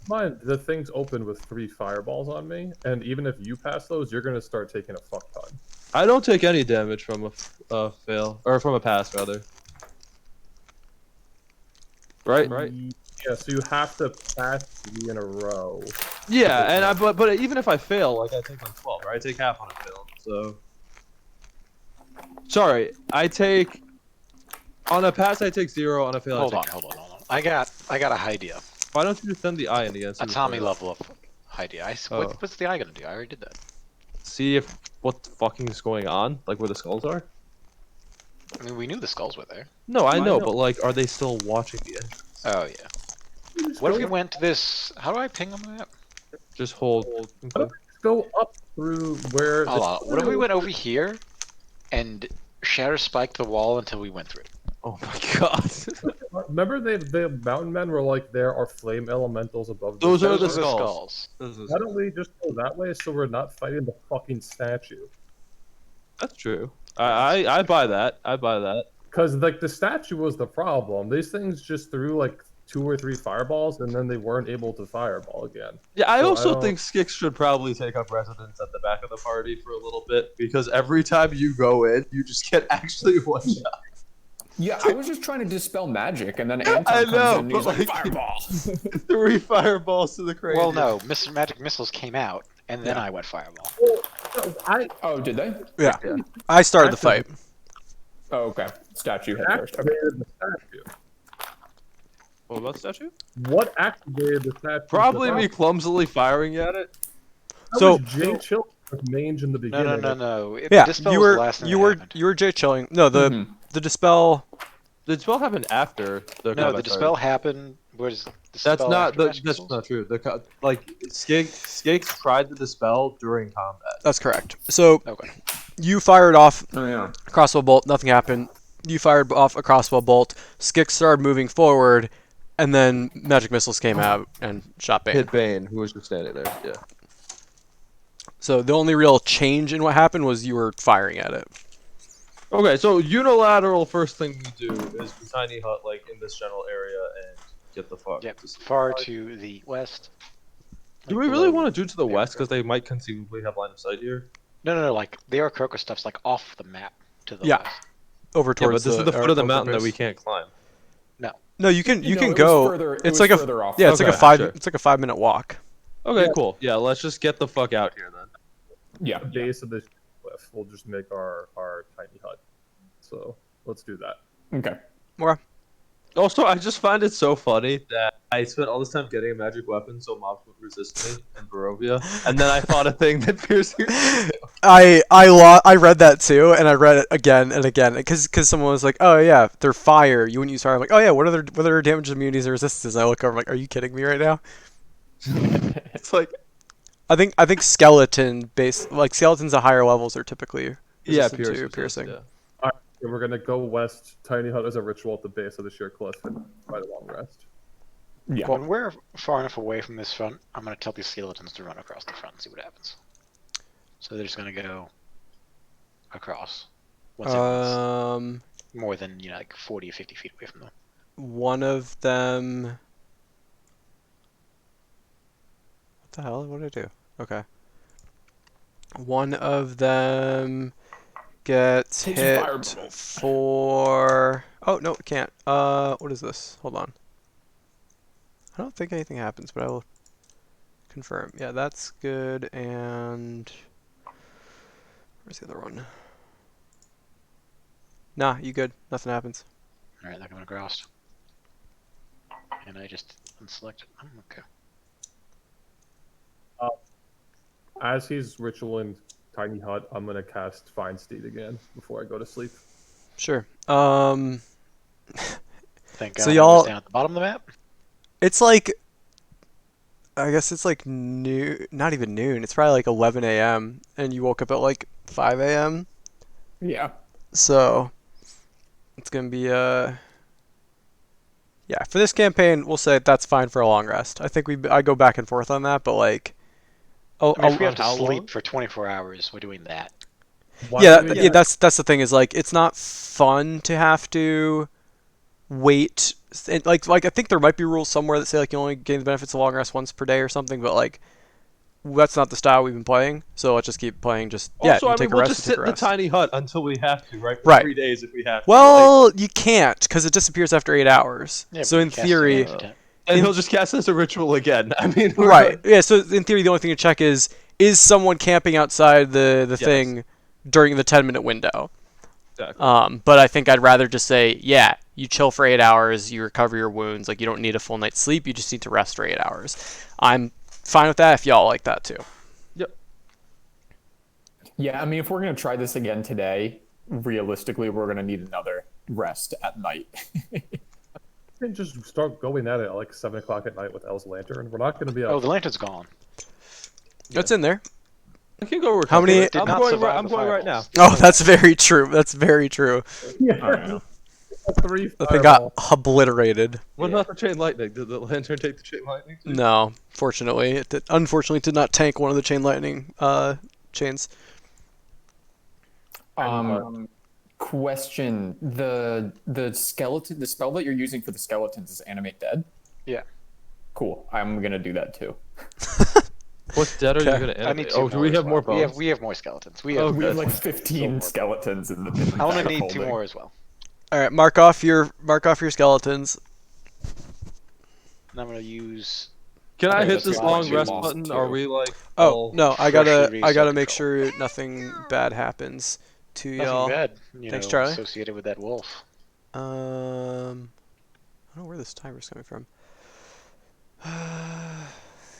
Speaker 5: Mind, the thing's open with 3 fireballs on me, and even if you pass those, you're gonna start taking a fuck ton.
Speaker 3: I don't take any damage from a fail or from a pass rather. Right.
Speaker 5: Yeah, so you have to pass 3 in a row.
Speaker 3: Yeah, and but even if I fail, like I take like 12, right? I take half on a fail. So sorry, I take on a pass I take 0, on a fail
Speaker 6: Hold
Speaker 3: I
Speaker 6: on,
Speaker 3: take
Speaker 6: hold on. I got an idea.
Speaker 3: Why don't you just send the eye in again?
Speaker 6: A Tommy level of idea.
Speaker 3: Oh.
Speaker 6: What's the eye gonna do? I already did that.
Speaker 3: See if what the fucking is going on, like where the skulls are.
Speaker 6: I mean, we knew the skulls were there.
Speaker 3: No, I know,
Speaker 5: know.
Speaker 3: but like, are they still watching the entrance?
Speaker 6: Oh yeah. What if we went to this? How do I ping on the map?
Speaker 3: Just hold. Okay.
Speaker 5: Go up through where.
Speaker 6: Hold on. What if we went over here and shatter spiked the wall until we went through it?
Speaker 3: Oh my god.
Speaker 5: Remember, the mountain men were like, there are flame elementals above.
Speaker 3: Those are
Speaker 6: Those
Speaker 3: the
Speaker 6: are
Speaker 3: skulls.
Speaker 5: Why don't we just go that way so we're not fighting the fucking statue?
Speaker 3: That's true. I buy that. I buy that.
Speaker 5: Because like the statue was the problem. These things just threw like 2 or 3 fireballs, and then they weren't able to fireball again.
Speaker 3: Yeah, I
Speaker 5: So I
Speaker 3: also
Speaker 5: don't-
Speaker 3: think Skix should probably take up residence at the back of the party for a little bit because every time you go in, you just get actually one shot.
Speaker 2: Yeah, I was just trying to dispel magic, and then Anton
Speaker 3: I
Speaker 2: comes
Speaker 3: know,
Speaker 2: in and he's
Speaker 3: but
Speaker 2: like,
Speaker 3: like-
Speaker 2: fireball.
Speaker 3: 3 fireballs to the cranium.
Speaker 6: Well, no. Mr. Magic Missiles came out, and then I went fireball.
Speaker 2: Oh, did they?
Speaker 1: Yeah. I started the fight.
Speaker 2: Oh, okay. Statue hit first. Okay.
Speaker 5: Activated the statue.
Speaker 3: What about statue?
Speaker 5: What activated the statue?
Speaker 3: Probably me clumsily firing at it.
Speaker 1: So-
Speaker 5: Jay Chill with mange in the
Speaker 6: No,
Speaker 5: beginning.
Speaker 6: no.
Speaker 1: Yeah,
Speaker 6: Dispel
Speaker 1: you
Speaker 6: was
Speaker 1: were
Speaker 6: the last thing
Speaker 1: you
Speaker 6: that
Speaker 1: were
Speaker 6: happened.
Speaker 1: you were Jay chilling. No, the dispel.
Speaker 3: The spell happened after the
Speaker 6: No,
Speaker 3: combat
Speaker 6: the dispel
Speaker 3: started.
Speaker 6: happened. Was the
Speaker 3: That's
Speaker 6: spell
Speaker 3: not
Speaker 6: after Magic
Speaker 3: that's
Speaker 6: Missiles?
Speaker 3: not true. Like Skix tried the dispel during combat.
Speaker 1: That's correct. So
Speaker 6: Okay.
Speaker 1: you fired off
Speaker 2: Oh, yeah.
Speaker 1: a crossbow bolt. Nothing happened. You fired off a crossbow bolt. Skix started moving forward, and then magic missiles came out and shot Bane.
Speaker 3: Hit Bane, who was just standing there. Yeah.
Speaker 1: So the only real change in what happened was you were firing at it.
Speaker 3: Okay, so unilateral first thing we do is the tiny hut, like in this general area, and get the fuck
Speaker 6: Yep,
Speaker 3: to sleep.
Speaker 6: far to the west.
Speaker 3: Do
Speaker 6: like
Speaker 3: we really
Speaker 6: below
Speaker 3: want to do to the
Speaker 6: the
Speaker 3: west because
Speaker 6: Arrow.
Speaker 3: they might conceivably have line of sight here?
Speaker 6: No. Like the Aarakocra stuff's like off the map to the
Speaker 1: Yeah.
Speaker 6: west.
Speaker 1: Over
Speaker 3: Yeah,
Speaker 1: towards
Speaker 3: but this is the foot of the
Speaker 1: Aarakocra
Speaker 3: mountain that we
Speaker 1: base.
Speaker 3: can't climb.
Speaker 6: No,
Speaker 1: No, you can
Speaker 2: No, it was
Speaker 1: go.
Speaker 2: further- it
Speaker 1: It's
Speaker 2: was
Speaker 1: like
Speaker 2: further off.
Speaker 1: yeah, it's like a
Speaker 3: Okay,
Speaker 1: five.
Speaker 3: sure.
Speaker 1: It's like a 5-minute walk.
Speaker 3: Okay,
Speaker 5: Yeah.
Speaker 3: cool. Yeah, let's just get the fuck out here then.
Speaker 2: Yeah.
Speaker 5: The base of this cliff, we'll just make our tiny hut. So let's do that.
Speaker 2: Okay.
Speaker 3: Also, I just find it so funny that I spent all this time getting a magic weapon so mobs would resist me in Barovia, and then I fought a thing that pierces.
Speaker 1: I read that too, and I read it again and again because someone was like, "Oh yeah, they're fire. You wouldn't use fire." I'm like, "Oh yeah, what are their damage, immunities, and resistances?" And I look over, I'm like, "Are you kidding me right now?"
Speaker 3: It's like,
Speaker 1: I think skeleton based like skeletons at higher levels are typically
Speaker 3: yeah,
Speaker 1: resistant to
Speaker 3: resist,
Speaker 1: piercing.
Speaker 3: yeah.
Speaker 5: And we're gonna go west. Tiny hut as a ritual at the base of the sheer cliff and try to long rest.
Speaker 2: Yeah.
Speaker 6: when we're far enough away from this front, I'm gonna tell these skeletons to run across the front and see what happens. So they're just gonna go across. Once everyone's more than like 40 or 50 feet away from them.
Speaker 1: One of them. What the hell? What did I do? Okay. One of them gets
Speaker 2: Takes a fire
Speaker 1: hit
Speaker 2: bubble.
Speaker 1: for. Oh no, it can't. What is this? Hold on. I don't think anything happens, but I will confirm. Yeah, that's good. And where's the other one? Nah, you good. Nothing happens.
Speaker 6: All right, they're coming across. And I just unselected. Oh, okay.
Speaker 5: As he's ritualing tiny hut, I'm gonna cast Find Steed again before I go to sleep.
Speaker 1: Sure.
Speaker 6: Thank
Speaker 1: So
Speaker 6: God I
Speaker 1: y'all-
Speaker 6: was down at the bottom of the map.
Speaker 1: It's like, I guess it's like noon. Not even noon. It's probably like 11 a.m. and you woke up at like 5 a.m.
Speaker 2: Yeah.
Speaker 1: So it's gonna be yeah, for this campaign, we'll say that's fine for a long rest. I think I go back and forth on that, but like,
Speaker 6: I mean, if we have to
Speaker 3: how
Speaker 6: sleep
Speaker 3: long?
Speaker 6: for 24 hours, we're doing that.
Speaker 5: Why
Speaker 1: yeah,
Speaker 5: do we-
Speaker 1: yeah, that's the thing is like it's not fun to have to wait. And like I think there might be rules somewhere that say like you only gain the benefits of long rest once per day or something, but like that's not the style we've been playing. So let's just keep playing. Just yeah,
Speaker 3: Also,
Speaker 1: you
Speaker 3: I
Speaker 1: take
Speaker 3: mean,
Speaker 1: a
Speaker 3: we'll
Speaker 1: rest,
Speaker 3: just
Speaker 1: you take
Speaker 3: sit
Speaker 1: a
Speaker 3: in the
Speaker 1: rest.
Speaker 3: tiny hut until we have to, right? For
Speaker 1: Right.
Speaker 3: 3 days if we have to.
Speaker 1: Well, you can't because it disappears after 8 hours.
Speaker 6: Yeah,
Speaker 1: So
Speaker 6: but
Speaker 1: in
Speaker 6: we cast it
Speaker 1: theory,
Speaker 6: after 10.
Speaker 3: and he'll just cast as a ritual again. I mean, we're
Speaker 1: right?
Speaker 3: good.
Speaker 1: Yeah. So in theory, the only thing to check is someone camping outside the
Speaker 3: Yes.
Speaker 1: thing during the 10-minute window.
Speaker 3: Exactly.
Speaker 1: But I think I'd rather just say, yeah, you chill for 8 hours, you recover your wounds. Like you don't need a full night's sleep. You just need to rest for 8 hours. I'm fine with that if y'all like that too.
Speaker 2: Yeah, I mean, if we're gonna try this again today, realistically, we're gonna need another rest at night.
Speaker 5: We can just start going at it at like 7 o'clock at night with El's lantern. We're not gonna be
Speaker 6: Oh,
Speaker 5: up.
Speaker 6: the lantern's gone.
Speaker 1: It's in there.
Speaker 3: I can go recover.
Speaker 1: How many-
Speaker 6: Did
Speaker 3: I'm
Speaker 6: not
Speaker 3: going.
Speaker 6: survive
Speaker 3: I'm
Speaker 6: the
Speaker 3: going right now.
Speaker 6: fireballs.
Speaker 1: Oh, that's very true. That's very true.
Speaker 2: Alright.
Speaker 5: Three
Speaker 1: The thing got
Speaker 5: fireballs.
Speaker 1: obliterated.
Speaker 3: What
Speaker 6: Yeah.
Speaker 3: about the chain lightning? Did the lantern take the chain lightning? too?
Speaker 1: No, fortunately, unfortunately did not tank one of the chain lightning chains.
Speaker 2: Question: the skeleton, the spell that you're using for the skeletons is animate dead.
Speaker 6: Yeah.
Speaker 2: Cool. I'm gonna do that too.
Speaker 3: What dead are you
Speaker 1: Okay.
Speaker 3: gonna
Speaker 6: I
Speaker 3: animate?
Speaker 6: need two
Speaker 3: Oh, do we
Speaker 6: as
Speaker 3: have
Speaker 6: well.
Speaker 3: more bones?
Speaker 6: We have more skeletons. We have.
Speaker 3: Okay.
Speaker 2: We have like
Speaker 6: more.
Speaker 2: 15
Speaker 6: So
Speaker 2: skeletons in the.
Speaker 6: I only need 2 more as well.
Speaker 1: All right, mark off your skeletons.
Speaker 6: And I'm gonna use.
Speaker 3: Can I
Speaker 2: Okay,
Speaker 3: hit
Speaker 2: that's
Speaker 3: this
Speaker 2: fine.
Speaker 3: long
Speaker 2: You
Speaker 3: rest
Speaker 2: lost
Speaker 3: button?
Speaker 2: two.
Speaker 3: Are we like?
Speaker 1: Oh
Speaker 3: all-
Speaker 1: no, I
Speaker 6: freshly
Speaker 1: gotta
Speaker 6: reset
Speaker 1: make
Speaker 6: control.
Speaker 1: sure nothing bad happens to
Speaker 6: Nothing
Speaker 1: y'all.
Speaker 6: bad.
Speaker 1: Thanks, Charlie.
Speaker 6: Associated with that wolf.
Speaker 1: I don't know where this timer's coming from.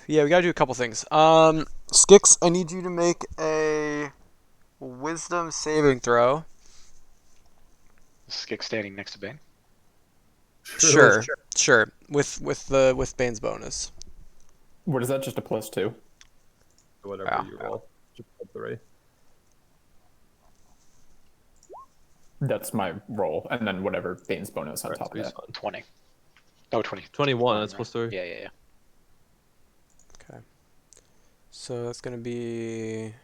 Speaker 1: Yeah, we gotta do a couple things. Skix, I need you to make a wisdom saving throw.
Speaker 6: Skick standing next to Bane.
Speaker 1: Sure. With Bane's bonus.
Speaker 2: What is that? Just a +2?
Speaker 5: Whatever
Speaker 1: Yeah.
Speaker 5: you roll. Just put 3.
Speaker 2: That's my roll, and then whatever Bane's bonus on
Speaker 3: Right,
Speaker 2: top of
Speaker 3: three's
Speaker 2: that.
Speaker 3: fine.
Speaker 6: 20. Oh, 20.
Speaker 3: 21. That's plus 3.
Speaker 6: Yeah.
Speaker 1: Okay. So that's gonna be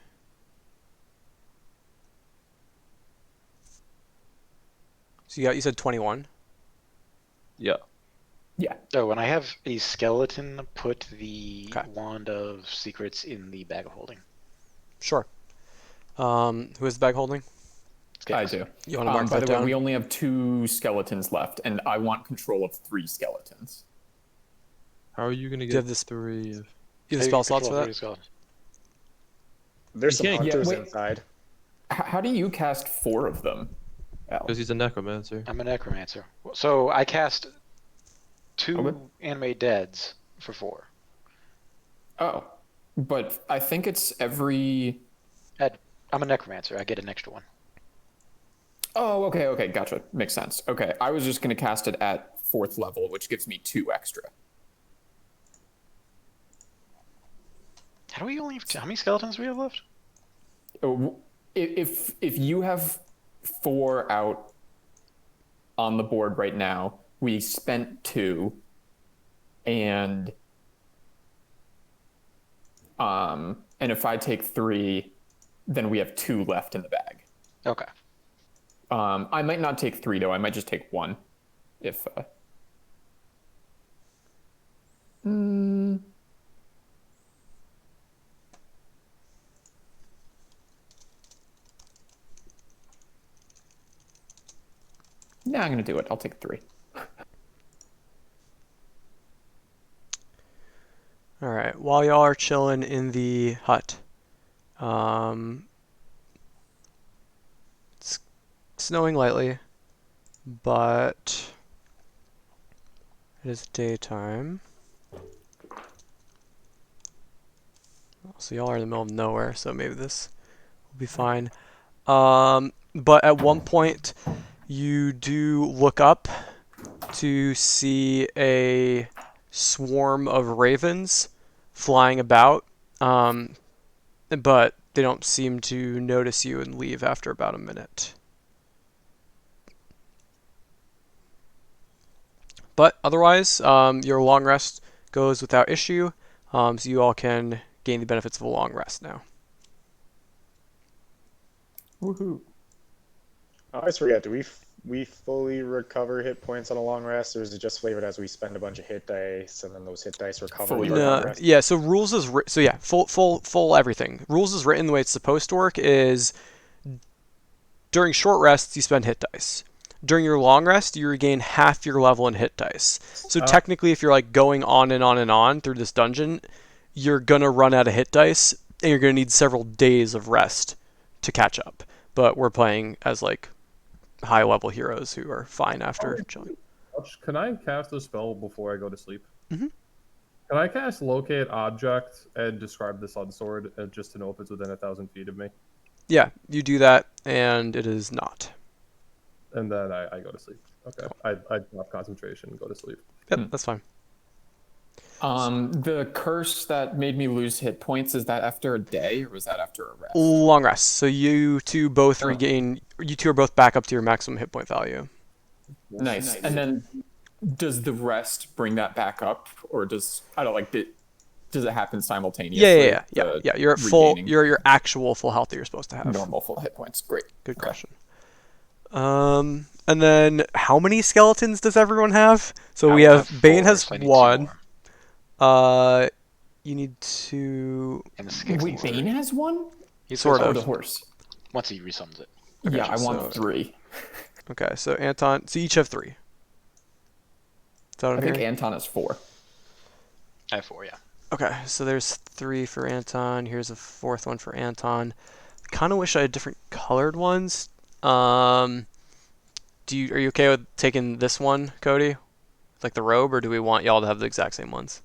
Speaker 1: So you said 21.
Speaker 3: Yeah.
Speaker 2: Yeah.
Speaker 6: Oh, and I have a skeleton put the
Speaker 1: Okay.
Speaker 6: Wand of Secrets in the bag of holding.
Speaker 1: Sure. Who is the bag holding?
Speaker 2: I do.
Speaker 1: You want to mark
Speaker 2: By
Speaker 1: that
Speaker 2: the way,
Speaker 1: down?
Speaker 2: we only have 2 skeletons left, and I want control of 3 skeletons.
Speaker 3: How are you gonna
Speaker 1: Do you
Speaker 3: get
Speaker 1: have this?
Speaker 3: 3?
Speaker 1: You have spell slots for that?
Speaker 4: There's
Speaker 3: You
Speaker 4: some
Speaker 3: can't-
Speaker 4: hunters
Speaker 2: wait.
Speaker 4: inside.
Speaker 2: How do you cast 4 of them? Al?
Speaker 3: Because he's a necromancer.
Speaker 6: I'm a necromancer. So I cast 2
Speaker 2: Okay.
Speaker 6: animate deads for 4.
Speaker 2: Oh, but I think it's every.
Speaker 6: I'm a necromancer. I get an extra one.
Speaker 2: Oh, okay, gotcha. Makes sense. Okay, I was just gonna cast it at 4th level, which gives me 2 extra.
Speaker 6: How many skeletons do we have left?
Speaker 2: Oh, if you have 4 out on the board right now, we spent 2, and if I take 3, then we have 2 left in the bag.
Speaker 6: Okay.
Speaker 2: I might not take 3 though. I might just take 1, if. Yeah, I'm gonna do it. I'll take 3.
Speaker 1: All right. While y'all are chilling in the hut, it's snowing lightly, but it is daytime. So y'all are in the middle of nowhere, so maybe this will be fine. But at one point, you do look up to see a swarm of ravens flying about, but they don't seem to notice you and leave after about a minute. But otherwise, your long rest goes without issue, so you all can gain the benefits of a long rest now.
Speaker 2: Woohoo!
Speaker 4: I always forget. Do we fully recover hit points on a long rest, or is it just flavored as we spend a bunch of hit dice and then those hit dice recover?
Speaker 2: Fully
Speaker 4: during long
Speaker 2: recover.
Speaker 4: rest?
Speaker 1: Yeah, so rules is so yeah, full everything. Rules is written the way it's supposed to work is during short rests you spend hit dice. During your long rest you regain half your level in hit dice. So technically if you're like going on and on and on through this dungeon, you're gonna run out of hit dice and you're gonna need several days of rest to catch up. But we're playing as like high level heroes who are fine after chilling.
Speaker 5: Can I cast a spell before I go to sleep?
Speaker 1: Mm-hmm.
Speaker 5: Can I cast Locate Object and describe the Sun Sword just to know if it's within 1,000 feet of me?
Speaker 1: Yeah, you do that, and it is not.
Speaker 5: And then I go to sleep. Okay. I drop concentration and go to sleep.
Speaker 1: Yep, that's fine.
Speaker 2: The curse that made me lose hit points, is that after a day or was that after a rest?
Speaker 1: Long rest. So you two both regain. You two are both back up to your maximum hit point value.
Speaker 2: Nice. And then does the rest bring that back up, or does does it happen simultaneously?
Speaker 1: Yeah. You're at full. You're your actual full health that you're supposed to have.
Speaker 2: Normal full hit points. Great.
Speaker 1: Good question. And then how many skeletons does everyone have? So we have Bane has
Speaker 6: so I need 2
Speaker 1: one.
Speaker 6: more.
Speaker 1: You need to.
Speaker 6: And the Skix
Speaker 2: Wait,
Speaker 6: needs
Speaker 2: Bane
Speaker 6: 3.
Speaker 2: has 1?
Speaker 6: He's
Speaker 1: Sort
Speaker 2: Oh,
Speaker 1: of.
Speaker 2: the horse.
Speaker 6: Once he resummons it.
Speaker 2: Yeah, I want
Speaker 1: so-
Speaker 2: 3.
Speaker 1: Okay, so Anton. So you each have 3. Is that what
Speaker 2: I
Speaker 1: I'm
Speaker 2: think
Speaker 1: hearing?
Speaker 2: Anton has 4.
Speaker 6: I have 4, yeah.
Speaker 1: Okay, so there's 3 for Anton. Here's a 4th one for Anton. Kind of wish I had different colored ones. Are you okay with taking this one, Cody? Like the robe, or do we want y'all to have the exact same ones?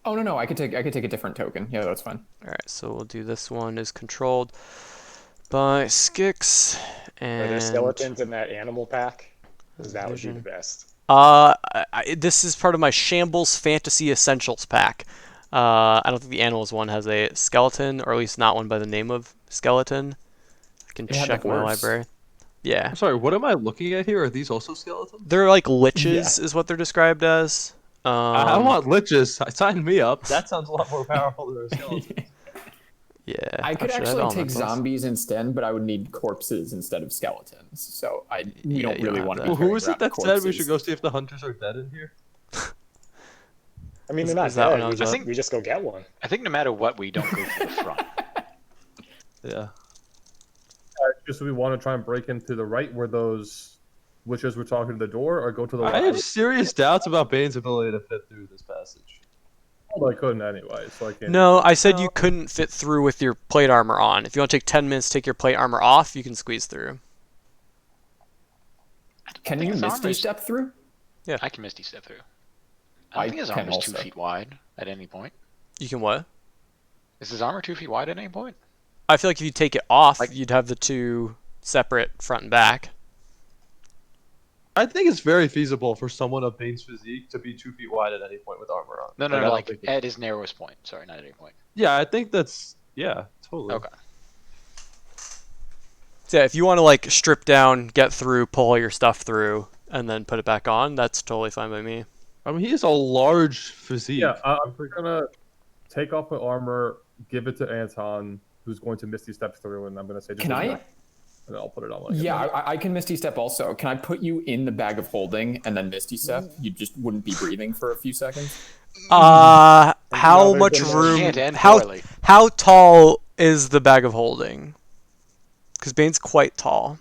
Speaker 2: Oh no, I could take a different token. Yeah, that's fine.
Speaker 1: All right, so we'll do this one is controlled by Skix and
Speaker 4: Are there skeletons in that animal pack? Because that would be the
Speaker 1: Vision.
Speaker 4: best.
Speaker 1: This is part of my Shambles Fantasy Essentials pack. I don't think the animals one has a skeleton, or at least not one by the name of skeleton. I can
Speaker 2: It had the
Speaker 1: check my
Speaker 2: horse.
Speaker 1: library. Yeah,
Speaker 3: I'm sorry, what am I looking at here? Are these also skeletons?
Speaker 1: they're like liches, is what they're described as.
Speaker 3: I want liches. Sign me up. That sounds a lot more powerful than a skeleton.
Speaker 1: Yeah.
Speaker 2: I could
Speaker 1: should have
Speaker 2: actually take
Speaker 1: elementals.
Speaker 2: zombies instead, but I would need corpses instead of skeletons. So we
Speaker 1: Yeah,
Speaker 2: don't
Speaker 1: you
Speaker 2: really
Speaker 1: don't
Speaker 2: want to
Speaker 1: have
Speaker 2: be
Speaker 1: that.
Speaker 3: Who
Speaker 2: carrying
Speaker 3: is it
Speaker 2: around
Speaker 3: that said we
Speaker 2: corpses.
Speaker 3: should go see if the hunters are dead in here?
Speaker 4: I mean,
Speaker 1: Is-
Speaker 4: they're not
Speaker 1: is that what
Speaker 4: dead.
Speaker 1: I
Speaker 4: We
Speaker 1: was
Speaker 4: just
Speaker 1: up?
Speaker 4: we just go get one.
Speaker 6: I think no matter what, we don't go for the front.
Speaker 3: Yeah.
Speaker 5: Just we want to try and break into the right where those witches were talking to the door, or go to the
Speaker 3: I
Speaker 5: left.
Speaker 3: have serious doubts about Bane's ability to fit through this passage.
Speaker 5: Well, I couldn't anyway, so I can't.
Speaker 1: No, I said you couldn't fit through with your plate armor on. If you want to take 10 minutes to take your plate armor off, you can squeeze through.
Speaker 2: Can you Misty Step through?
Speaker 6: I can Misty Step through. I don't think his
Speaker 2: can
Speaker 6: armor's 2
Speaker 2: also.
Speaker 6: feet wide at any point.
Speaker 1: You can what?
Speaker 6: Is his armor 2 feet wide at any point?
Speaker 1: I feel like if you take it off,
Speaker 6: Like-
Speaker 1: you'd have the two separate front and back.
Speaker 3: I think it's very feasible for someone of Bane's physique to be 2 feet wide at any point with armor on.
Speaker 6: No,
Speaker 3: I don't
Speaker 6: like
Speaker 3: think
Speaker 6: at his narrowest point. Sorry, not at any point.
Speaker 3: Yeah, I think that's totally.
Speaker 6: Okay.
Speaker 1: So yeah, if you want to like strip down, get through, pull all your stuff through, and then put it back on, that's totally fine by me.
Speaker 3: I mean, he has a large physique.
Speaker 5: Yeah, I'm gonna take off my armor, give it to Anton, who's going to Misty Step through, and I'm gonna say, just
Speaker 2: Can
Speaker 5: leave
Speaker 2: I?
Speaker 5: it, and I'll put it on. When I get
Speaker 2: Yeah,
Speaker 5: there.
Speaker 2: I can Misty Step also. Can I put you in the bag of holding and then Misty Step? You just wouldn't be breathing for a few seconds.
Speaker 1: How
Speaker 4: they've
Speaker 1: much
Speaker 4: been
Speaker 1: room?
Speaker 6: Can't end
Speaker 1: How
Speaker 6: poorly.
Speaker 1: how tall is the bag of holding? Because Bane's quite tall.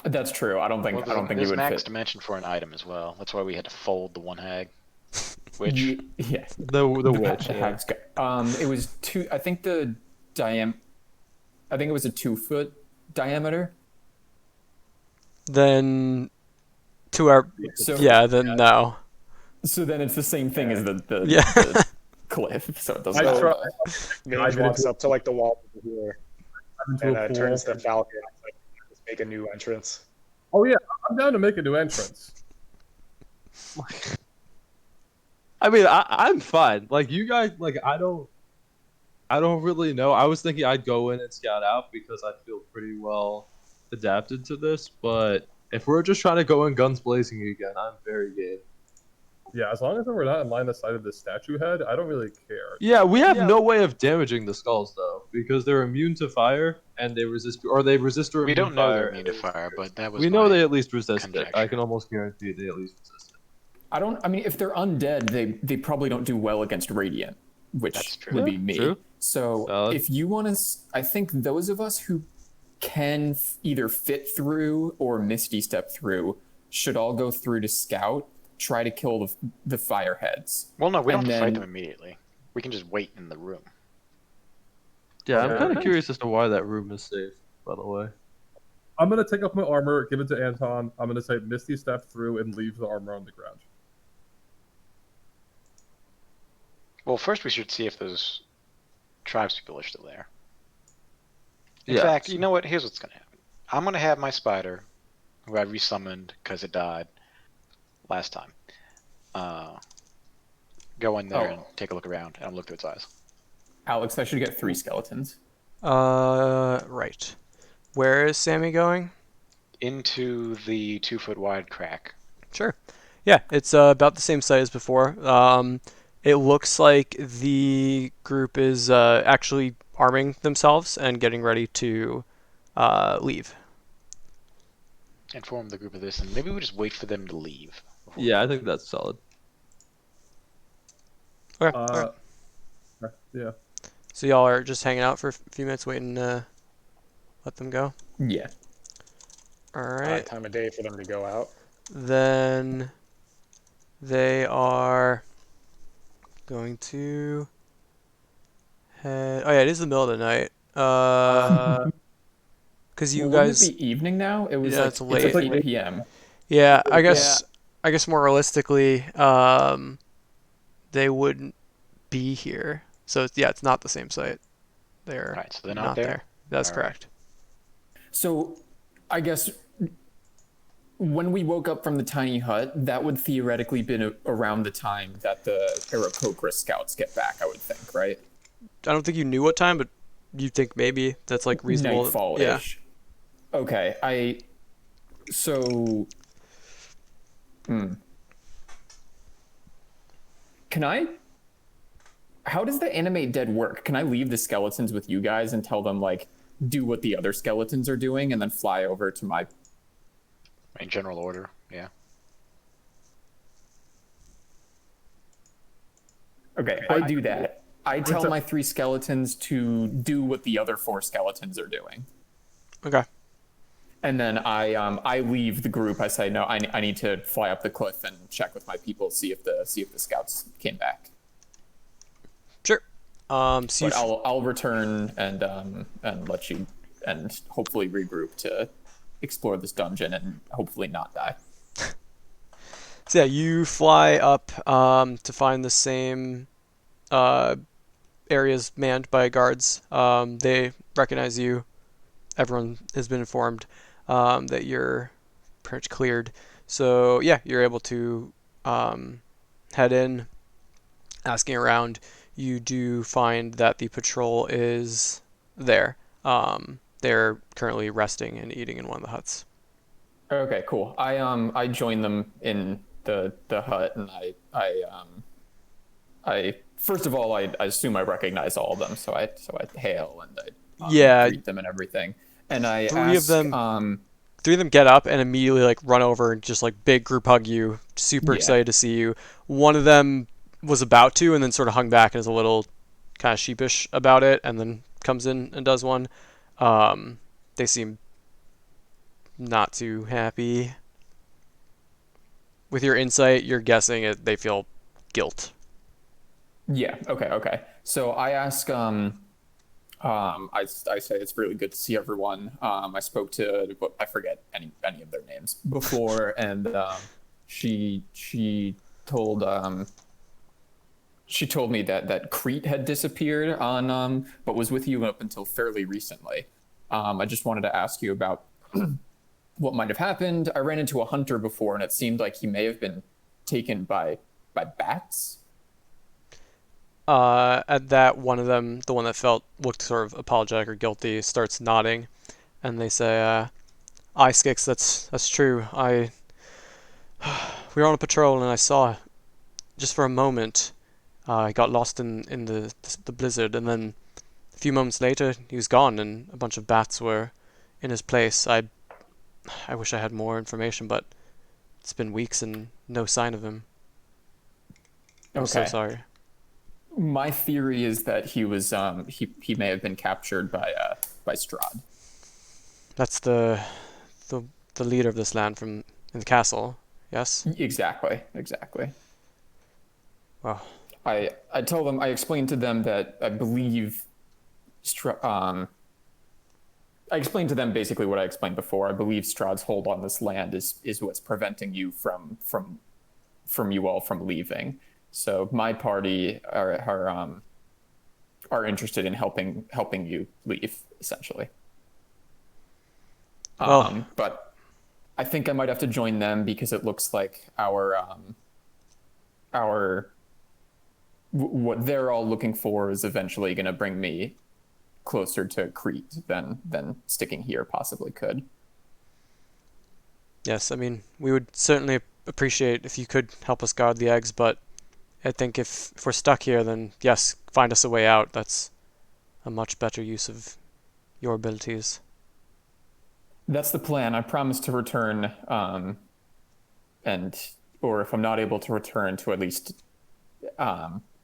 Speaker 2: That's true. I don't think you
Speaker 6: there's
Speaker 2: would
Speaker 6: max
Speaker 2: fit.
Speaker 6: dimension for an item as well. That's why we had to fold the one hag. Which
Speaker 2: Yeah.
Speaker 3: The witch.
Speaker 2: The
Speaker 3: Yeah.
Speaker 2: hag's it was two. I think it was a 2 foot diameter.
Speaker 1: Then to our
Speaker 2: So
Speaker 1: then no.
Speaker 2: So then it's the same thing as the
Speaker 1: Yeah.
Speaker 2: the cliff. So it doesn't
Speaker 5: I
Speaker 2: matter.
Speaker 5: try.
Speaker 4: Mage walks up to like the wall over here
Speaker 5: Into
Speaker 4: and
Speaker 5: a pool.
Speaker 4: turns to Falcon. Like, just make a new entrance.
Speaker 5: Oh yeah, I'm down to make a new entrance.
Speaker 3: I mean, I'm fine. Like you guys, like I don't really know. I was thinking I'd go in and scout out because I feel pretty well adapted to this. But if we're just trying to go in guns blazing again, I'm very game.
Speaker 5: Yeah, as long as we're not in line of sight of the statue head, I don't really care.
Speaker 3: Yeah, we have no way of damaging the skulls though, because they're immune to fire and they resist, or they resist or
Speaker 6: we
Speaker 3: immune
Speaker 6: don't know
Speaker 3: fire.
Speaker 6: they're immune to fire, but that was
Speaker 3: We know
Speaker 6: my
Speaker 3: they at least resist it. I
Speaker 6: conjecture.
Speaker 3: can almost guarantee they at least resist it.
Speaker 2: I mean, if they're undead, they probably don't do well against radiant, which
Speaker 6: That's true.
Speaker 2: would be
Speaker 3: Yeah,
Speaker 2: me.
Speaker 3: true.
Speaker 2: So
Speaker 3: Valid.
Speaker 2: if you want to, I think those of us who can either fit through or Misty Step through should all go through to scout, try to kill the fireheads.
Speaker 6: Well, no, we don't
Speaker 2: And
Speaker 6: have to fight
Speaker 2: then-
Speaker 6: them immediately. We can just wait in the room.
Speaker 3: Yeah, I'm
Speaker 5: Yeah.
Speaker 3: kind of curious as to why that room is safe. By the way.
Speaker 5: I'm gonna take off my armor, give it to Anton. I'm gonna say Misty Step through and leave the armor on the ground.
Speaker 6: Well, first we should see if those tribespeople are still there. In
Speaker 3: Yeah.
Speaker 6: fact, you know what? Here's what's going to happen. I'm going to have my spider, who I resummoned because it died last time, go in there and take a look around, and I'll look through its eyes.
Speaker 2: Alex, I should get 3 skeletons.
Speaker 1: Right. Where is Sammy going?
Speaker 6: Into the 2-foot wide crack.
Speaker 1: Sure. Yeah, it's about the same size as before. It looks like the group is actually arming themselves and getting ready to leave.
Speaker 6: Inform the group of this, and maybe we just wait for them to leave. before
Speaker 3: Yeah,
Speaker 6: we
Speaker 3: I think that's solid.
Speaker 1: Okay. all right.
Speaker 5: Yeah.
Speaker 1: So y'all are just hanging out for a few minutes, waiting to let them go.
Speaker 2: Yeah.
Speaker 1: All
Speaker 4: Odd
Speaker 1: right.
Speaker 4: time of day for them to go out.
Speaker 1: Then they are going to head. Oh yeah, it is the middle of the night. Because you
Speaker 2: Well,
Speaker 1: guys.
Speaker 2: wouldn't it be evening now? It was
Speaker 1: Yeah,
Speaker 2: like
Speaker 1: it's
Speaker 2: it's
Speaker 1: late.
Speaker 2: 8 p.m.
Speaker 1: Yeah, I guess more realistically, they wouldn't be here. So it's not the same site. They're
Speaker 6: Alright, so they're
Speaker 1: not
Speaker 6: not there?
Speaker 1: That's
Speaker 6: All right.
Speaker 1: correct.
Speaker 2: So, I guess when we woke up from the tiny hut, that would theoretically been around the time that the Aarakocra scouts get back. I would think, right?
Speaker 1: I don't think you knew what time, but you think maybe that's like reasonable.
Speaker 2: Nightfall-ish. Okay, so. Can I? how does the animate dead work? Can I leave the skeletons with you guys and tell them like do what the other skeletons are doing, and then fly over to my?
Speaker 6: In general order, yeah.
Speaker 2: Okay, I do that. I tell my 3 skeletons to do what the other 4 skeletons are doing.
Speaker 1: Okay.
Speaker 2: And then I leave the group. I say no. I need to fly up the cliff and check with my people, see if the scouts came back.
Speaker 1: Sure.
Speaker 2: But I'll return and let you and hopefully regroup to explore this dungeon and hopefully not die.
Speaker 1: So yeah, you fly up to find the same areas manned by guards. They recognize you. Everyone has been informed that you're pretty much cleared. So yeah, you're able to head in. Asking around, you do find that the patrol is there. They're currently resting and eating in one of the huts.
Speaker 2: Okay, cool. I join them in the hut, and I first of all I assume I recognize all of them, so I hail and I greet them and everything, and I
Speaker 1: three
Speaker 2: ask,
Speaker 1: of them get up and immediately like run over and just like big group hug you, super excited to see you. One of them was about to and then sort of hung back and is a little kind of sheepish about it, and then comes in and does one. They seem not too happy. With your insight, you're guessing they feel guilt.
Speaker 2: Yeah. Okay. So I ask. I say it's really good to see everyone. I spoke to, I forget any of their names before, and she told me that Crete had disappeared on but was with you up until fairly recently. I just wanted to ask you about what might have happened. I ran into a hunter before, and it seemed like he may have been taken by bats.
Speaker 1: At that, one of them, the one that looked sort of apologetic or guilty, starts nodding, and they say, "Aye, Skix, that's true. We were on a patrol, and I saw, just for a moment, he got lost in the blizzard, and then a few moments later, he was gone, and a bunch of bats were in his place. I wish I had more information, but it's been weeks and no sign of him. I'm so sorry."
Speaker 2: My theory is that he was he may have been captured by Strahd.
Speaker 1: That's the leader of this land in the castle. Yes.
Speaker 2: Exactly.
Speaker 1: Wow.
Speaker 2: I told them, I explained to them that I believe I explained to them basically what I explained before. I believe Strahd's hold on this land is what's preventing you from you all from leaving. So my party are interested in helping you leave, essentially. But I think I might have to join them because it looks like what they're all looking for is eventually going to bring me closer to Crete than sticking here possibly could.
Speaker 1: Yes, I mean, we would certainly appreciate if you could help us guard the eggs, but I think if we're stuck here, then yes, find us a way out. That's a much better use of your abilities.
Speaker 2: That's the plan. I promise to return, or if I'm not able to return, to at least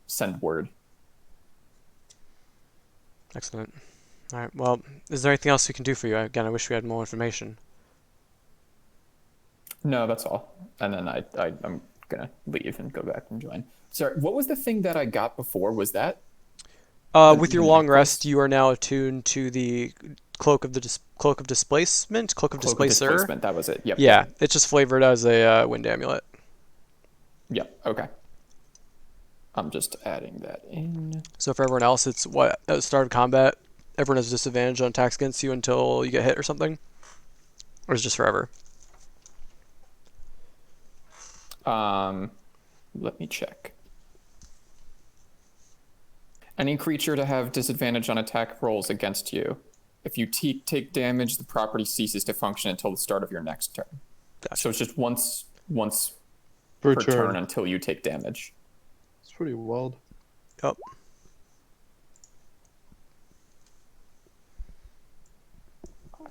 Speaker 2: send word.
Speaker 1: Excellent. All right. Well, is there anything else we can do for you? Again, I wish we had more information.
Speaker 2: No, that's all. And then I'm gonna leave and go back and join. Sorry, what was the thing that I got before? Was that?
Speaker 1: With your long rest, you are now attuned to the cloak of displacement.
Speaker 2: That was it. Yep.
Speaker 1: Yeah, it's just flavored as a wind amulet.
Speaker 2: Yep. Okay. I'm just adding that in.
Speaker 1: So for everyone else, it's what at the start of combat, everyone has a disadvantage on attacks against you until you get hit or something, or is it just forever?
Speaker 2: Let me check. Any creature to have disadvantage on attack rolls against you. If you take damage, the property ceases to function until the start of your next turn.
Speaker 1: Gotcha.
Speaker 2: So it's just once per turn until you take damage.
Speaker 7: It's pretty wild.
Speaker 1: Yep.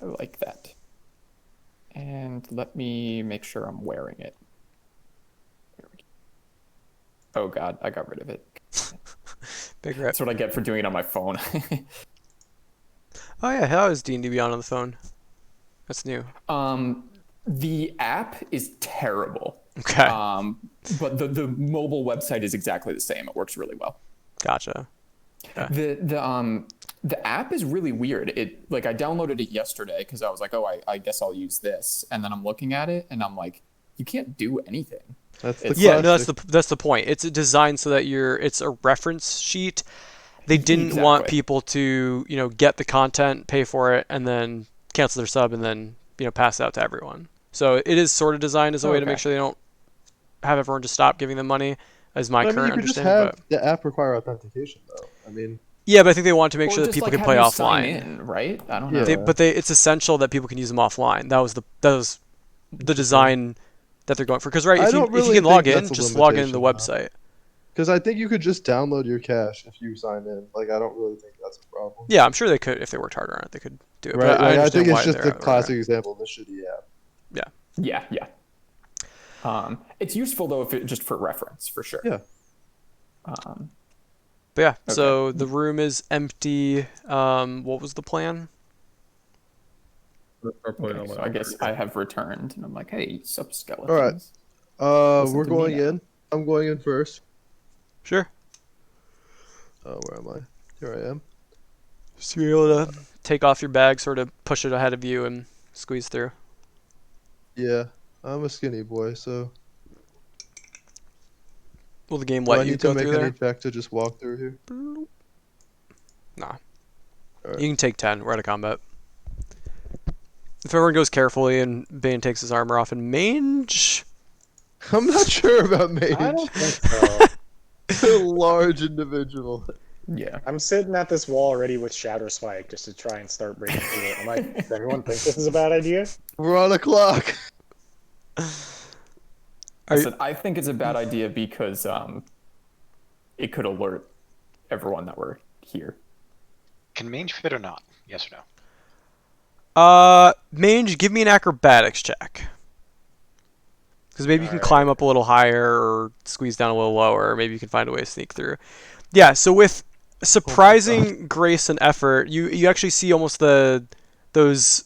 Speaker 2: I like that. And let me make sure I'm wearing it. Oh god, I got rid of it.
Speaker 1: Big rip.
Speaker 2: That's what I get for doing it on my phone.
Speaker 1: Oh yeah, how is D&D Beyond on the phone? That's new.
Speaker 2: The app is terrible.
Speaker 1: Okay.
Speaker 2: But the mobile website is exactly the same. It works really well.
Speaker 1: Gotcha. Okay.
Speaker 2: The app is really weird. It like I downloaded it yesterday because I was like, oh, I guess I'll use this, and then I'm looking at it and I'm like, you can't do anything.
Speaker 7: That's the
Speaker 1: Yeah, no,
Speaker 7: classic.
Speaker 1: that's the point. It's designed so that it's a reference sheet. They didn't want
Speaker 2: Exactly.
Speaker 1: people to, get the content, pay for it, and then cancel their sub and then, pass it out to everyone. So it is sort of designed as a way to make
Speaker 2: Okay.
Speaker 1: sure they don't have everyone just stop giving them money, as my
Speaker 7: But, I mean,
Speaker 1: current
Speaker 7: you could just
Speaker 1: understanding.
Speaker 7: have
Speaker 1: But
Speaker 7: the app require authentication, though. I mean,
Speaker 1: yeah, but I think they want to make
Speaker 2: Or
Speaker 1: sure that
Speaker 2: just
Speaker 1: people
Speaker 2: like
Speaker 1: can
Speaker 2: have
Speaker 1: play
Speaker 2: you sign
Speaker 1: offline.
Speaker 2: in, right? I don't
Speaker 7: Yeah.
Speaker 2: know.
Speaker 1: It's essential that people can use them offline. That was the design that they're going for. Because right,
Speaker 7: I
Speaker 1: if you
Speaker 7: don't really
Speaker 1: can log
Speaker 7: think
Speaker 1: in,
Speaker 7: that's a
Speaker 1: just log into the
Speaker 7: limitation, though.
Speaker 1: website.
Speaker 7: Because I think you could just download your cache if you sign in. Like, I don't really think that's a problem.
Speaker 1: Yeah, I'm sure they could if they worked harder on it. They could do it.
Speaker 7: Right?
Speaker 1: But I
Speaker 7: Like, I
Speaker 1: understand
Speaker 7: think it's
Speaker 1: why
Speaker 7: just
Speaker 1: they're
Speaker 7: a classic example of a shitty app.
Speaker 2: Yeah. It's useful though just for reference, for sure.
Speaker 7: Yeah.
Speaker 2: Um,
Speaker 1: But yeah,
Speaker 2: Okay.
Speaker 1: so the room is empty. What was the plan?
Speaker 5: Start putting on my
Speaker 2: so I guess
Speaker 5: outfit.
Speaker 2: I have returned, and I'm like, hey, sup, skeletons.
Speaker 7: All right.
Speaker 2: Listen
Speaker 7: We're
Speaker 2: to me
Speaker 7: going
Speaker 2: now.
Speaker 7: in. I'm going in first.
Speaker 1: Sure.
Speaker 7: Where am I? Here I am.
Speaker 1: So you're able to take off your bag, sort of push it ahead of you, and squeeze through.
Speaker 7: Yeah, I'm a skinny boy, so
Speaker 1: Will the game
Speaker 7: do
Speaker 1: let
Speaker 7: I
Speaker 1: you
Speaker 7: need to
Speaker 1: go
Speaker 7: make
Speaker 1: through
Speaker 7: any
Speaker 1: there?
Speaker 7: check to just walk through here?
Speaker 1: Nah.
Speaker 7: Alright.
Speaker 1: You can take 10. We're out of combat. If everyone goes carefully and Bane takes his armor off and mange.
Speaker 7: I'm not sure about
Speaker 4: I don't
Speaker 7: mage.
Speaker 4: think so.
Speaker 7: A large individual.
Speaker 2: Yeah.
Speaker 4: I'm sitting at this wall already with Shadow Spike just to try and start breaking through it. I'm like, does everyone think this is a bad idea?
Speaker 7: We're on a clock.
Speaker 2: Listen, I think it's a bad idea because it could alert everyone that we're here.
Speaker 6: Can mange fit or not? Yes or no?
Speaker 1: Mange, give me an acrobatics check. Because maybe you can climb up a little higher or squeeze down a little lower. Or maybe you can find a way to sneak through. Yeah, so with surprising grace and effort, you actually see almost those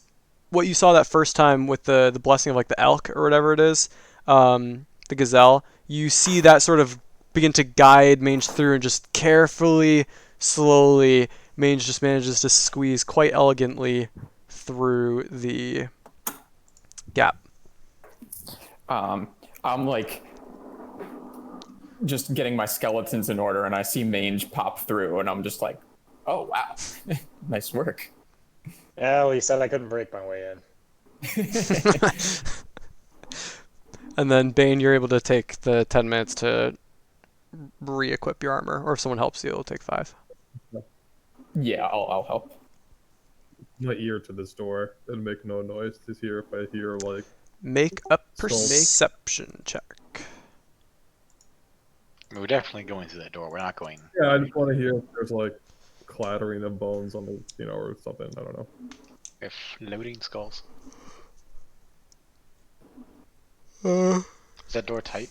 Speaker 1: what you saw that first time with the blessing of like the elk or whatever it is, the gazelle. You see that sort of begin to guide Mange through, and just carefully, slowly, Mange just manages to squeeze quite elegantly through the gap.
Speaker 2: I'm like just getting my skeletons in order, and I see mange pop through, and I'm just like, oh wow, nice work.
Speaker 4: Well, he said I couldn't break my way in.
Speaker 1: And then Bane, you're able to take the 10 minutes to re-equip your armor, or if someone helps you, it'll take 5.
Speaker 2: Yeah, I'll help.
Speaker 5: My ear to this door and make no noise to hear if I hear like.
Speaker 1: Make a
Speaker 5: So-
Speaker 1: perception check.
Speaker 6: I mean, we're definitely going through that door. We're not going.
Speaker 5: Yeah, I just want to hear if there's like clattering of bones on the, or something. I don't know.
Speaker 6: If loading skulls.
Speaker 1: Uh,
Speaker 6: Is that door tight?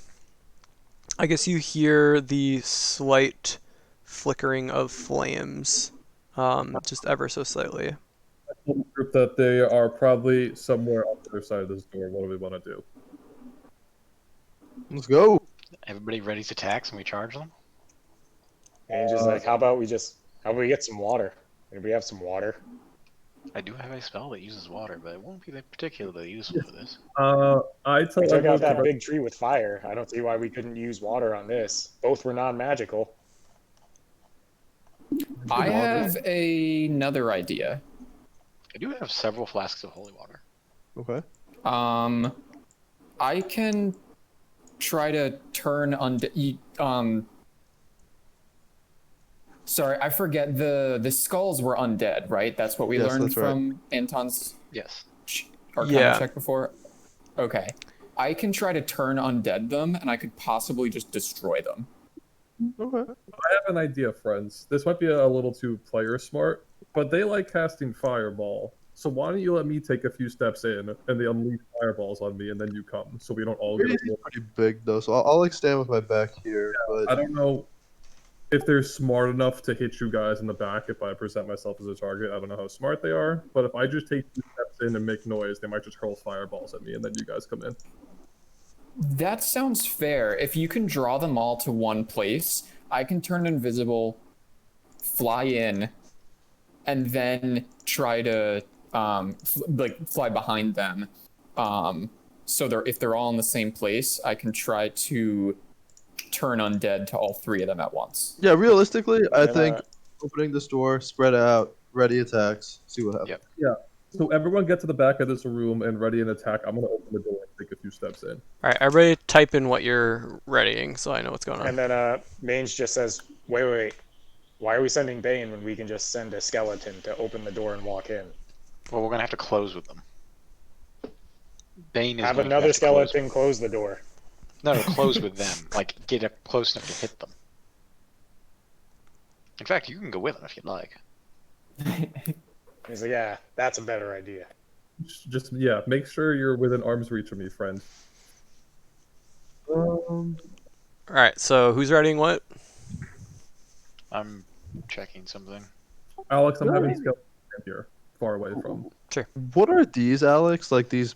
Speaker 1: I guess you hear the slight flickering of flames, just ever so slightly.
Speaker 5: Group that they are probably somewhere on the other side of this door. What do we want to do?
Speaker 7: Let's go.
Speaker 6: Everybody ready to tax and we charge them?
Speaker 4: And just like, how about we get some water? Maybe we have some water.
Speaker 6: I do have a spell that uses water, but it won't be that particularly useful for this.
Speaker 5: I tell
Speaker 4: We took
Speaker 5: everyone
Speaker 4: out that
Speaker 5: to-
Speaker 4: big tree with fire. I don't see why we couldn't use water on this. Both were non-magical.
Speaker 2: I have another idea.
Speaker 6: I do have several flasks of holy water.
Speaker 7: Okay.
Speaker 2: I can try to turn sorry, I forget the skulls were undead, right? That's what we
Speaker 7: Yes,
Speaker 2: learned
Speaker 7: that's right.
Speaker 2: from Anton's
Speaker 6: Yes.
Speaker 2: Arcana
Speaker 1: Yeah.
Speaker 2: check before. Okay, I can try to turn undead them, and I could possibly just destroy them.
Speaker 7: Okay.
Speaker 5: I have an idea, friends. This might be a little too player smart, but they like casting fireball. So why don't you let me take a few steps in and they unleash fireballs on me and then you come so we don't all get
Speaker 7: Radius is pretty big though, so I'll like stand with my back here. But
Speaker 5: I don't know if they're smart enough to hit you guys in the back if I present myself as a target. I don't know how smart they are, but if I just take 2 steps in and make noise, they might just hurl fireballs at me and then you guys come in.
Speaker 2: That sounds fair. If you can draw them all to one place, I can turn invisible, fly in, and then try to fly behind them. So if they're all in the same place, I can try to turn undead to all 3 of them at once.
Speaker 7: yeah, realistically, I
Speaker 4: And,
Speaker 7: think opening this door, spread out, ready attacks, see what happens.
Speaker 6: Yep.
Speaker 5: So everyone get to the back of this room and ready an attack. I'm going to open the door and take a few steps in.
Speaker 1: All right, everybody type in what you're readying so I know what's going on.
Speaker 4: And then Mange just says, wait. Why are we sending Bane when we can just send a skeleton to open the door and walk in?
Speaker 6: Well, we're gonna have to close with them. Bane is
Speaker 4: Have
Speaker 6: going to
Speaker 4: another
Speaker 6: have to close
Speaker 4: skeleton close the door.
Speaker 6: No, close with them. Like, get up close enough to hit them. In fact, you can go with them if you'd like.
Speaker 4: He's like, yeah, that's a better idea.
Speaker 5: Just make sure you're within arm's reach of me, friend.
Speaker 1: All right, so who's readying what?
Speaker 6: I'm checking something.
Speaker 5: Alex, I'm having skeletons here, far away from.
Speaker 7: What are these, Alex? Like these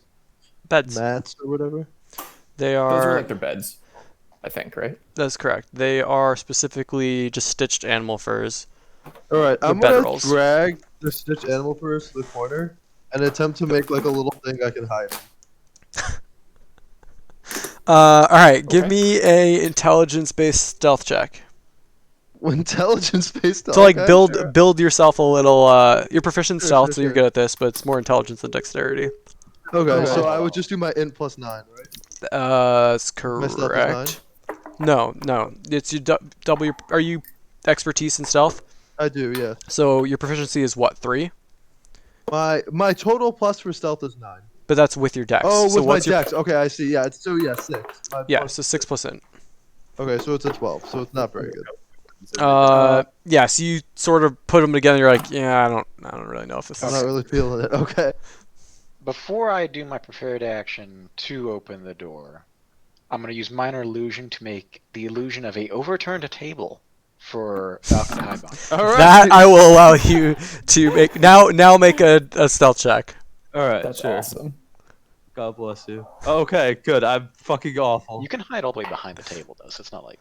Speaker 1: Beds.
Speaker 7: mats or whatever?
Speaker 1: They
Speaker 2: Those are
Speaker 1: are.
Speaker 2: like their beds, I think, right?
Speaker 1: That's correct. They are specifically just stitched animal furs.
Speaker 7: All right, I'm
Speaker 1: bed
Speaker 7: gonna
Speaker 1: rolls.
Speaker 7: drag the stitched animal furs to the corner and attempt to make like a little thing I can hide.
Speaker 1: All right, give me a intelligence-based stealth check.
Speaker 7: Intelligence based.
Speaker 1: So like build yourself a little. You're proficient in
Speaker 7: Sure,
Speaker 1: stealth,
Speaker 7: sure,
Speaker 1: so you're
Speaker 7: sure.
Speaker 1: good at this, but it's more intelligence than dexterity.
Speaker 7: Okay, so
Speaker 5: Oh.
Speaker 7: I would just do my int plus 9, right?
Speaker 1: That's
Speaker 7: My stealth is
Speaker 1: correct. No, it's you double your. Are you expertise in stealth?
Speaker 7: I do, yeah.
Speaker 1: So your proficiency is what, 3?
Speaker 7: My total plus for stealth is 9.
Speaker 1: But that's with your dex.
Speaker 7: Oh,
Speaker 1: so
Speaker 7: with my
Speaker 1: what's your,
Speaker 7: dex. Okay, I see. Yeah, it's 6. My
Speaker 1: Yeah,
Speaker 7: plus-
Speaker 1: so 6 plus int.
Speaker 7: Okay, so it's a 12. So it's not very good.
Speaker 1: Yeah. So you sort of put them together. You're like, yeah, I don't really know if this
Speaker 7: I'm
Speaker 1: is.
Speaker 7: not really feeling it. Okay.
Speaker 6: Before I do my prepared action to open the door, I'm going to use minor illusion to make the illusion of a overturned table for Falcon Highbond.
Speaker 3: All right.
Speaker 1: That I will allow you to make. Now make a stealth check.
Speaker 3: All right.
Speaker 2: That's
Speaker 3: sure.
Speaker 2: awesome.
Speaker 3: God bless you. Okay, good. I'm fucking awful.
Speaker 6: You can hide all the way behind the table, though, so it's not like...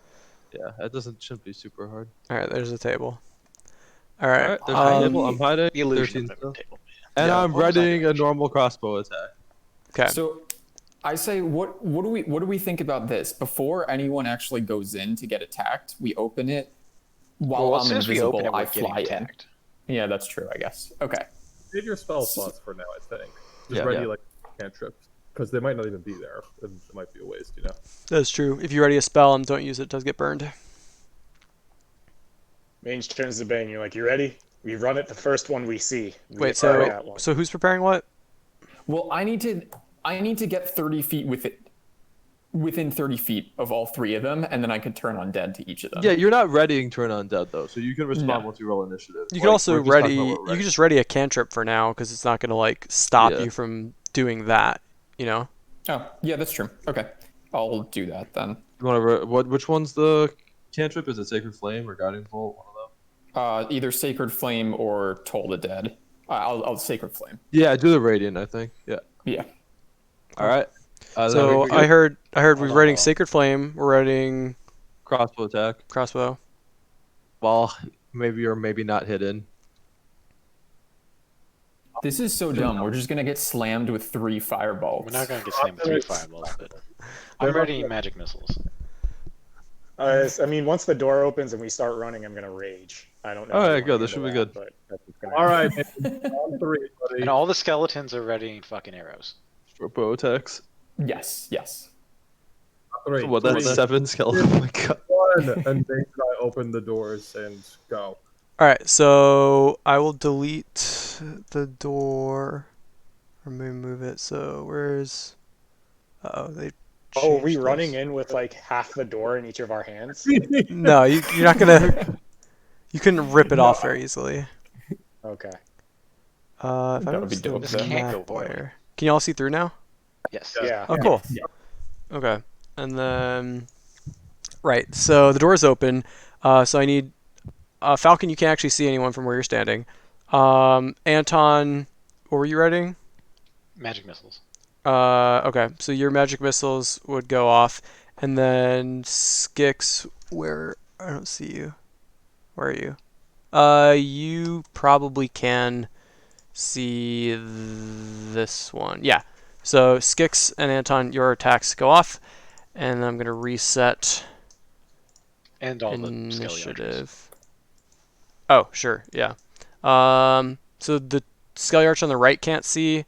Speaker 3: Yeah, that shouldn't be super hard.
Speaker 1: All right, there's a table. All
Speaker 3: All
Speaker 1: right.
Speaker 3: right, there's a table. I'm hiding.
Speaker 6: The illusion
Speaker 3: 13
Speaker 6: of the
Speaker 3: stealth.
Speaker 6: table.
Speaker 3: And
Speaker 1: Yeah,
Speaker 3: I'm
Speaker 6: almost
Speaker 3: readying a
Speaker 6: like-
Speaker 3: normal crossbow attack.
Speaker 1: Okay.
Speaker 2: So I say, what do we think about this? Before anyone actually goes in to get attacked, we open it. While
Speaker 6: Well, as
Speaker 2: I'm
Speaker 6: soon as we
Speaker 2: invisible,
Speaker 6: open it,
Speaker 2: I
Speaker 6: we're getting
Speaker 2: fly in.
Speaker 6: attacked.
Speaker 2: Yeah, that's true, I guess. Okay.
Speaker 5: Save your spell slots for now, I think. Just
Speaker 3: Yeah.
Speaker 5: ready
Speaker 3: Yeah.
Speaker 5: like cantrips. Because they might not even be there. And it might be a waste, you know.
Speaker 1: That's true. If you ready a spell and don't use it, it does get burned.
Speaker 4: Mange turns to Bane. You're like, you ready? We run it the first one we see. We
Speaker 1: Wait,
Speaker 4: fire that one.
Speaker 1: so who's preparing what?
Speaker 2: Well, I need to get 30 feet within 30 feet of all 3 of them, and then I could turn undead to each of them.
Speaker 3: Yeah, you're not readying turn undead though, so you can respond
Speaker 2: No.
Speaker 3: once you roll initiative.
Speaker 1: You can
Speaker 3: Like,
Speaker 1: also
Speaker 3: we're just talking
Speaker 1: ready.
Speaker 3: about
Speaker 1: You
Speaker 3: what
Speaker 1: can
Speaker 3: we're
Speaker 1: just ready a cantrip for now because it's not gonna like stop
Speaker 3: Yeah.
Speaker 1: you from doing that. You know.
Speaker 2: Oh, yeah, that's true. Okay. I'll do that then.
Speaker 3: You want to which one's the cantrip? Is it Sacred Flame or Guiding Bolt? One of them.
Speaker 2: Either Sacred Flame or Toll the Dead. I'll Sacred Flame.
Speaker 3: Yeah, do the Radiant. I think. Yeah.
Speaker 2: Yeah.
Speaker 3: All right.
Speaker 1: So
Speaker 3: then
Speaker 1: I heard we're
Speaker 6: on,
Speaker 1: writing
Speaker 6: hold on.
Speaker 1: Sacred Flame. We're writing
Speaker 3: crossbow attack.
Speaker 1: crossbow.
Speaker 3: Well, maybe or maybe not hidden.
Speaker 2: This is so dumb. We're just gonna get slammed with 3 fireballs.
Speaker 6: We're not going to get slammed with 3 fireballs, but I'm readying magic missiles.
Speaker 4: I mean, once the door opens and we start running, I'm gonna rage. I don't know.
Speaker 3: All
Speaker 4: how
Speaker 3: right,
Speaker 4: you
Speaker 3: good.
Speaker 4: wanna
Speaker 3: this should be
Speaker 4: handle
Speaker 3: good.
Speaker 4: that, but that's what's gonna
Speaker 5: All
Speaker 4: happen.
Speaker 5: right, man. On 3, buddy.
Speaker 6: And all the skeletons are readying fucking arrows.
Speaker 3: Short bow attacks.
Speaker 2: Yes.
Speaker 5: Three.
Speaker 3: So what? That's
Speaker 5: Three,
Speaker 3: 7 skeletons. Oh my god.
Speaker 5: 1, and Bane and I open the doors and go.
Speaker 1: All right. So I will delete the door. Or move it. So where's? Oh, they.
Speaker 4: Oh, are we
Speaker 1: changed
Speaker 4: running
Speaker 1: this.
Speaker 4: in with like half the door in each of our hands?
Speaker 1: No, you're not gonna. You couldn't rip it off very easily.
Speaker 4: Okay.
Speaker 1: If I
Speaker 2: That
Speaker 1: move
Speaker 2: would be
Speaker 1: to the
Speaker 2: dope.
Speaker 6: This can't go
Speaker 1: map
Speaker 6: poorly.
Speaker 1: where... Can you all see through now?
Speaker 6: Yes.
Speaker 4: Yeah.
Speaker 1: Oh, cool.
Speaker 2: Yeah.
Speaker 1: Okay. And then... Right, so the door's open. So I need... Falcon, you can't actually see anyone from where you're standing. Anton, what were you writing?
Speaker 6: Magic missiles.
Speaker 1: Okay, so your magic missiles would go off. And then Skix, where... I don't see you. Where are you? You probably can see this one. Yeah. So Skix and Anton, your attacks go off, and I'm gonna reset
Speaker 6: And all the skelly archers.
Speaker 1: initiative. Oh, sure, yeah. So the Skelly Arch on the right can't see,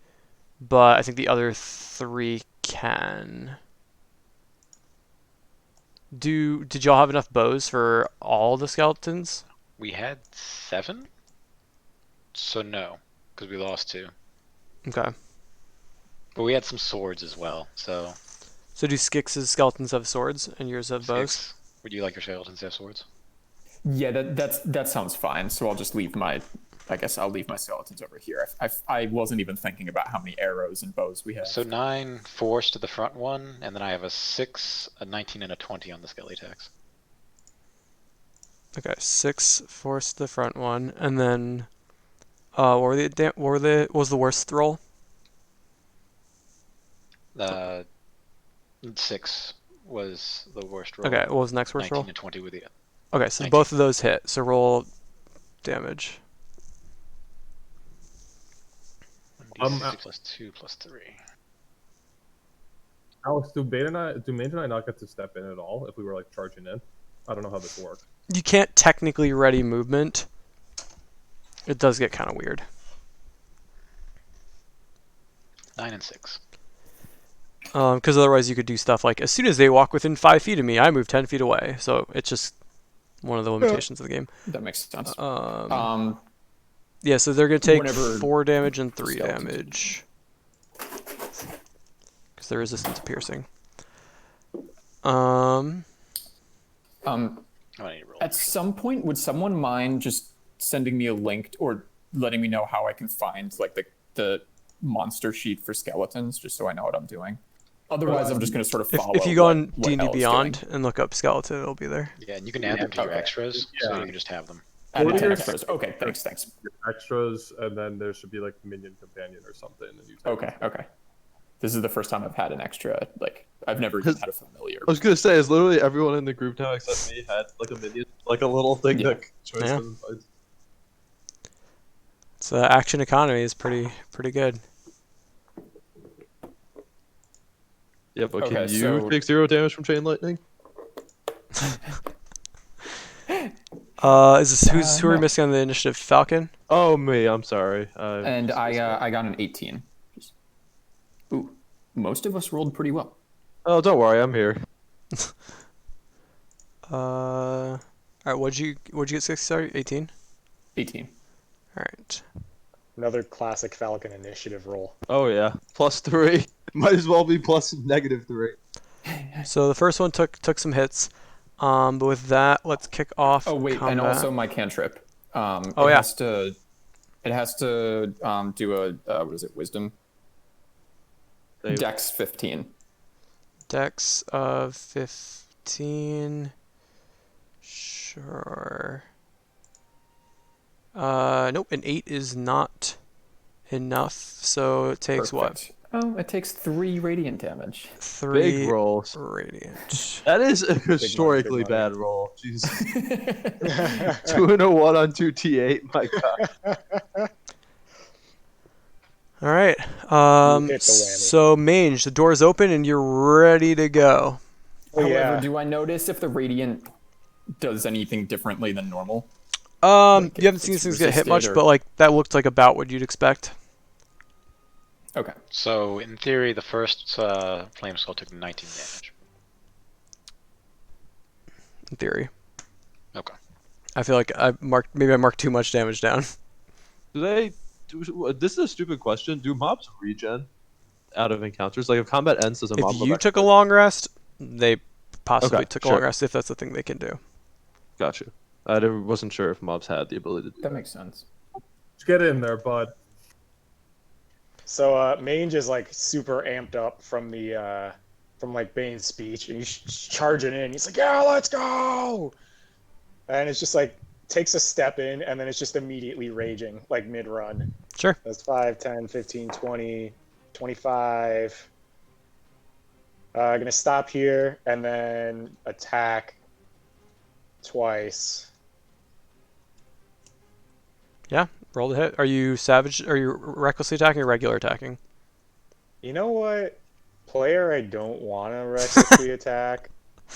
Speaker 1: but I think the other three can. Did y'all have enough bows for all the skeletons?
Speaker 6: We had 7? So no, because we lost 2.
Speaker 1: Okay.
Speaker 6: But we had some swords as well, so...
Speaker 1: So do Skix's skeletons have swords and yours have bows?
Speaker 6: Skix, would you like your skeletons to have swords?
Speaker 2: Yeah, that sounds fine. So I'll just leave my, I guess I'll leave my skeletons over here. I wasn't even thinking about how many arrows and bows we have.
Speaker 6: So 9 force to the front one, and then I have a 6, a 19, and a 20 on the skelly attacks.
Speaker 1: Okay, 6 force to the front one, and then what was the worst roll?
Speaker 6: 6 was the worst roll.
Speaker 1: Okay, what was the next worst
Speaker 6: 19
Speaker 1: roll?
Speaker 6: and 20 with the...
Speaker 1: Okay, so
Speaker 6: 19.
Speaker 1: both of those hit. So roll damage.
Speaker 6: 1d6 plus 2 plus 3.
Speaker 5: Alex, do Mage and I not get to step in at all if we were like charging in? I don't know how this works.
Speaker 1: You can't technically ready movement. It does get kind of weird.
Speaker 6: 9 and 6.
Speaker 1: Because otherwise you could do stuff like, as soon as they walk within 5 feet of me, I move 10 feet away. So it's just one of the limitations of the game.
Speaker 2: That makes sense.
Speaker 1: Yeah, so they're going to take
Speaker 2: Whenever
Speaker 1: 4 damage and 3
Speaker 2: skeletons-
Speaker 1: damage. Because they're resistant to piercing.
Speaker 6: Oh, I need to roll.
Speaker 2: At some point, would someone mind just sending me a link or letting me know how I can find like the monster sheet for skeletons, just so I know what I'm doing? Otherwise, I'm just going to sort of follow.
Speaker 1: If you go on
Speaker 2: what
Speaker 1: D&D
Speaker 2: Elle's
Speaker 1: Beyond
Speaker 2: doing.
Speaker 1: and look up skeleton, it'll be there.
Speaker 6: Yeah, and you can add them to your
Speaker 2: okay.
Speaker 6: extras, so
Speaker 5: Yeah.
Speaker 6: you can just have them.
Speaker 2: Add
Speaker 5: What
Speaker 2: it to
Speaker 5: are
Speaker 2: extras. Okay, thanks.
Speaker 5: Extras, and then there should be like minion companion or something. And you
Speaker 2: Okay. This is the first time I've had an extra. Like, I've never even had a familiar.
Speaker 7: I was gonna say, is literally everyone in the group now except me had like a minion, like a little thing
Speaker 2: Yeah.
Speaker 7: that choice
Speaker 1: Yeah.
Speaker 7: them fights.
Speaker 1: So action economy is pretty good.
Speaker 7: Yeah, but
Speaker 2: Okay,
Speaker 7: can you
Speaker 2: so-
Speaker 7: take 0 damage from chain lightning?
Speaker 1: Is this who are we
Speaker 2: no.
Speaker 1: missing on the initiative? Falcon?
Speaker 7: Oh me, I'm sorry.
Speaker 2: And I got an 18. Ooh, most of us rolled pretty well.
Speaker 7: Oh, don't worry, I'm here.
Speaker 1: All right. What'd you get? 6? Sorry, 18.
Speaker 2: 18.
Speaker 1: All right.
Speaker 4: Another classic Falcon initiative roll.
Speaker 7: Oh yeah, +3. Might as well be plus -3.
Speaker 1: So the first one took some hits. But with that, let's kick off.
Speaker 2: Oh wait,
Speaker 1: combat.
Speaker 2: and also my cantrip.
Speaker 1: Oh,
Speaker 2: it
Speaker 1: yeah.
Speaker 2: has to do a what is it? Wisdom.
Speaker 7: Save.
Speaker 2: Dex 15.
Speaker 1: Dex of 15. Sure. Nope. An 8 is not enough. So it takes what?
Speaker 2: Perfect. Oh, it takes 3 radiant damage.
Speaker 1: 3
Speaker 7: Big rolls.
Speaker 1: radiant.
Speaker 7: That is a
Speaker 4: big
Speaker 7: historically
Speaker 4: money.
Speaker 7: bad roll. Jesus. 2 and a 1 on 2T8. My God.
Speaker 1: All right.
Speaker 4: You hit the whammy.
Speaker 1: So Mange, the door's open and you're ready to go.
Speaker 4: Oh,
Speaker 2: However,
Speaker 4: yeah.
Speaker 2: do I notice if the radiant does anything differently than normal?
Speaker 1: You haven't
Speaker 2: if
Speaker 1: seen these
Speaker 2: it's
Speaker 1: things get hit
Speaker 2: resisted
Speaker 1: much,
Speaker 2: or-
Speaker 1: but like that looked like about what you'd expect.
Speaker 2: Okay.
Speaker 6: So, in theory, the first flame skull took 19 damage.
Speaker 1: In theory.
Speaker 6: Okay.
Speaker 1: I feel like I marked too much damage down.
Speaker 7: Do they? This is a stupid question. Do mobs regen out of encounters? Like if combat ends, does a mob
Speaker 1: If
Speaker 7: go
Speaker 1: you
Speaker 7: back
Speaker 1: took
Speaker 7: to
Speaker 1: a long rest, they possibly
Speaker 7: Okay,
Speaker 1: took a long
Speaker 7: sure.
Speaker 1: rest if that's the thing they can do.
Speaker 7: Gotcha. I wasn't sure if mobs had the ability to do
Speaker 2: That
Speaker 7: that.
Speaker 2: makes sense.
Speaker 5: Just get in there, bud.
Speaker 4: So Mange is like super amped up from the from like Bane's speech, and he's charging in. He's like, "Yeah, let's go!" And it's just like takes a step in, and then it's just immediately raging like mid-run.
Speaker 1: Sure.
Speaker 4: That's 5, 10, 15, 20, 25. Gonna stop here and then attack twice.
Speaker 1: Yeah, roll the hit. Are you savage? Are you recklessly attacking or regular attacking?
Speaker 4: You know what? Player I don't want to recklessly attack,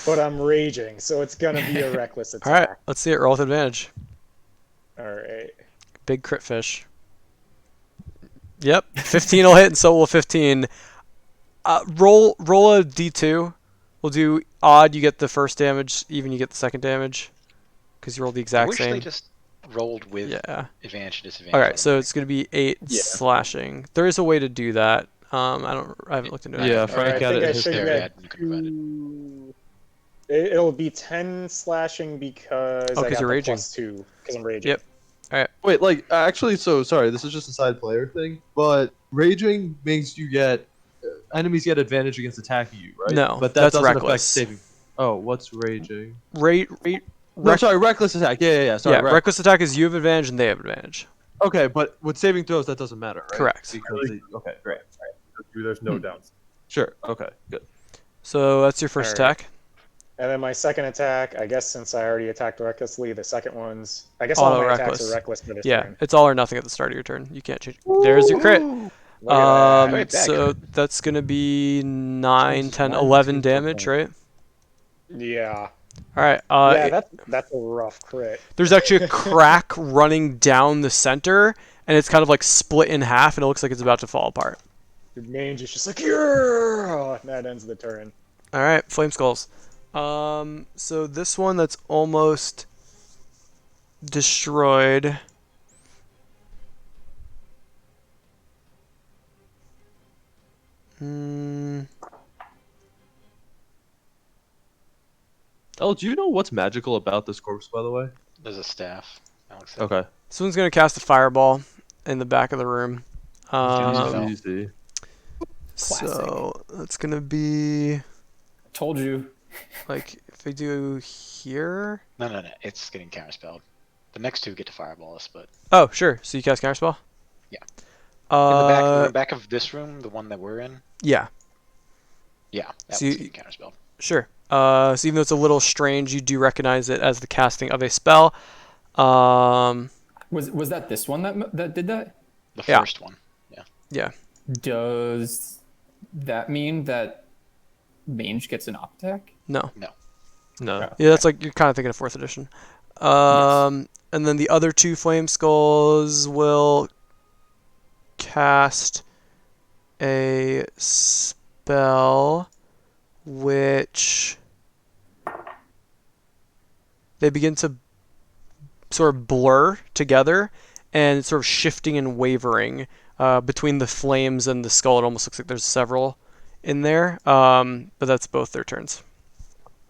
Speaker 4: but I'm raging, so it's gonna be a reckless
Speaker 1: All right,
Speaker 4: attack.
Speaker 1: let's see it. Roll with advantage.
Speaker 4: All right.
Speaker 1: Big crit fish. Yep, 15 will hit, and so will 15. Roll a d2. We'll do odd. You get the first damage. Even you get the second damage, because you rolled the
Speaker 6: I
Speaker 1: exact
Speaker 6: wish
Speaker 1: same.
Speaker 6: they just rolled with
Speaker 1: Yeah.
Speaker 6: advantage and disadvantage.
Speaker 1: All right, so it's gonna be 8
Speaker 2: Yeah.
Speaker 1: slashing. There is a way to do that. I haven't looked into it.
Speaker 3: Yeah,
Speaker 4: All
Speaker 3: Frank
Speaker 4: right,
Speaker 3: had
Speaker 4: I think
Speaker 3: it
Speaker 4: I
Speaker 3: in his
Speaker 4: should
Speaker 6: there,
Speaker 4: get
Speaker 6: yeah, you can provide it.
Speaker 4: 2. It'll be 10 slashing because
Speaker 1: Oh,
Speaker 4: I
Speaker 1: 'cause
Speaker 4: got
Speaker 1: you're
Speaker 4: the
Speaker 1: raging.
Speaker 4: +2 because I'm raging.
Speaker 1: Yep.
Speaker 7: Wait, like actually, so sorry. This is just a side player thing, but raging makes you get enemies get advantage against attacking you, right?
Speaker 1: No,
Speaker 7: but that
Speaker 1: that's
Speaker 7: doesn't affect
Speaker 1: reckless.
Speaker 7: saving. Oh, what's raging? No,
Speaker 1: Rec-
Speaker 7: sorry, reckless attack. Yeah. Sorry,
Speaker 1: yeah, reckless attack is you have advantage and they have advantage.
Speaker 7: Okay, but with saving throws, that doesn't matter, right?
Speaker 1: Correct.
Speaker 7: Because okay, great.
Speaker 5: There's no downs.
Speaker 7: Sure. Okay, good.
Speaker 1: So that's your first
Speaker 4: All right.
Speaker 1: attack.
Speaker 4: And then my second attack, I guess since I already attacked recklessly, the second one's... I guess all
Speaker 1: Auto
Speaker 4: my attacks
Speaker 1: reckless.
Speaker 4: are reckless for this
Speaker 1: Yeah,
Speaker 4: turn.
Speaker 1: it's all or nothing at the start of your turn. You can't change. There's your crit.
Speaker 4: Look at that.
Speaker 6: Right back.
Speaker 1: So that's gonna be 9,
Speaker 2: Jesus,
Speaker 1: 10,
Speaker 2: 1,
Speaker 1: 11
Speaker 2: 2,
Speaker 1: damage,
Speaker 2: okay.
Speaker 1: right?
Speaker 4: Yeah.
Speaker 1: All right.
Speaker 4: Yeah, that's a rough crit.
Speaker 1: There's actually a crack running down the center, and it's kind of like split in half, and it looks like it's about to fall apart.
Speaker 4: Your mange is just like, yeah! And that ends the turn.
Speaker 1: All right, flame skulls. So this one that's almost destroyed.
Speaker 7: Oh, do you know what's magical about this corpse, by the way?
Speaker 6: There's a staff. Alex said.
Speaker 7: Okay.
Speaker 1: This one's gonna cast a fireball in the back of the room.
Speaker 7: Easy.
Speaker 1: So that's gonna be
Speaker 2: Told you.
Speaker 1: like if I do here.
Speaker 6: No. It's getting counterspelled. The next two get to fireball us, but
Speaker 1: Oh, sure. So you cast counterspell.
Speaker 6: Yeah. in the
Speaker 1: Uh,
Speaker 6: back of this room, the one that we're in.
Speaker 1: yeah,
Speaker 6: Yeah, that
Speaker 1: So
Speaker 6: one's
Speaker 1: you-
Speaker 6: getting counterspelled.
Speaker 1: sure. So even though it's a little strange, you do recognize it as the casting of a spell.
Speaker 2: Was that this one that did that?
Speaker 6: The
Speaker 1: Yeah.
Speaker 6: first one.
Speaker 1: Yeah.
Speaker 2: Does that mean that Mange gets an op attack?
Speaker 1: No.
Speaker 6: No.
Speaker 7: No.
Speaker 1: Yeah, that's like you're kind of thinking of 4th edition. And then the other two flame skulls will cast a spell which they begin to sort of blur together and sort of shifting and wavering between the flames and the skull. It almost looks like there's several in there, but that's both their turns.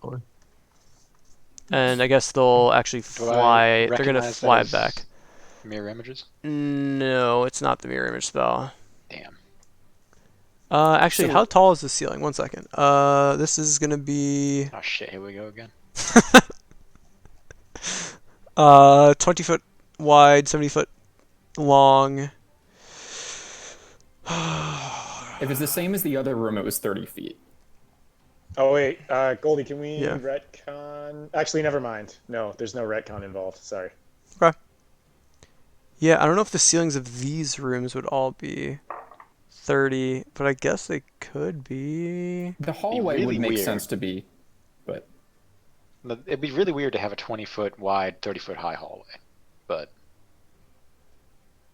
Speaker 7: Okay.
Speaker 1: And I guess they'll actually
Speaker 6: Do I
Speaker 1: fly. They're gonna
Speaker 6: recognize that
Speaker 1: fly
Speaker 6: as
Speaker 1: back.
Speaker 6: Mirror images.
Speaker 1: No, it's not the mirror image spell.
Speaker 6: Damn.
Speaker 1: Actually,
Speaker 2: So-
Speaker 1: how tall is the ceiling? 1 second. This is gonna be
Speaker 6: Oh shit! Here we go again.
Speaker 1: 20 foot wide, 70 foot long.
Speaker 2: If it's the same as the other room, it was 30 feet.
Speaker 4: Oh, wait. Goldie, can we
Speaker 1: Yeah.
Speaker 4: retcon? Actually, never mind. No, there's no retcon involved. Sorry.
Speaker 1: Yeah, I don't know if the ceilings of these rooms would all be 30, but I guess they could be.
Speaker 2: The hallway
Speaker 6: really
Speaker 2: would make
Speaker 6: weird.
Speaker 2: sense to be, but
Speaker 6: It'd be really weird to have a 20-foot wide, 30-foot high hallway, but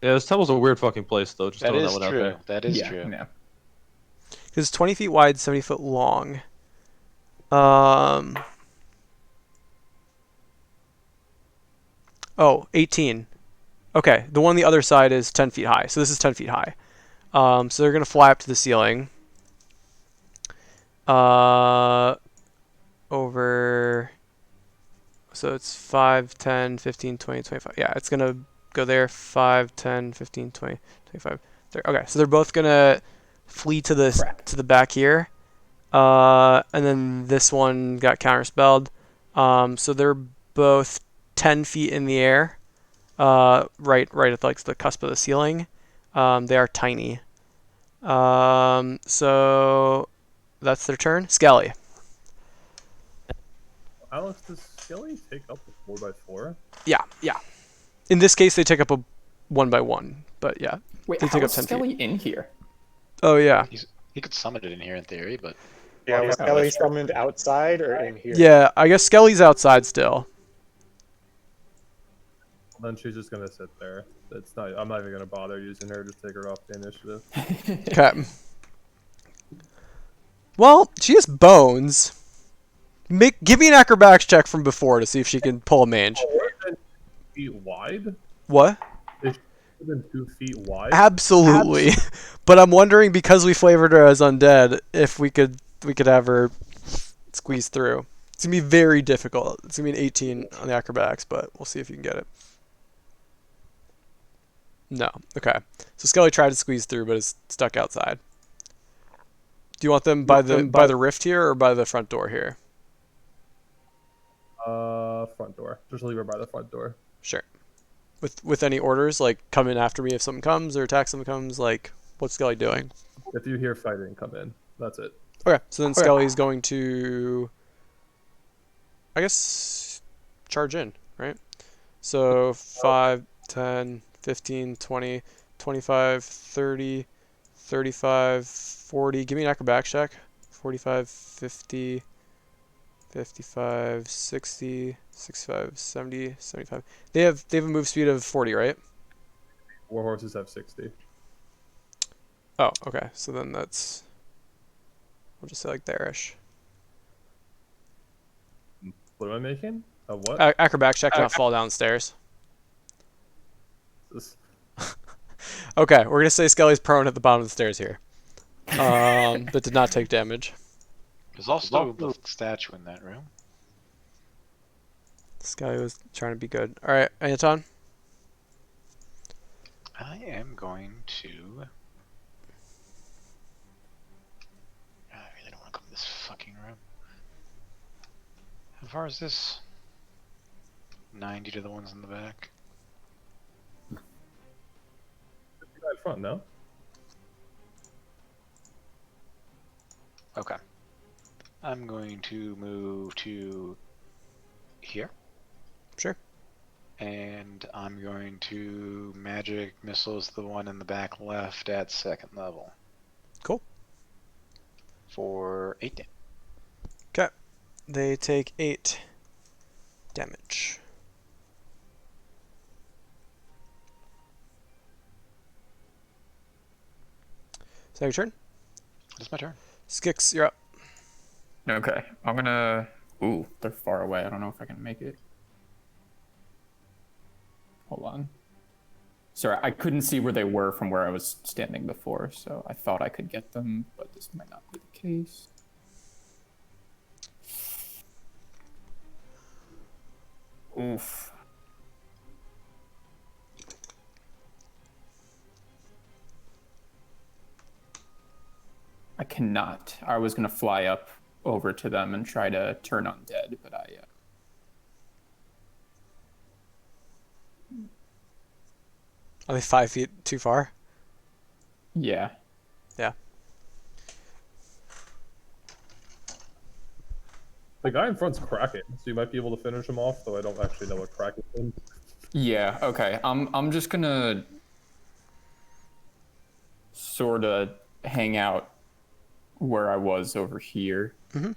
Speaker 7: Yeah, this temple's a weird fucking place, though. Just
Speaker 6: that
Speaker 7: throwing
Speaker 6: is
Speaker 7: that one
Speaker 6: true.
Speaker 7: out there.
Speaker 6: That is
Speaker 2: yeah,
Speaker 6: true.
Speaker 2: yeah.
Speaker 1: Because 20 feet wide, 70 foot long. Oh, 18. Okay, the one on the other side is 10 feet high. So this is 10 feet high. So they're going to fly up to the ceiling. Over. So it's 5, 10, 15, 20, 25. Yeah, it's going to go there. 5, 10, 15, 20, 25, Okay, so they're both gonna flee to the back here. And then this one got counterspelled. So they're both 10 feet in the air, right at like the cusp of the ceiling. They are tiny. So that's their turn. Skelly.
Speaker 5: Alex, does Skelly take up a 4x4?
Speaker 1: Yeah. In this case, they take up a 1x1, but yeah,
Speaker 2: Wait,
Speaker 1: they
Speaker 2: how
Speaker 1: take up
Speaker 2: is
Speaker 1: 10
Speaker 2: Skelly
Speaker 1: feet.
Speaker 2: in here?
Speaker 1: Oh yeah.
Speaker 6: He could summon it in here in theory, but
Speaker 4: Yeah, was
Speaker 2: Oh,
Speaker 4: Kelly
Speaker 2: that's-
Speaker 4: summoned outside or in here?
Speaker 1: Yeah, I guess Skelly's outside still.
Speaker 5: Well, then she's just gonna sit there. It's not. I'm not even gonna bother using her. Just take her off the initiative.
Speaker 1: Okay. Well, she has bones. Give me an acrobatics check from before to see if she can pull a mange.
Speaker 5: Feet wide?
Speaker 1: What?
Speaker 5: Is she more than 2 feet wide?
Speaker 1: Absolutely. But I'm wondering, because we flavored her as undead, if we could have her squeeze through. It's gonna be very difficult. It's gonna be an 18 on the acrobatics, but we'll see if you can get it. No. Okay. So Skelly tried to squeeze through, but is stuck outside. Do you want them by the rift here or by the front door here?
Speaker 5: Front door. Just leave her by the front door.
Speaker 1: Sure. With any orders, like come in after me if something comes or attack something comes, like what's Skelly doing?
Speaker 5: If you hear fighting, come in. That's it.
Speaker 1: Okay, so then Skelly's going to, I guess, charge in, right? So 5, 10, 15, 20, 25, 30, 35, 40. Give me an acrobatics check. 45, 50, 55, 60, 65, 70, 75. They have a move speed of 40, right?
Speaker 5: War horses have 60.
Speaker 1: Oh, okay. So then that's, we'll just say like there-ish.
Speaker 5: What am I making? A what?
Speaker 1: Acrobatics check, not fall down the stairs.
Speaker 5: This-
Speaker 1: Okay, we're gonna say Skelly's prone at the bottom of the stairs here. That did not take damage.
Speaker 6: there's also the statue in that room.
Speaker 1: Skelly was trying to be good. All right, Anton.
Speaker 6: I am going to. I really don't want to come to this fucking room. How far is this? 90 to the ones in the back.
Speaker 5: in front, no?
Speaker 6: Okay. I'm going to move to here.
Speaker 1: Sure.
Speaker 6: And I'm going to magic missiles the one in the back left at 2nd level.
Speaker 1: Cool.
Speaker 6: For 8 damage.
Speaker 1: Okay. They take 8 damage. Is that your turn?
Speaker 6: That's my turn.
Speaker 1: Skix, you're up.
Speaker 2: Okay, I'm gonna. Ooh, they're far away. I don't know if I can make it. Hold on. Sorry, I couldn't see where they were from where I was standing before, so I thought I could get them, but this might not be the case. Oof. I cannot. I was gonna fly up over to them and try to turn undead, but I.
Speaker 1: Are they 5 feet too far?
Speaker 2: Yeah.
Speaker 1: Yeah.
Speaker 5: The guy in front's Kraken, so you might be able to finish him off, though I don't actually know what Kraken is.
Speaker 2: Yeah. Okay. I'm just gonna sort of hang out where I was over here.
Speaker 1: Mhm.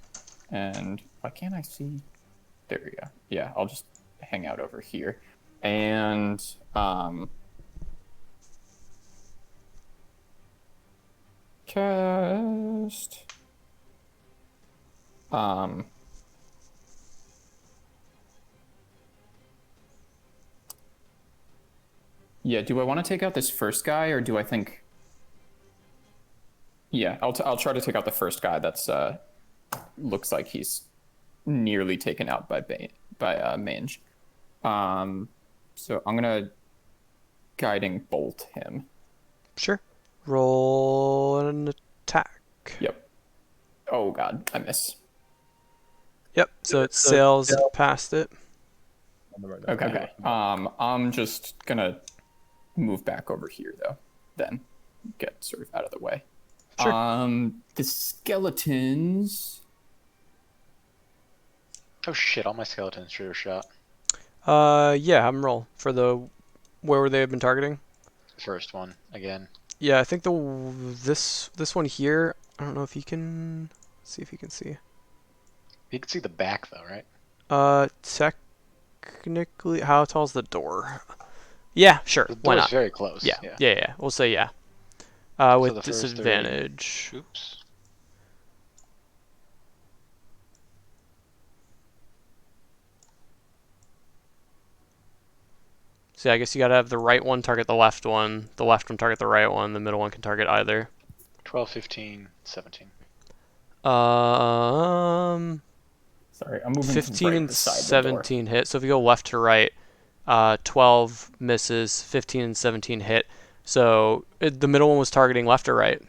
Speaker 2: And why can't I see? There we go. Yeah, I'll just hang out over here. And cast yeah, do I want to take out this first guy, or do I think? Yeah, I'll try to take out the first guy. That's looks like he's nearly taken out by Mange. So I'm gonna guiding bolt him.
Speaker 1: Sure. Roll an attack.
Speaker 2: Yep. Oh god, I miss.
Speaker 1: Yep. So it sails past it.
Speaker 5: On the right now.
Speaker 2: Okay. I'm just gonna move back over here though. Then get sort of out of the way.
Speaker 1: Sure.
Speaker 2: The skeletons.
Speaker 6: Oh shit! All my skeletons should have shot.
Speaker 1: Yeah, have them roll for the where would they have been targeting?
Speaker 6: First one again.
Speaker 1: Yeah, I think this one here. I don't know if he can. Let's see if he can see.
Speaker 6: You can see the back though, right?
Speaker 1: Technically, how tall is the door? Yeah, sure.
Speaker 6: The
Speaker 1: Why
Speaker 6: door's
Speaker 1: not?
Speaker 6: very close.
Speaker 1: Yeah. We'll say yeah.
Speaker 6: So
Speaker 1: With
Speaker 6: the first 30
Speaker 1: disadvantage.
Speaker 6: Oops.
Speaker 1: So yeah, I guess you gotta have the right one target the left one target the right one, the middle one can target either.
Speaker 6: 12, 15, 17.
Speaker 2: Sorry, I'm moving
Speaker 1: 15
Speaker 2: right
Speaker 1: and
Speaker 2: beside
Speaker 1: 17 hit. So if you go left to right, 12 misses, 15 and 17 hit. So the middle one was targeting left or right?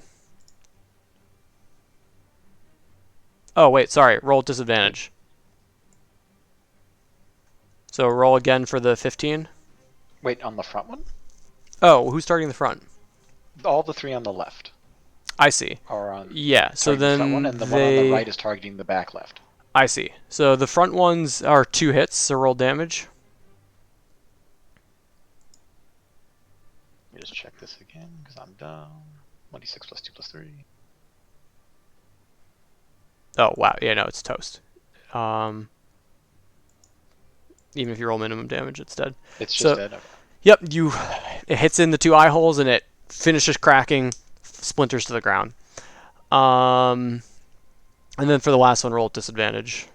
Speaker 1: Oh, wait, sorry. Roll disadvantage. So roll again for the 15.
Speaker 6: Wait, on the front one?
Speaker 1: Oh, who's targeting the front?
Speaker 6: All the three on the left
Speaker 1: I see.
Speaker 6: are on.
Speaker 1: Yeah, so
Speaker 6: targeting the front one,
Speaker 1: then
Speaker 6: and the one on the right is targeting the back left.
Speaker 1: I see. So the front ones are 2 hits, so roll damage.
Speaker 6: Let me just check this again, because I'm dumb. 1d6 plus 2 plus 3.
Speaker 1: Oh, wow. Yeah, no, it's toast. Even if you roll minimum damage, it's dead.
Speaker 6: It's just dead. Okay.
Speaker 1: Yep, it hits in the 2 eye holes and it finishes cracking, splinters to the ground. And then for the last one, roll at disadvantage.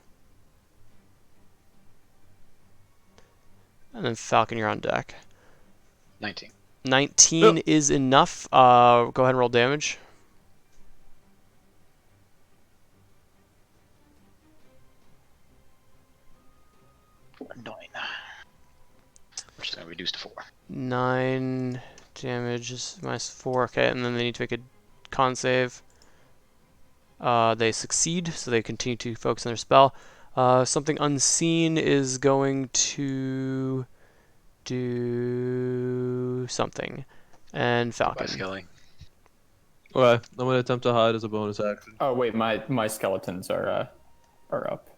Speaker 1: And then Falcon, you're on deck.
Speaker 6: 19.
Speaker 1: 19 is enough. Go ahead and roll damage.
Speaker 6: 9. Which is going to reduce to 4.
Speaker 1: 9 damage is minus 4. Okay, and then they need to make a con save. They succeed, so they continue to focus on their spell. Something unseen is going to do something. And Falcon.
Speaker 6: By Skelly.
Speaker 3: Okay, I'm gonna attempt to hide as a bonus action.
Speaker 2: Oh wait, my skeletons are up.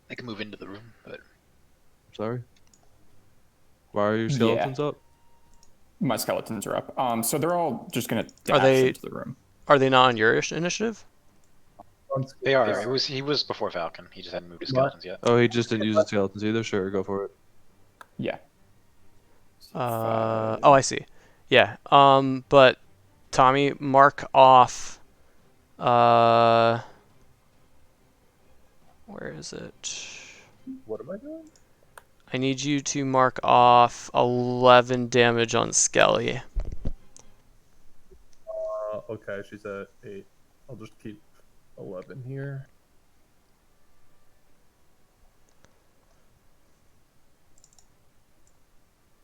Speaker 6: They can move into the room, but
Speaker 3: Sorry. Why are your skeletons up?
Speaker 2: My skeletons are up. So they're all just gonna
Speaker 1: Are
Speaker 2: dash
Speaker 1: they-
Speaker 2: into the room.
Speaker 1: Are they not on your initiative?
Speaker 6: they are. He was before Falcon. He just hadn't moved his skeletons yet.
Speaker 3: Oh, he just didn't use his skeletons either. Sure, go for it.
Speaker 2: Yeah.
Speaker 1: Oh, I see. Yeah. But Tommy, mark off. Where is it?
Speaker 5: What am I doing?
Speaker 1: I need you to mark off 11 damage on Skelly.
Speaker 5: Okay, she's at 8. I'll just keep 11 here.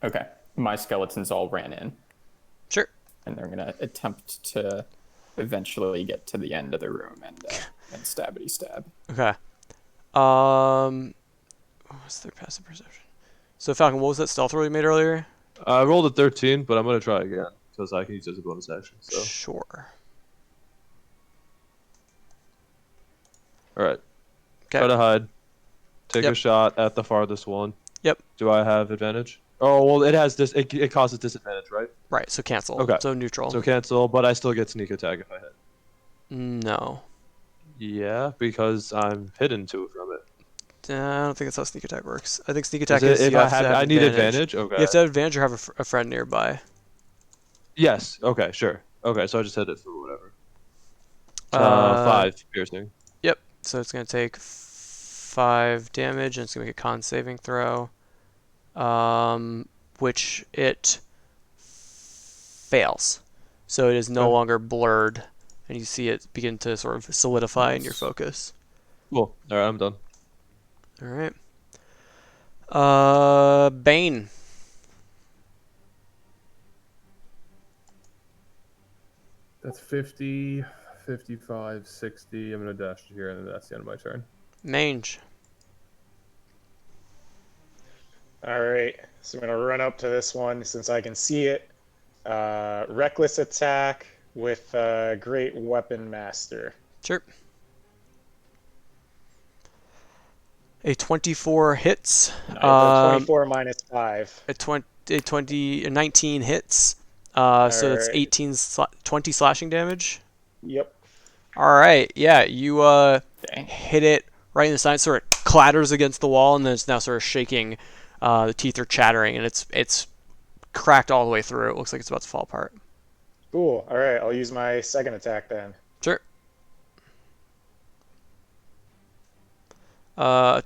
Speaker 2: Okay. My skeletons all ran in.
Speaker 1: Sure.
Speaker 2: And they're gonna attempt to eventually get to the end of the room and stabbity stab.
Speaker 1: Okay. What's their passive perception? So Falcon, what was that stealth roll you made earlier?
Speaker 3: I rolled a 13, but I'm gonna try again because I can use it as a bonus action. So,
Speaker 1: Sure.
Speaker 3: all right.
Speaker 1: Okay.
Speaker 3: Try to hide. Take a
Speaker 1: Yep.
Speaker 3: shot at the farthest one.
Speaker 1: Yep.
Speaker 3: Do I have advantage? Oh well, it has this. It causes disadvantage, right?
Speaker 1: Right. So cancel.
Speaker 3: Okay.
Speaker 1: So neutral.
Speaker 3: So cancel, but I still get sneak attack if I hit.
Speaker 1: No.
Speaker 3: Yeah, because I'm hidden to from it.
Speaker 1: I don't think that's how sneak attack works. I think sneak attack
Speaker 3: Is it-
Speaker 1: is
Speaker 3: if
Speaker 1: you
Speaker 3: I
Speaker 1: have to
Speaker 3: have,
Speaker 1: have
Speaker 3: I need
Speaker 1: advantage.
Speaker 3: advantage. Okay.
Speaker 1: You have to have advantage or have a friend nearby.
Speaker 3: Yes. Okay. Sure. Okay. So I just hit it for whatever. 5 piercing.
Speaker 1: Yep. So it's gonna take 5 damage, and it's gonna make a con saving throw, which it fails. So it is no
Speaker 3: Okay.
Speaker 1: longer blurred, and you see it begin to sort of solidify in your focus.
Speaker 3: Cool. All right. I'm done.
Speaker 1: All right. Bane.
Speaker 5: That's 50, 55, 60. I'm going to dash to here, and then that's the end of my turn.
Speaker 1: Mange.
Speaker 4: All right, so I'm gonna run up to this one since I can see it. Reckless attack with Great Weapon Master.
Speaker 1: Sure. A 24 hits.
Speaker 4: So 24 minus 5.
Speaker 1: A 19 hits. So that's
Speaker 4: Alright.
Speaker 1: 20 slashing damage.
Speaker 4: Yep.
Speaker 1: All right, yeah, you hit it right in the side, sort of clatters against the wall, and then it's now sort of shaking. The teeth are chattering, and it's cracked all the way through. It looks like it's about to fall apart.
Speaker 4: Cool. All right, I'll use my second attack then.
Speaker 1: Sure.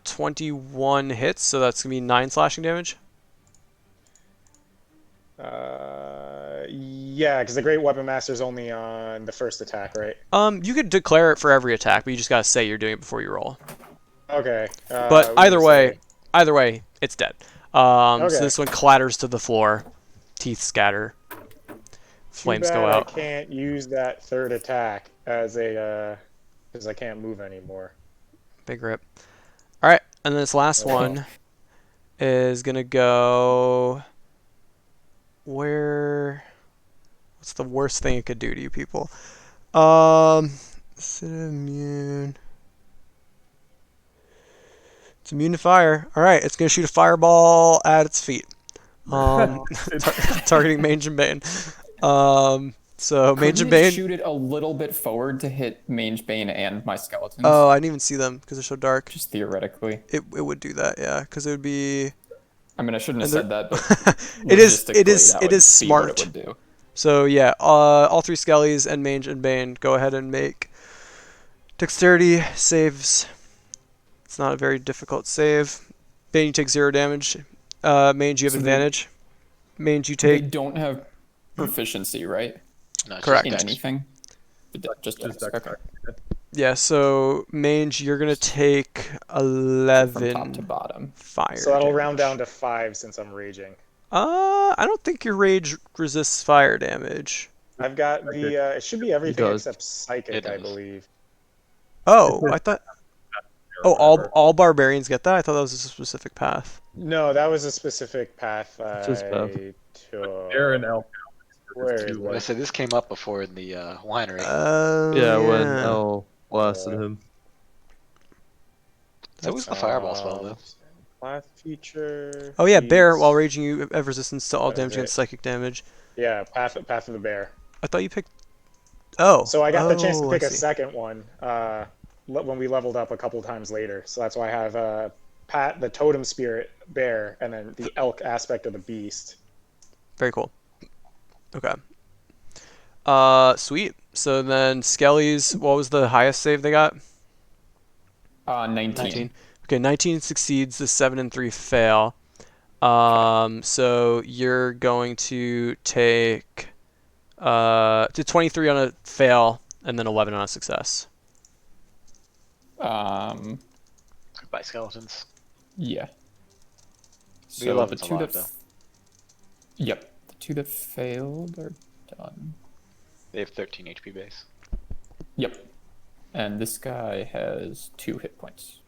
Speaker 1: 21 hits, so that's gonna be 9 slashing damage.
Speaker 4: Yeah, because the Great Weapon Master is only on the first attack, right?
Speaker 1: You could declare it for every attack, but you just gotta say you're doing it before you roll.
Speaker 4: Okay.
Speaker 1: But
Speaker 4: we
Speaker 1: either
Speaker 4: can
Speaker 1: way, it's dead.
Speaker 4: Okay.
Speaker 1: So this one clatters to the floor, teeth scatter, flames
Speaker 4: Too
Speaker 1: go
Speaker 4: bad
Speaker 1: out.
Speaker 4: I can't use that third attack as a because I can't move anymore.
Speaker 1: Big rip. All right, and then this last one is gonna go. Where? What's the worst thing it could do to you people? Is it immune? It's immune to fire. All right, it's gonna shoot a fireball at its feet. Targeting Mange and Bane. So Mange and
Speaker 2: Couldn't it
Speaker 1: Bane.
Speaker 2: shoot it a little bit forward to hit Mange, Bane, and my skeletons?
Speaker 1: Oh, I didn't even see them because they're so dark.
Speaker 2: Just theoretically.
Speaker 1: It would do that, yeah, because it would be.
Speaker 2: I mean, I shouldn't have said that, but
Speaker 1: it is
Speaker 2: logistically, that would be
Speaker 1: smart.
Speaker 2: what it would do.
Speaker 1: So yeah, all 3 Skellies and Mange and Bane go ahead and make dexterity saves. It's not a very difficult save. Bane, you take 0 damage. Mange, you have advantage. Mange, you
Speaker 2: They
Speaker 1: take.
Speaker 2: don't have proficiency, right?
Speaker 6: No, it's
Speaker 1: Correct.
Speaker 2: In
Speaker 6: Dex.
Speaker 2: anything? Just
Speaker 5: Just
Speaker 2: Dex.
Speaker 5: Dex.
Speaker 2: Okay.
Speaker 1: Yeah, so Mange, you're gonna take
Speaker 2: From
Speaker 1: 11
Speaker 2: top to bottom.
Speaker 1: fire.
Speaker 4: So that'll round
Speaker 1: damage.
Speaker 4: down to 5 since I'm raging.
Speaker 1: I don't think your rage resists fire damage.
Speaker 4: I've got the it should be everything
Speaker 3: does.
Speaker 4: except psychic,
Speaker 6: It
Speaker 4: I
Speaker 6: does.
Speaker 4: believe.
Speaker 1: Oh, I thought. Oh,
Speaker 5: Whatever.
Speaker 1: all barbarians get that. I thought that was a specific path.
Speaker 4: No, that was a specific path
Speaker 3: just
Speaker 4: I
Speaker 3: bad.
Speaker 4: took.
Speaker 5: Aaron L.
Speaker 4: Where is
Speaker 5: Two,
Speaker 4: it?
Speaker 6: I said this came up before in the winery.
Speaker 3: Yeah, when
Speaker 1: yeah.
Speaker 3: L blasted him.
Speaker 6: So who's the fireball spell though?
Speaker 4: Class feature.
Speaker 1: Oh yeah, bear.
Speaker 4: feats.
Speaker 1: While raging, you have resistance to all
Speaker 4: That was
Speaker 1: damage against
Speaker 4: it.
Speaker 1: psychic damage.
Speaker 4: Yeah, path of the bear.
Speaker 1: I thought you picked. Oh.
Speaker 4: So I got the chance to
Speaker 1: Oh,
Speaker 4: pick
Speaker 1: I
Speaker 4: a
Speaker 1: see.
Speaker 4: second one when we leveled up a couple times later. So that's why I have the totem spirit bear and then the elk aspect of the beast.
Speaker 1: Very cool. Okay. Sweet. So then Skelly's, what was the highest save they got?
Speaker 2: 19.
Speaker 1: 19. Okay, 19 succeeds, the 7 and 3 fail. So you're going to take to 23 on a fail and then 11 on a success.
Speaker 2: Um,
Speaker 6: Goodbye, skeletons.
Speaker 2: yeah.
Speaker 6: The
Speaker 2: So
Speaker 6: 11's
Speaker 2: the 2
Speaker 6: alive,
Speaker 2: that
Speaker 6: though.
Speaker 2: Yep. The 2 that failed are done.
Speaker 6: They have 13 HP base.
Speaker 2: Yep. And this guy has 2 hit points.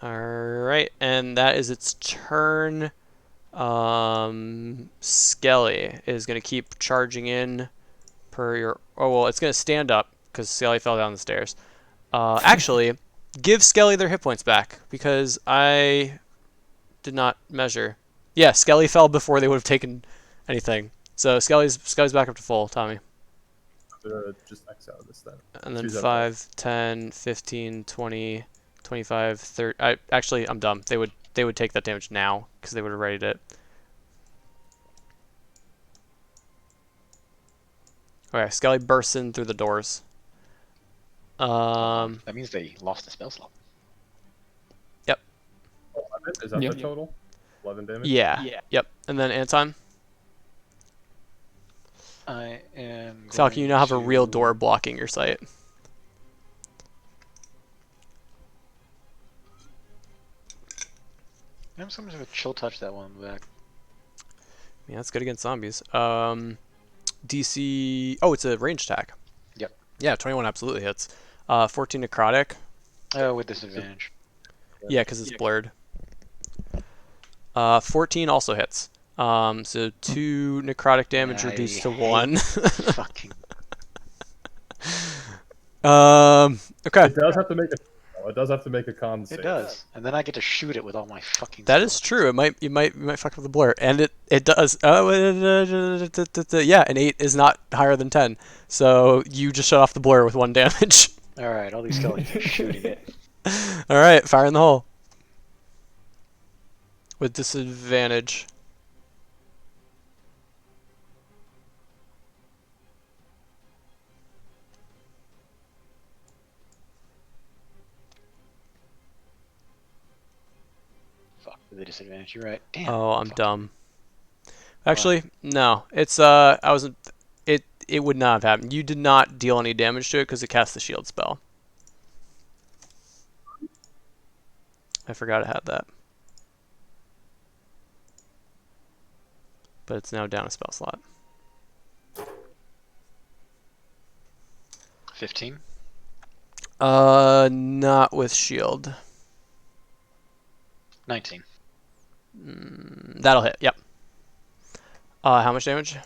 Speaker 1: Alright, and that is its turn. Skelly is going to keep charging in per your... Oh, well, it's going to stand up because Skelly fell down the stairs. Actually, give Skelly their hit points back because I did not measure. Yeah, Skelly fell before they would have taken anything. So Skelly's back up to full, Tommy.
Speaker 5: Just X out of this then.
Speaker 1: And then
Speaker 5: Choose that
Speaker 1: 5, 10, 15, 20, 25, 30. Actually, I'm dumb. They would take that damage now because they would have readied it. Okay, Skelly bursts in through the doors.
Speaker 6: That means they lost the spell slot.
Speaker 5: 11? Is that
Speaker 2: Yeah.
Speaker 5: the total? 11 damage?
Speaker 1: Yeah. Yep. And then Anton.
Speaker 6: I am.
Speaker 1: Falcon, you now have a
Speaker 6: going
Speaker 1: real
Speaker 6: to-
Speaker 1: door blocking your sight.
Speaker 6: I'm just gonna chill touch that one back.
Speaker 1: Yeah, that's good against zombies. DC. Oh, it's a range attack.
Speaker 6: Yep.
Speaker 1: Yeah, 21 absolutely hits. 14 necrotic.
Speaker 6: Oh, with disadvantage.
Speaker 1: Yeah, because it's blurred. 14 also hits. So 2 necrotic damage
Speaker 6: I
Speaker 1: reduced to
Speaker 6: hate
Speaker 1: 1.
Speaker 6: Fucking.
Speaker 1: Okay.
Speaker 5: It does have to make a. It does have to make a con save.
Speaker 6: It does, and then I get to shoot it with all my fucking.
Speaker 1: That is true. It might you might fuck up the blur, and it does. Yeah, an 8 is not higher than 10, so you just shut off the blur with 1 damage.
Speaker 6: All right, all these skeletons are shooting it.
Speaker 1: All right, fire in the hole with disadvantage.
Speaker 6: Fuck, with the disadvantage. You're right. Damn.
Speaker 1: Oh, I'm
Speaker 6: fuck.
Speaker 1: dumb. Actually, no. It's I wasn't. It would not have happened. You did not deal any damage to it because it cast the shield spell. I forgot it had that. But it's now down a spell slot.
Speaker 6: 15.
Speaker 1: Not with shield.
Speaker 6: 19.
Speaker 1: That'll hit. Yep. How much damage?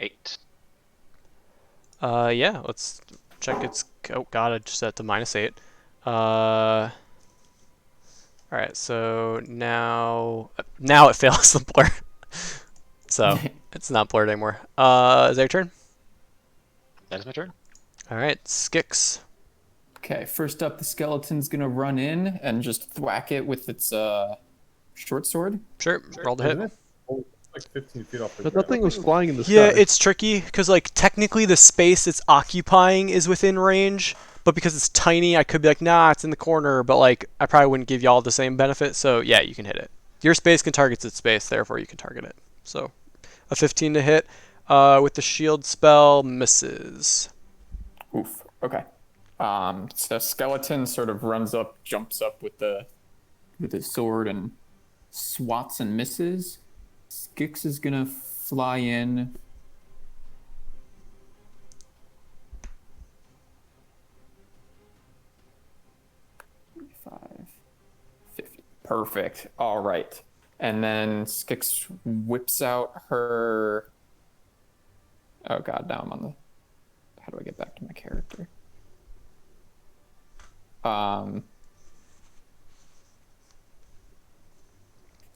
Speaker 6: Eight.
Speaker 1: Yeah. Let's check its. Oh God, I just set it to -8. All right. So now it fails the blur. So it's not blurred anymore. Is that your turn?
Speaker 6: That is my turn.
Speaker 1: All right, Skix.
Speaker 2: Okay, first up, the skeleton's gonna run in and just thwack it with its short sword.
Speaker 1: Sure, roll the
Speaker 5: Isn't
Speaker 1: hit.
Speaker 5: it? Oh, it's like 15 feet off the
Speaker 7: But
Speaker 5: ground.
Speaker 7: that thing was flying in the sky.
Speaker 1: Yeah, it's tricky because like technically the space it's occupying is within range, but because it's tiny, I could be like, nah, it's in the corner. But like, I probably wouldn't give y'all the same benefit. So yeah, you can hit it. Your space can target its space, therefore you can target it. So a 15 to hit with the shield spell misses.
Speaker 2: Oof. Okay. So skeleton sort of runs up, jumps up with his sword and swats and misses. Skix is gonna fly in. Five, 50. Perfect. All right. And then Skix whips out her. Oh god, now I'm on the. How do I get back to my character?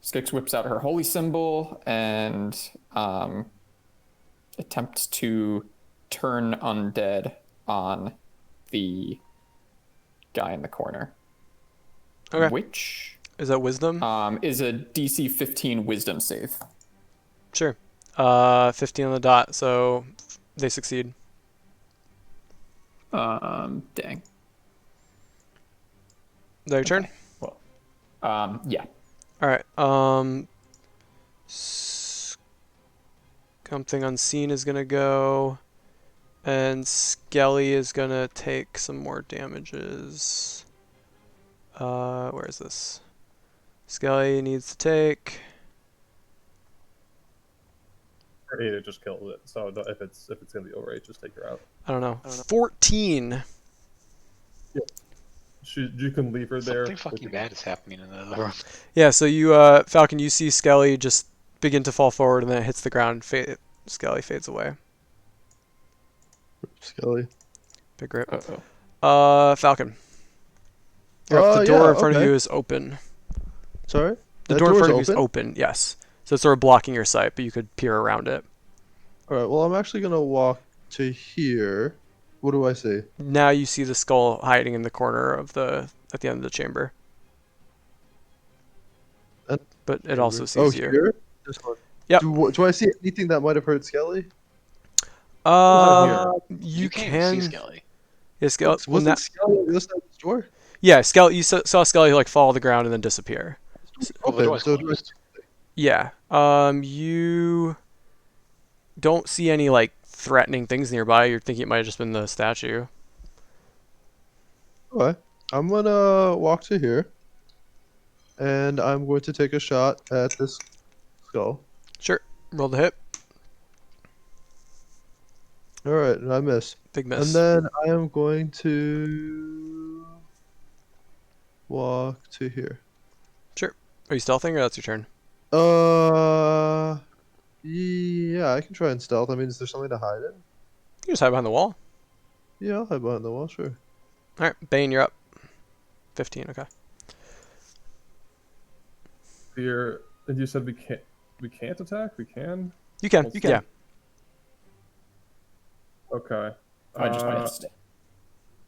Speaker 2: Skix whips out her holy symbol and attempts to turn undead on the guy in the corner.
Speaker 1: Okay.
Speaker 2: Which
Speaker 1: Is that wisdom?
Speaker 2: is a DC 15 wisdom save.
Speaker 1: Sure. 15 on the dot, so they succeed.
Speaker 2: Dang.
Speaker 1: Is that your turn?
Speaker 2: Well, yeah.
Speaker 1: All right. Something unseen is gonna go, and Skelly is gonna take some more damages. Where is this? Skelly needs to take.
Speaker 5: For 8, it just kills it. So if it's gonna be over 8, just take her out.
Speaker 1: I don't know. 14.
Speaker 5: You can leave her there.
Speaker 6: Something fucking bad is happening in the other room.
Speaker 1: Yeah. So you, Falcon, you see Skelly just begin to fall forward, and then it hits the ground. Skelly fades away.
Speaker 7: Skelly.
Speaker 1: Big rip.
Speaker 2: Uh-oh.
Speaker 1: Falcon. You're up. The door
Speaker 7: Yeah,
Speaker 1: in front of
Speaker 7: okay.
Speaker 1: you is open.
Speaker 7: Sorry?
Speaker 1: The
Speaker 7: That
Speaker 1: door in
Speaker 7: door's
Speaker 1: front of you is open. Yes. So it's sort of blocking your sight, but you could peer around it.
Speaker 7: Alright, well, I'm actually going to walk to here. What do I see?
Speaker 1: Now you see the skull hiding in the corner of at the end of the chamber. But it also sees you.
Speaker 7: Here? This one.
Speaker 1: Yep.
Speaker 7: Do I see anything that might have hurt Skelly?
Speaker 1: You
Speaker 6: can't even see
Speaker 1: can.
Speaker 6: Skelly.
Speaker 1: Yeah, Skelly.
Speaker 7: Wasn't Skelly on the other side of this door?
Speaker 1: Yeah, Skelly. You saw Skelly like fall to the ground and then disappear.
Speaker 6: Well, the door's
Speaker 7: so do I-
Speaker 6: closed.
Speaker 1: Yeah. You don't see any like threatening things nearby. You're thinking it might have just been the statue.
Speaker 7: Okay. I'm gonna walk to here. and I'm going to take a shot at this skull.
Speaker 1: Sure. Roll the hit.
Speaker 7: All right, and I miss.
Speaker 1: Big miss.
Speaker 7: And then I am going to walk to here.
Speaker 1: Sure. Are you stealthing or that's your turn?
Speaker 7: Yeah, I can try and stealth. I mean, is there something to hide in?
Speaker 1: You can just hide behind the wall.
Speaker 7: Yeah, I'll hide behind the wall, sure.
Speaker 1: All right, Bane, you're up. 15. Okay.
Speaker 5: Fear. And you said we can't. We can't attack. We can.
Speaker 1: You can.
Speaker 5: You can.
Speaker 1: Yeah.
Speaker 5: Okay.
Speaker 2: I just might have to stay.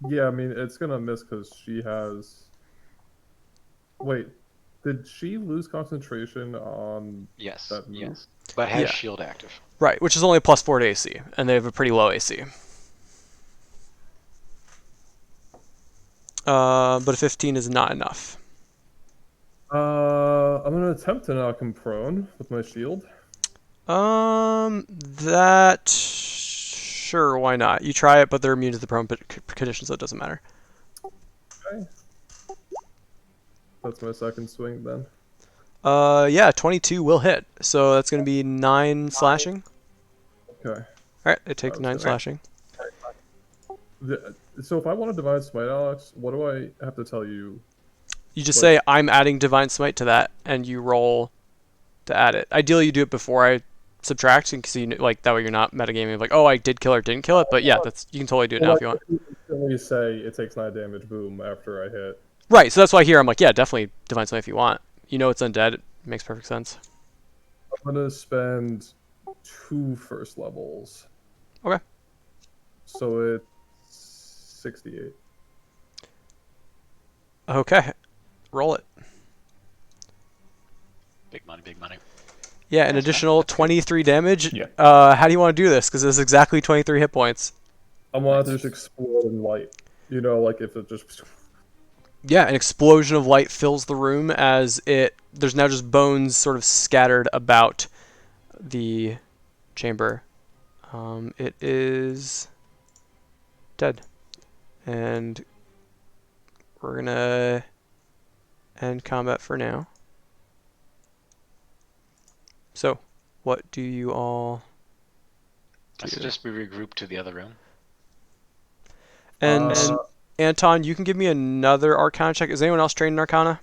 Speaker 5: Yeah, I mean it's gonna miss because she has. Wait, did she lose concentration on
Speaker 6: Yes.
Speaker 5: that move?
Speaker 6: Yes. But has
Speaker 1: Yeah.
Speaker 6: shield active.
Speaker 1: Right, which is only +4 to AC, and they have a pretty low AC. But a 15 is not enough.
Speaker 5: I'm gonna attempt to knock him prone with my shield.
Speaker 1: That sure, why not? You try it, but they're immune to the prone condition, so it doesn't matter.
Speaker 5: Okay. That's my second swing then.
Speaker 1: Yeah, 22 will hit, so that's gonna be 9 slashing.
Speaker 5: Okay.
Speaker 1: All right, they take
Speaker 5: That was
Speaker 1: 9
Speaker 5: good.
Speaker 1: slashing.
Speaker 5: So if I want to divine smite, Alex, what do I have to tell you?
Speaker 1: You just
Speaker 5: Like-
Speaker 1: say I'm adding divine smite to that, and you roll to add it. Ideally, you do it before I subtract, because you like that way you're not metagaming like, oh, I did kill or didn't kill it. But yeah, that's you can totally do it now if you want.
Speaker 5: Instantly say it takes 9 damage, boom, after I hit.
Speaker 1: Right, so that's why here I'm like, yeah, definitely divine smite if you want. You know it's undead. It makes perfect sense.
Speaker 5: I'm gonna spend 2 first levels.
Speaker 1: Okay.
Speaker 5: So it's 68.
Speaker 1: Okay, roll it.
Speaker 6: Big money, big money.
Speaker 1: Yeah, an additional 23 damage.
Speaker 2: Yeah.
Speaker 1: How do you want to do this? Because it's exactly 23 hit points.
Speaker 5: I want to just explode in light. You know, like if it just.
Speaker 1: Yeah, an explosion of light fills the room as there's now just bones sort of scattered about the chamber. It is dead. And we're gonna end combat for now. So, what do you all
Speaker 6: I suggest we regroup to the other room.
Speaker 1: And Anton, you can give me another Arcana check. Is anyone else trained in Arcana?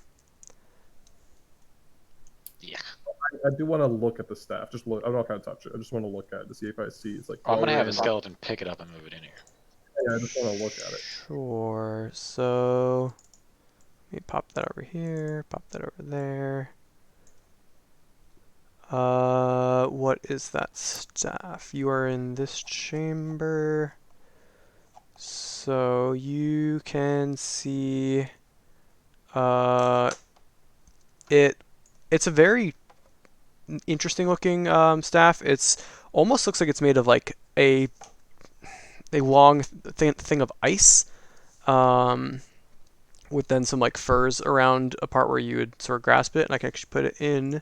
Speaker 6: Yeah.
Speaker 5: I do want to look at the staff. Just look. I'm not gonna touch it. I just want to look at it to see if I see it's like.
Speaker 6: I'm gonna have a
Speaker 5: glowing.
Speaker 6: skeleton pick it up and move it in here.
Speaker 5: Yeah, I just want to look at it.
Speaker 1: Sure. So, let me pop that over here. Pop that over there. What is that staff? You are in this chamber. So you can see it's a very interesting looking staff. It's almost looks like it's made of like a long thing of ice, with then some like furs around a part where you would sort of grasp it, and I can actually put it in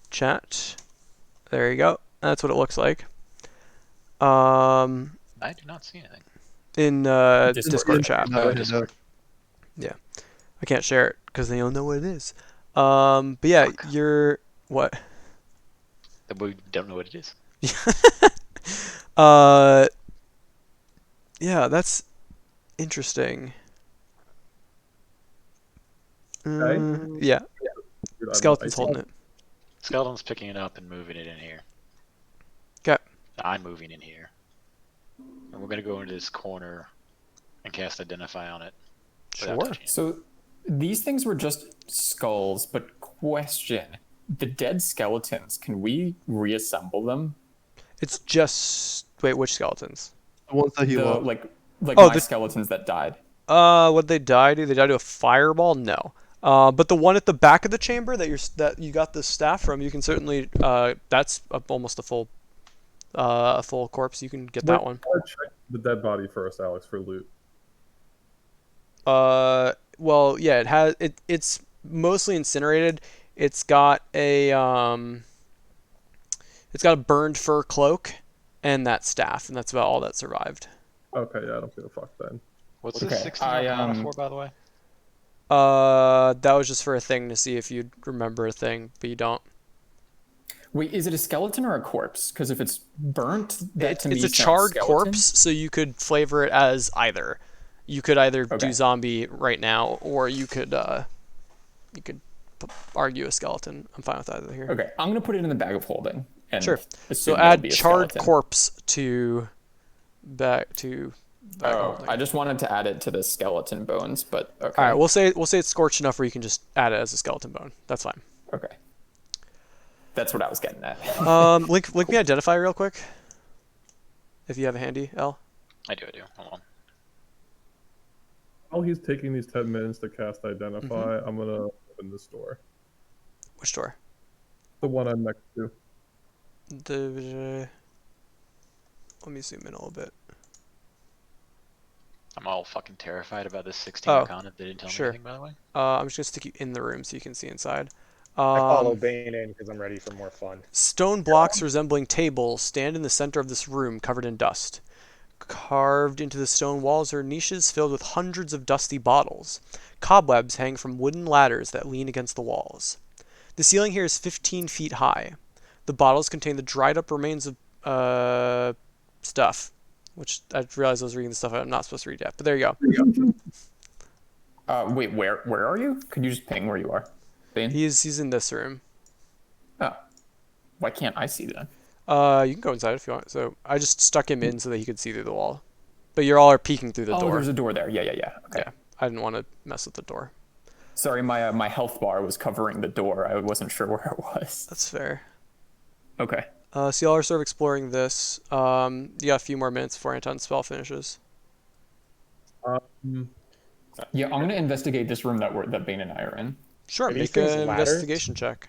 Speaker 1: chat. There you go. That's what it looks like.
Speaker 6: I do not see anything.
Speaker 1: In Discord chat.
Speaker 6: Oh, Discord.
Speaker 1: Yeah, I can't share it because they don't know what it is. But yeah, you're what?
Speaker 6: That we don't know what it is.
Speaker 1: Yeah, that's interesting.
Speaker 5: Okay.
Speaker 1: Yeah,
Speaker 5: Dude,
Speaker 1: skeleton's holding it.
Speaker 6: Skeleton's picking it up and moving it in here.
Speaker 1: 'Kay.
Speaker 6: I'm moving in here. And we're gonna go into this corner and cast Identify on it. without
Speaker 1: Sure.
Speaker 6: touching it.
Speaker 2: So these things were just skulls, but question: the dead skeletons, can we reassemble them?
Speaker 1: It's just wait, which skeletons?
Speaker 7: The ones that he
Speaker 2: The,
Speaker 7: lost.
Speaker 2: like
Speaker 1: Oh,
Speaker 2: my
Speaker 1: the-
Speaker 2: skeletons that died.
Speaker 1: What they die to? They die to a fireball? No. But the one at the back of the chamber that you got the staff from, you can certainly that's almost a full corpse. You can get that one.
Speaker 5: Check the dead body first, Alex, for loot.
Speaker 1: Well, yeah, it's mostly incinerated. It's got a burned fur cloak and that staff, and that's about all that survived.
Speaker 5: Okay, yeah, I don't give a fuck then.
Speaker 6: What's
Speaker 2: Okay,
Speaker 6: this 16 Arcana for, by the way?
Speaker 1: That was just for a thing to see if you'd remember a thing, but you don't.
Speaker 2: Wait, is it a skeleton or a corpse? Because if it's burnt, that to me
Speaker 1: It's a
Speaker 2: sounds
Speaker 1: charred
Speaker 2: skeleton.
Speaker 1: corpse, so you could flavor it as either. You could either do
Speaker 2: Okay.
Speaker 1: zombie right now, or you could argue a skeleton. I'm fine with either here.
Speaker 2: Okay, I'm gonna put it in the bag of holding. And
Speaker 1: Sure.
Speaker 2: assume
Speaker 1: So
Speaker 2: it'll
Speaker 1: add
Speaker 2: be a
Speaker 1: charred
Speaker 2: skeleton.
Speaker 1: corpse to back to bag of
Speaker 2: Oh,
Speaker 1: holding.
Speaker 2: I just wanted to add it to the skeleton bones, but okay.
Speaker 1: All right, we'll say it's scorched enough where you can just add it as a skeleton bone. That's fine.
Speaker 2: Okay. That's what I was getting at.
Speaker 1: Link me identify real quick. If you have a handy, L.
Speaker 6: I do. Hold on.
Speaker 5: While he's taking these 10 minutes to cast Identify, I'm gonna open this door.
Speaker 1: Which door?
Speaker 5: The one I'm next to.
Speaker 1: Let me zoom in a little bit.
Speaker 6: I'm all fucking terrified about this 16
Speaker 1: Oh,
Speaker 6: Arcana. They didn't tell me
Speaker 1: sure.
Speaker 6: anything, by the way.
Speaker 1: I'm just gonna stick you in the room so you can see inside.
Speaker 4: I follow Bane in because I'm ready for more fun.
Speaker 1: Stone blocks resembling tables stand in the center of this room, covered in dust. Carved into the stone walls are niches filled with hundreds of dusty bottles. Cobwebs hang from wooden ladders that lean against the walls. The ceiling here is 15 feet high. The bottles contain the dried up remains of stuff, which I realized I was reading the stuff I'm not supposed to read yet. But there you go.
Speaker 2: Wait, where are you? Could you just ping where you are? Bane?
Speaker 1: He's in this room.
Speaker 2: Oh. Why can't I see that?
Speaker 1: You can go inside if you want. So I just stuck him in so that he could see through the wall. But you all are peeking through the
Speaker 2: Oh,
Speaker 1: door.
Speaker 2: there's a door there. Yeah. Okay.
Speaker 1: Yeah, I didn't want to mess with the door.
Speaker 2: Sorry, my health bar was covering the door. I wasn't sure where it was.
Speaker 1: That's fair.
Speaker 2: Okay.
Speaker 1: So y'all are sort of exploring this. You got a few more minutes before Anton's spell finishes.
Speaker 2: Yeah, I'm gonna investigate this room that Bane and I are in.
Speaker 1: Sure,
Speaker 4: Are these
Speaker 1: make
Speaker 4: things
Speaker 1: an
Speaker 4: ladders?
Speaker 1: investigation check.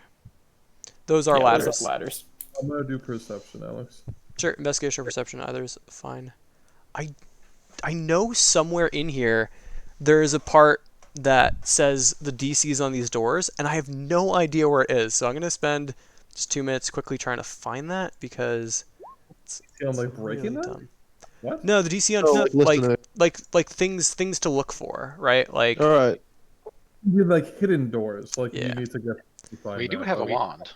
Speaker 1: Those are
Speaker 2: Yeah,
Speaker 1: ladders.
Speaker 2: those are ladders.
Speaker 5: I'm gonna do Perception, Alex.
Speaker 1: Sure, investigation or perception, either's fine. I know somewhere in here there is a part that says the DCs on these doors, and I have no idea where it is. So I'm gonna spend just 2 minutes quickly trying to find that because
Speaker 5: See, I'm like breaking
Speaker 1: really
Speaker 5: that?
Speaker 1: dumb.
Speaker 5: What?
Speaker 1: No, the DC on
Speaker 7: Oh, listen
Speaker 1: like things to look for, right? Like
Speaker 7: All right.
Speaker 5: You like hidden doors. Like
Speaker 1: Yeah.
Speaker 5: you need to get to find
Speaker 6: We do
Speaker 5: that.
Speaker 6: have a
Speaker 5: But
Speaker 6: wand.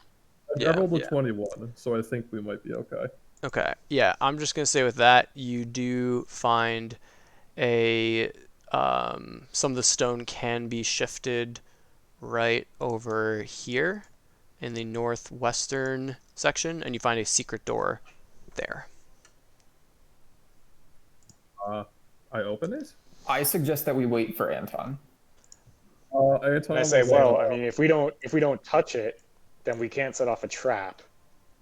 Speaker 1: Yeah,
Speaker 5: I rolled a
Speaker 1: yeah.
Speaker 5: 21, so I think we might be okay.
Speaker 1: Okay, yeah, I'm just gonna say with that, you do find a some of the stone can be shifted right over here in the northwestern section, and you find a secret door there.
Speaker 5: I open it.
Speaker 2: I suggest that we wait for Anton.
Speaker 5: Anton
Speaker 4: And I say,
Speaker 5: was
Speaker 4: well,
Speaker 5: like,
Speaker 4: I mean, if we don't touch it, then we can't set off a trap.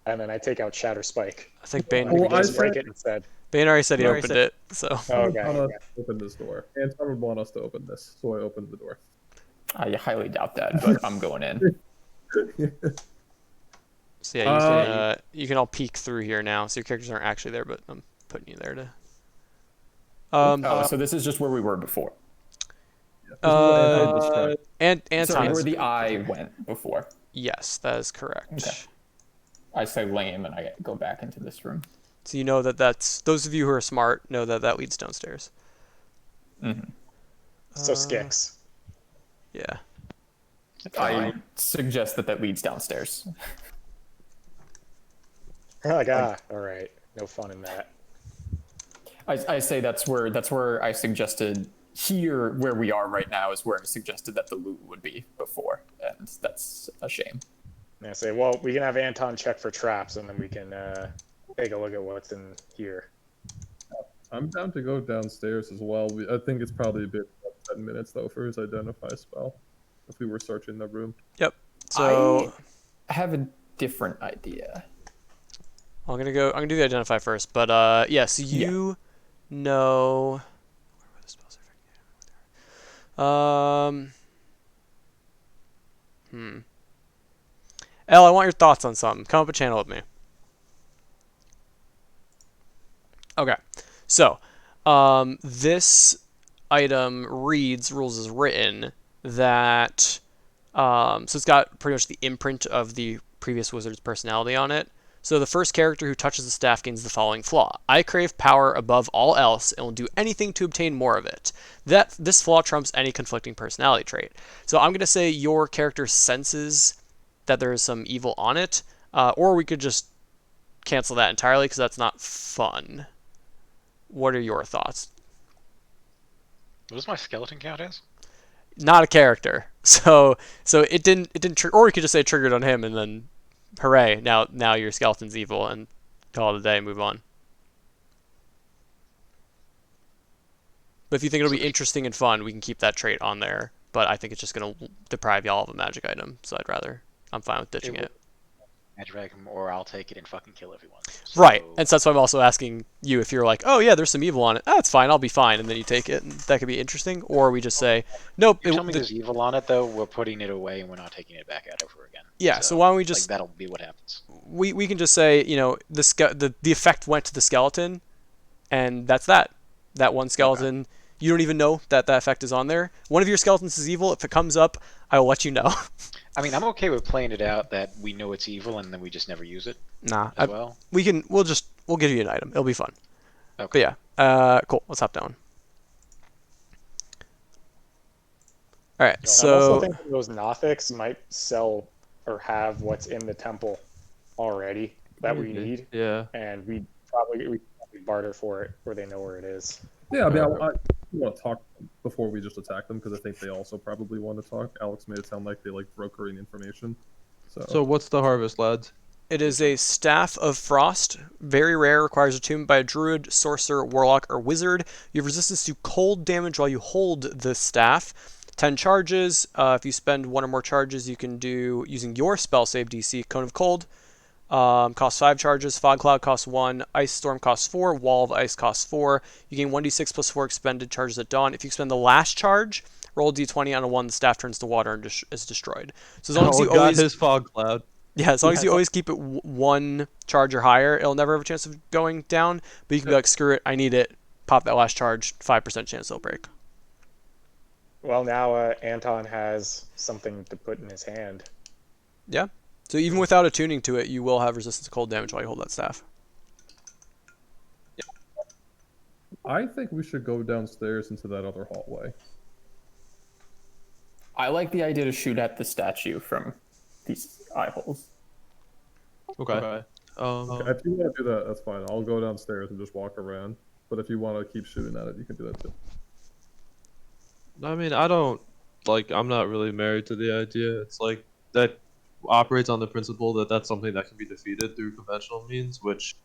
Speaker 4: And then I take out Shatter Spike.
Speaker 1: I think Bane,
Speaker 5: Well,
Speaker 4: We
Speaker 5: I
Speaker 4: just break
Speaker 5: said-
Speaker 4: it instead.
Speaker 1: Bane already said he
Speaker 2: Yeah.
Speaker 1: opened it, so
Speaker 4: Oh, okay.
Speaker 5: Anton would want us to open this door. Anton would want us to open this, so I opened the door.
Speaker 2: I highly doubt that, but I'm going in.
Speaker 1: so yeah, you can all peek through here now. So your characters aren't actually there, but I'm putting you there to.
Speaker 2: So this is just where we were before.
Speaker 5: This is what Anton described.
Speaker 1: And
Speaker 2: Sorry,
Speaker 1: Anton
Speaker 2: where
Speaker 1: is,
Speaker 2: the eye went before.
Speaker 1: yes, that is correct.
Speaker 2: Okay. I say lame, and I go back into this room.
Speaker 1: So you know that's those of you who are smart know that leads downstairs.
Speaker 2: Mm-hmm.
Speaker 4: So Skix.
Speaker 1: Yeah.
Speaker 2: I suggest that leads downstairs.
Speaker 4: Like, all right. No fun in that.
Speaker 2: I say that's where I suggested here, where we are right now, is where I suggested that the loot would be before, and that's a shame.
Speaker 4: And I say, well, we can have Anton check for traps, and then we can take a look at what's in here.
Speaker 5: I'm down to go downstairs as well. I think it's probably a bit about 10 minutes though for his identify spell. If we were searching the room.
Speaker 1: Yep. So
Speaker 2: I have a different idea.
Speaker 1: I'm gonna do the identify first, but yeah. So you know. Where were the spells? Elle, I want your thoughts on something. Come up a channel with me. Okay. So, this item reads rules as written that so it's got pretty much the imprint of the previous wizard's personality on it. So the first character who touches the staff gains the following flaw. I crave power above all else and will do anything to obtain more of it. This flaw trumps any conflicting personality trait. So I'm going to say your character senses that there is some evil on it, or we could just cancel that entirely because that's not fun. What are your thoughts?
Speaker 6: What does my skeleton count as?
Speaker 1: Not a character. So it didn't or we could just say triggered on him and then hooray, now your skeleton's evil and call it a day and move on. But if you think it'll be interesting and fun, we can keep that trait on there. But I think it's just going to deprive y'all of a magic item, so I'm fine with ditching it.
Speaker 6: Magic item, or I'll take it and fucking kill everyone.
Speaker 1: Right, and so that's why I'm also asking you if you're like, oh yeah, there's some evil on it. That's fine, I'll be fine, and then you take it, and that could be interesting. Or we just say, nope.
Speaker 6: You tell me there's evil on it, though, we're putting it away and we're not taking it back out ever again.
Speaker 1: Yeah, so why don't we just...
Speaker 6: that'll be what happens.
Speaker 1: We can just say, the effect went to the skeleton, and that's that. That one skeleton... Okay. You don't even know that effect is on there. One of your skeletons is evil. If it comes up, I will let you know.
Speaker 6: I mean, I'm okay with playing it out that we know it's evil and then we just never use it.
Speaker 1: Nah.
Speaker 6: Well,
Speaker 1: we'll give you an item. It'll be fun.
Speaker 6: Okay.
Speaker 1: But yeah, cool. Let's hop down. All right. So
Speaker 4: I also think those Nothics might sell or have what's in the temple already that we need.
Speaker 3: Yeah.
Speaker 4: And we probably barter for it, where they know where it is.
Speaker 5: Yeah, I mean, I want to talk before we just attack them, because I think they also probably want to talk. Alex made it sound like they like brokering information.
Speaker 3: So what's the harvest, lads?
Speaker 1: It is a Staff of Frost. Very rare, requires attunement by a druid, sorcerer, warlock, or wizard. You have resistance to cold damage while you hold the staff. 10 charges. If you spend 1 or more charges, you can do, using your spell save DC, Cone of Cold. Costs 5 charges. Fog Cloud costs 1. Ice Storm costs 4. Wall of Ice costs 4. You gain 1d6 plus 4 expended charges at dawn. If you expend the last charge, roll a d20 on a 1, the staff turns to water and is destroyed. So as long as you always...
Speaker 3: his Fog Cloud.
Speaker 1: Yeah, as long as you always keep it 1 charge or higher, it'll never have a chance of going down. But you can be like, screw it, I need it. Pop that last charge, 5% chance it'll break.
Speaker 4: Well, now Anton has something to put in his hand.
Speaker 1: Yeah. So even without attuning to it, you will have resistance to cold damage while you hold that staff.
Speaker 5: Yeah. I think we should go downstairs into that other hallway.
Speaker 2: I like the idea to shoot at the statue from these eye holes.
Speaker 3: Okay.
Speaker 5: Okay, if you want to do that, that's fine. I'll go downstairs and just walk around. But if you want to keep shooting at it, you can do that too.
Speaker 3: I mean, I'm not really married to the idea. It's like that operates on the principle that that's something that can be defeated through conventional means, which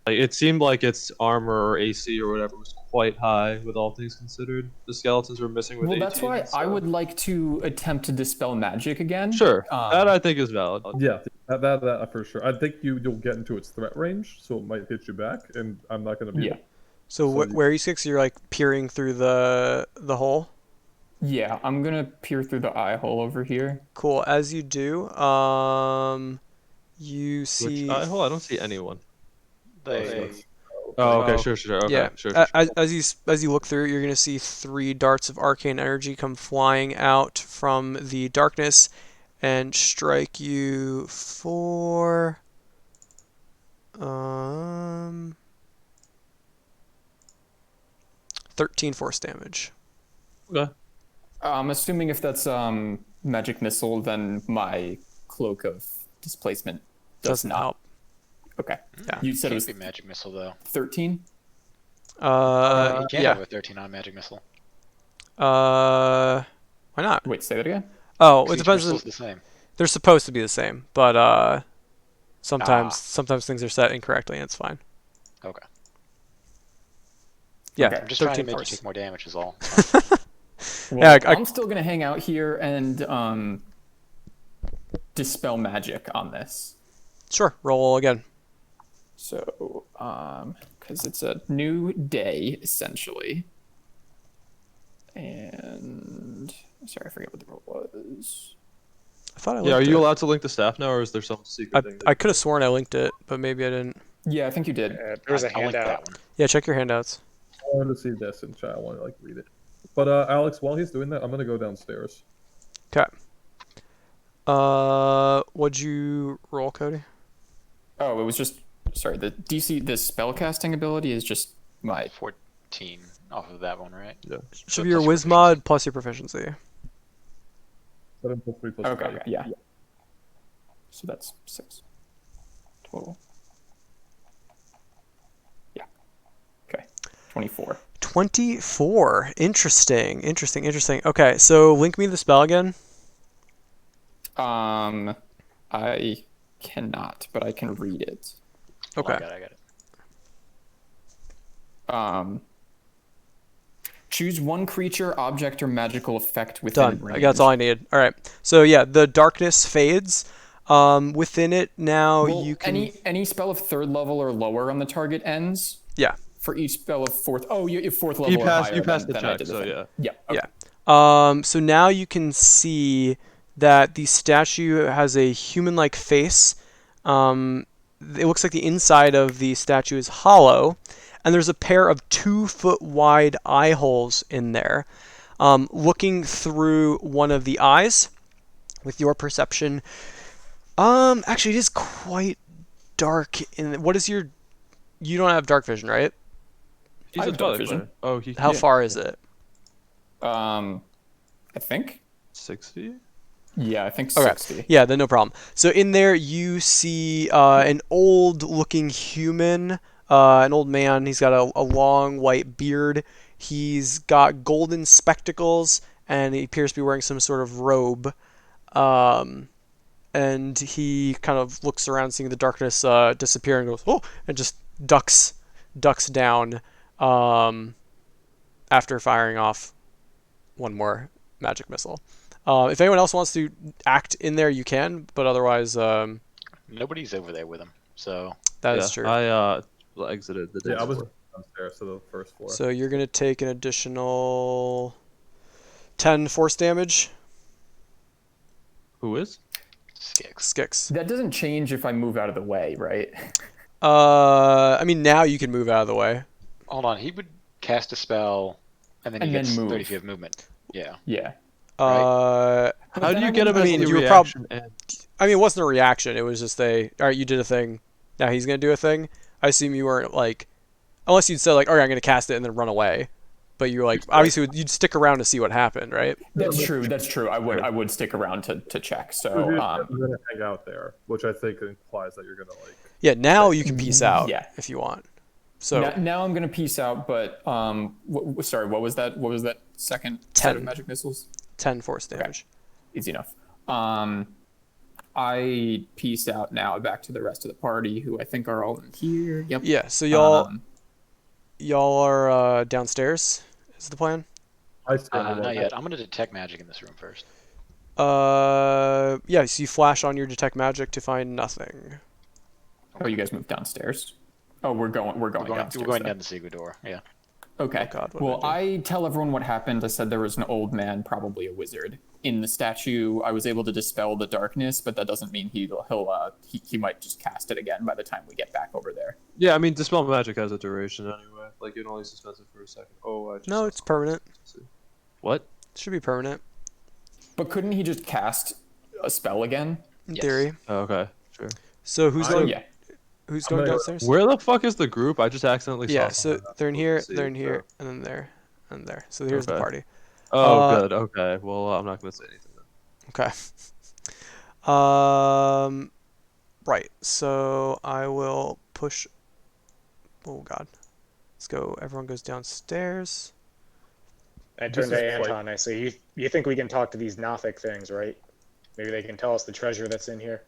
Speaker 3: it seemed like its armor or AC or whatever was quite high with all things considered. The skeletons were missing with 18.
Speaker 2: Well, that's why I would like to attempt to dispel magic again.
Speaker 3: Sure, that I think is valid.
Speaker 5: Yeah, that for sure. I think you'll get into its threat range, so it might hit you back, and I'm not going to be...
Speaker 2: Yeah.
Speaker 1: So where are you 6? You're like peering through the hole?
Speaker 2: Yeah, I'm gonna peer through the eye hole over here.
Speaker 1: Cool. As you do, you see...
Speaker 3: Which eye hole? I don't see anyone.
Speaker 6: They...
Speaker 3: Oh, okay, sure. Okay,
Speaker 1: yeah.
Speaker 3: sure.
Speaker 1: As you look through, you're gonna see 3 darts of arcane energy come flying out from the darkness and strike you for 13 force damage.
Speaker 3: Okay.
Speaker 2: I'm assuming if that's magic missile, then my cloak of displacement
Speaker 1: doesn't help.
Speaker 2: Okay.
Speaker 1: Yeah.
Speaker 2: You said it was
Speaker 6: be magic missile though.
Speaker 2: 13.
Speaker 6: You can't
Speaker 1: yeah.
Speaker 6: have a 13 on magic missile.
Speaker 1: Why not?
Speaker 2: Wait, say that again.
Speaker 1: Oh, it
Speaker 6: Each
Speaker 1: depends.
Speaker 6: missile's the same.
Speaker 1: They're supposed to be the same, but sometimes things are set incorrectly, and it's fine.
Speaker 6: Okay.
Speaker 1: Yeah,
Speaker 2: Okay.
Speaker 6: I'm just trying to
Speaker 1: 13
Speaker 6: make you
Speaker 1: force.
Speaker 6: take more damage is all.
Speaker 2: Well,
Speaker 1: Yeah,
Speaker 2: I'm still gonna hang out here and dispel magic on this.
Speaker 1: Sure, roll again.
Speaker 2: So, because it's a new day essentially, and sorry, I forget what the roll was.
Speaker 1: I thought I linked
Speaker 3: Yeah, are you
Speaker 1: it.
Speaker 3: allowed to link the staff now, or is there some secret thing?
Speaker 1: I could have sworn I linked it, but maybe I didn't.
Speaker 2: Yeah, I think you did.
Speaker 4: There's a
Speaker 6: I like that
Speaker 4: handout.
Speaker 6: one.
Speaker 1: Yeah, check your handouts.
Speaker 5: I wanted to see this in chat. I want to read it. But Alex, while he's doing that, I'm gonna go downstairs.
Speaker 1: Okay. What'd you roll, Cody?
Speaker 2: Oh, it was just sorry. The DC, the spellcasting ability is just my
Speaker 6: 14 off of that one, right?
Speaker 3: Yeah.
Speaker 1: Should be your Wiz mod plus your proficiency.
Speaker 5: 7 plus 3 plus
Speaker 2: okay.
Speaker 5: 5.
Speaker 2: Yeah. So that's 6 total. Yeah. Okay. 24.
Speaker 1: 24. Interesting. Okay, so link me the spell again.
Speaker 2: I cannot, but I can read it.
Speaker 1: Okay.
Speaker 6: Oh, I got it.
Speaker 2: Choose one creature, object, or magical effect within
Speaker 1: Done.
Speaker 2: range.
Speaker 1: That's all I need. All right. So yeah, the darkness fades. Within it now
Speaker 2: Well,
Speaker 1: you can
Speaker 2: any spell of 3rd level or lower on the target ends.
Speaker 1: yeah.
Speaker 2: For each spell of 4th. Oh, you 4th level
Speaker 3: You
Speaker 2: or
Speaker 3: passed.
Speaker 2: higher.
Speaker 3: You passed
Speaker 2: then,
Speaker 3: the
Speaker 2: then I
Speaker 3: check.
Speaker 2: did the
Speaker 3: So
Speaker 2: thing.
Speaker 3: yeah.
Speaker 2: Yeah. Okay.
Speaker 1: Yeah. So now you can see that the statue has a human-like face. It looks like the inside of the statue is hollow, and there's a pair of 2-foot wide eye holes in there. Looking through one of the eyes, with your perception, actually it is quite dark. What is your? You don't have dark vision, right?
Speaker 3: He's
Speaker 2: I
Speaker 3: a
Speaker 2: have dark
Speaker 3: Twilight
Speaker 2: vision.
Speaker 3: player. Oh, he.
Speaker 1: How
Speaker 3: yeah.
Speaker 1: far is it?
Speaker 2: I think.
Speaker 3: 60.
Speaker 2: Yeah, I think
Speaker 1: Okay.
Speaker 2: 60.
Speaker 1: Yeah, then no problem. So in there you see an old-looking human, an old man. He's got a long white beard. He's got golden spectacles, and he appears to be wearing some sort of robe. And he kind of looks around, seeing the darkness disappear, and goes, "Oh!" and just ducks down after firing off one more magic missile. If anyone else wants to act in there, you can, but otherwise,
Speaker 6: Nobody's over there with him, so
Speaker 1: that
Speaker 3: Yeah.
Speaker 1: is true.
Speaker 3: I exited the
Speaker 5: Yeah, I
Speaker 3: dance
Speaker 5: was
Speaker 3: floor.
Speaker 5: downstairs to the first floor.
Speaker 1: So you're gonna take an additional 10 force damage.
Speaker 3: Who is?
Speaker 1: Skix.
Speaker 2: That doesn't change if I move out of the way, right?
Speaker 1: I mean, now you can move out of the way.
Speaker 6: hold on. He would cast a spell, and then he
Speaker 2: And then
Speaker 6: gets
Speaker 2: move.
Speaker 6: 30 feet of movement. Yeah.
Speaker 2: Yeah.
Speaker 1: Uh,
Speaker 3: How do you get him
Speaker 1: I
Speaker 3: as
Speaker 1: mean,
Speaker 3: the
Speaker 1: you were
Speaker 3: reaction? And
Speaker 1: I mean, it wasn't a reaction. It was just all right, you did a thing. Now he's gonna do a thing. I assume you weren't like, unless you'd said like, all right, I'm gonna cast it and then run away. But you're like, obviously, you'd stick around to see what happened, right?
Speaker 2: That's true. I would stick around to check. So
Speaker 5: You're gonna hang out there, which I think implies that you're gonna like.
Speaker 1: Yeah. Now you can peace out
Speaker 2: Yeah.
Speaker 1: if you want. So
Speaker 2: now I'm gonna peace out, but sorry, what was that? What was that second set of
Speaker 1: 10.
Speaker 2: magic missiles?
Speaker 1: 10 force damage.
Speaker 2: Easy enough. I peace out now back to the rest of the party, who I think are all in here. Yep.
Speaker 1: Yeah. So y'all are downstairs. Is the plan?
Speaker 5: I stand
Speaker 6: Not yet. I'm going to detect magic in this room first.
Speaker 1: Yeah. So you flash on your detect magic to find nothing.
Speaker 2: Oh, you guys moved downstairs. Oh, we're going downstairs.
Speaker 6: We're going
Speaker 2: then.
Speaker 6: down the secret door. Yeah.
Speaker 2: Okay.
Speaker 1: Oh, God, what
Speaker 2: well,
Speaker 1: did I
Speaker 2: I tell everyone what happened. I said there was an old man, probably a wizard, in the statue. I was able to dispel the darkness, but that doesn't mean he might just cast it again by the time we get back over there.
Speaker 3: yeah, I mean, dispel magic has a duration anyway. Like you can only suspend it for a second. Oh, I just
Speaker 1: No, it's permanent.
Speaker 3: What?
Speaker 1: It should be permanent
Speaker 2: But couldn't he just cast a spell again?
Speaker 1: in
Speaker 6: Yes.
Speaker 1: theory.
Speaker 3: Oh, okay, sure.
Speaker 1: So who's
Speaker 2: So
Speaker 1: going?
Speaker 2: yeah.
Speaker 1: Who's
Speaker 5: I'm
Speaker 1: going
Speaker 5: gonna-
Speaker 1: downstairs?
Speaker 3: Where the fuck is the group? I just accidentally
Speaker 1: Yeah.
Speaker 3: saw.
Speaker 1: So
Speaker 3: someone.
Speaker 1: they're in here.
Speaker 3: See,
Speaker 1: They're in here,
Speaker 3: so-
Speaker 1: and then there, and there. So here's the
Speaker 3: Okay.
Speaker 1: party.
Speaker 3: Oh, good. Okay. Well, I'm not gonna say anything then.
Speaker 1: Okay. Right. So I will push. Oh God. Let's go. Everyone goes downstairs.
Speaker 4: I turn
Speaker 5: This
Speaker 4: to
Speaker 5: is quite-
Speaker 4: Anton. I say, you think we can talk to these Nothic things, right? Maybe they can tell us the treasure that's in here.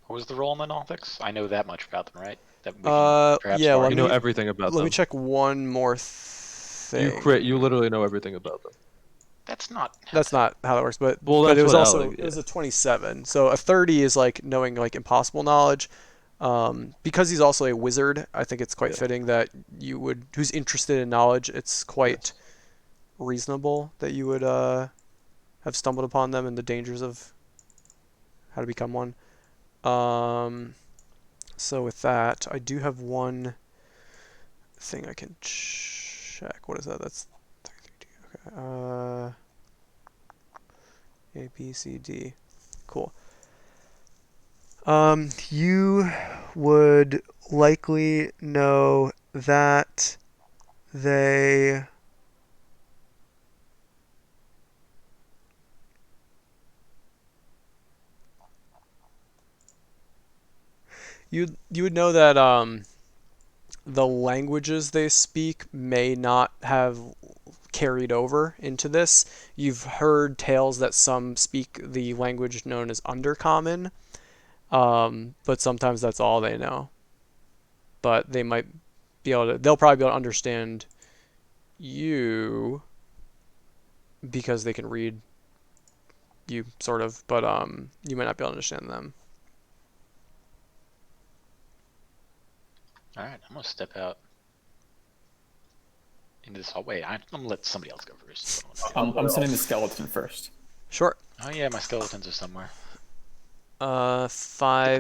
Speaker 6: What was the roll on the Nothics? I know that much about them, right? That we can perhaps
Speaker 1: yeah,
Speaker 6: bargain.
Speaker 3: You know everything about
Speaker 1: Let
Speaker 3: them.
Speaker 1: me check one more thing.
Speaker 3: You literally know everything about them.
Speaker 6: That's not.
Speaker 1: That's not how that works, but
Speaker 3: Well,
Speaker 1: but it
Speaker 3: that's
Speaker 1: was
Speaker 3: what
Speaker 1: also
Speaker 3: Alec-
Speaker 1: it was a 27. So a 30 is like knowing like impossible knowledge. Because he's also a wizard, I think it's quite fitting that who's interested in knowledge. It's quite reasonable that you would have stumbled upon them and the dangers of how to become one. So with that, I do have one thing I can check. What is that? That's 33. Okay. A, B, C, D. Cool. You would likely know that they you would know that the languages they speak may not have carried over into this. You've heard tales that some speak the language known as Undercommon, but sometimes that's all they know. But they might be able to. They'll probably be able to understand you because they can read you, sort of. But you might not be able to understand them.
Speaker 6: All right, I'm gonna step out into this hallway. I'm gonna let somebody else go first.
Speaker 2: I'm sending the skeleton first.
Speaker 1: Sure.
Speaker 6: Oh yeah, my skeletons are somewhere.
Speaker 1: 5,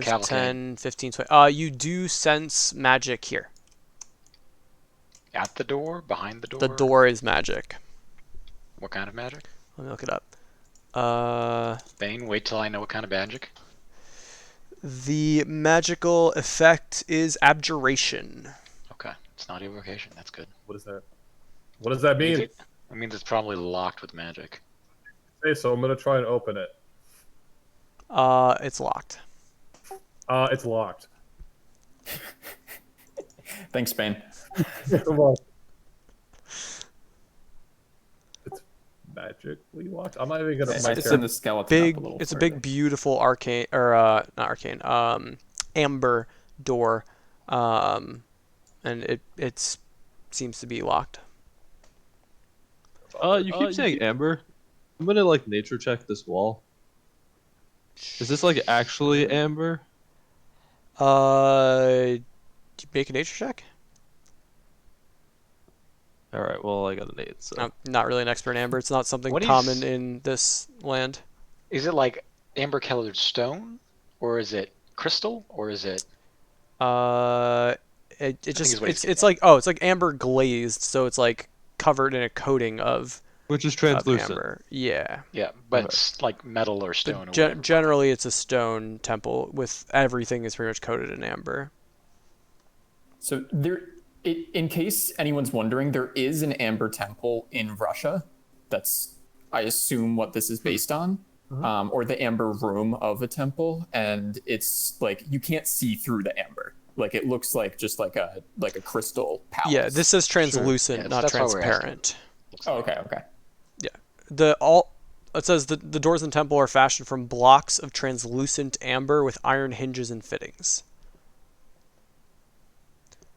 Speaker 6: cavalcade.
Speaker 1: 10, 15, 20. You do sense magic here.
Speaker 6: At the door, behind the door.
Speaker 1: The door is magic.
Speaker 6: What kind of magic?
Speaker 1: Let me look it up.
Speaker 6: Bane, wait till I know what kind of magic.
Speaker 1: The magical effect is abjuration.
Speaker 6: Okay, it's not evocation. That's good.
Speaker 5: What is that? What does that mean?
Speaker 6: It means it's probably locked with magic.
Speaker 5: Okay, so I'm gonna try and open it.
Speaker 1: It's locked.
Speaker 5: It's locked.
Speaker 2: Thanks, Bane.
Speaker 5: Come on. It's magically locked. I'm not even gonna.
Speaker 2: I
Speaker 5: my
Speaker 2: send the skeleton
Speaker 1: Big.
Speaker 2: up a little
Speaker 1: It's a
Speaker 2: further.
Speaker 1: big, beautiful arcane, or not arcane. Amber door. And it seems to be locked.
Speaker 3: You keep saying amber. I'm gonna like nature check this wall. Is this like actually amber?
Speaker 1: Do you make a nature check?
Speaker 3: All right. Well, I got an 8. So
Speaker 1: I'm not really an expert in amber. It's not something
Speaker 6: What is-
Speaker 1: common in this land.
Speaker 6: Is it like amber-colored stone, or is it crystal, or is it?
Speaker 1: It just
Speaker 6: is what he's
Speaker 1: it's
Speaker 6: getting
Speaker 1: like it's like amber glazed, so it's like covered in a coating of
Speaker 3: which is
Speaker 1: of
Speaker 3: translucent.
Speaker 1: amber. Yeah.
Speaker 6: Yeah, but
Speaker 3: Okay.
Speaker 6: it's like metal or
Speaker 1: But
Speaker 6: stone or whatever.
Speaker 1: generally, it's a stone temple with everything is pretty much coated in amber.
Speaker 2: So in case anyone's wondering, there is an amber temple in Russia. That's, I assume, what this is based on, or the amber room of a temple, and it's like you can't see through the amber. Like it looks like just like a crystal palace.
Speaker 1: Yeah, this is translucent,
Speaker 6: Yeah,
Speaker 1: not
Speaker 6: that's why we're asking.
Speaker 1: transparent.
Speaker 2: Oh, okay.
Speaker 1: It says the doors in the temple are fashioned from blocks of translucent amber with iron hinges and fittings.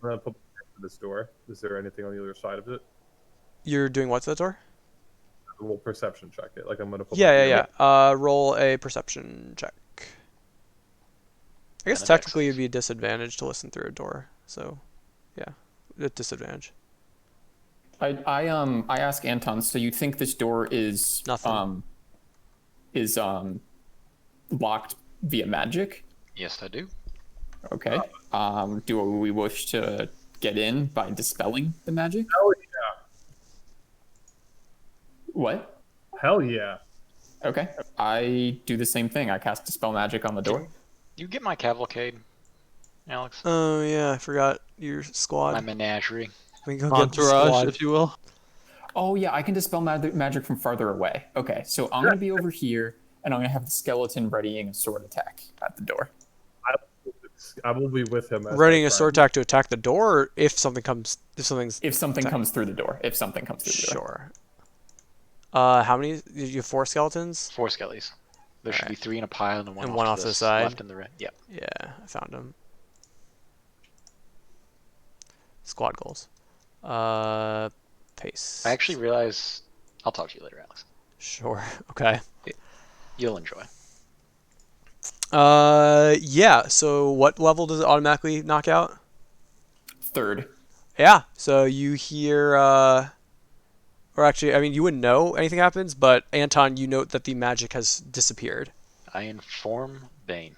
Speaker 5: I'm gonna put this door. Is there anything on the other side of it?
Speaker 1: You're doing what to the door?
Speaker 5: We'll perception check it. Like I'm gonna put.
Speaker 1: Yeah. Roll a perception check. I guess
Speaker 6: And a dex
Speaker 1: technically
Speaker 6: save.
Speaker 1: it'd be a disadvantage to listen through a door. So, yeah, a disadvantage.
Speaker 2: I ask Anton. So you think this door is
Speaker 1: Nothing.
Speaker 2: Locked via magic?
Speaker 6: Yes, I do.
Speaker 2: Okay. Do we wish to get in by dispelling the magic?
Speaker 5: Hell yeah!
Speaker 2: What?
Speaker 5: Hell yeah!
Speaker 2: Okay. I do the same thing. I cast dispel magic on the door.
Speaker 6: You get my cavalcade, Alex.
Speaker 1: Oh yeah, I forgot your
Speaker 6: My
Speaker 1: squad.
Speaker 6: menagerie.
Speaker 1: We can go get the
Speaker 3: Entourage,
Speaker 1: squad.
Speaker 3: if you will.
Speaker 2: Oh yeah, I can dispel magic from farther away. Okay, so I'm gonna be over here, and I'm gonna have the skeleton readying a sword attack at the door.
Speaker 5: I will be with him. As
Speaker 1: Readying
Speaker 5: my
Speaker 1: a sword
Speaker 5: friend.
Speaker 1: attack to attack the door, or if something's
Speaker 2: If something
Speaker 1: attack.
Speaker 2: comes through the door. If something comes through the door.
Speaker 1: Sure. How many? You have 4 skeletons?
Speaker 6: 4 skellies. There should be 3 in a pile and one,
Speaker 1: And
Speaker 6: off,
Speaker 1: one
Speaker 6: to
Speaker 1: off to the
Speaker 6: s-
Speaker 1: side?
Speaker 6: left and the right. Yep.
Speaker 1: Yeah, I found them. Squad goals. Pace.
Speaker 6: I actually realize. I'll talk to you later, Alex.
Speaker 1: Sure. Okay.
Speaker 6: You'll enjoy.
Speaker 1: Yeah. So what level does it automatically knock out?
Speaker 2: Third.
Speaker 1: Yeah. So you hear, or actually, I mean, you wouldn't know anything happens, but Anton, you note that the magic has disappeared.
Speaker 6: I inform Bane.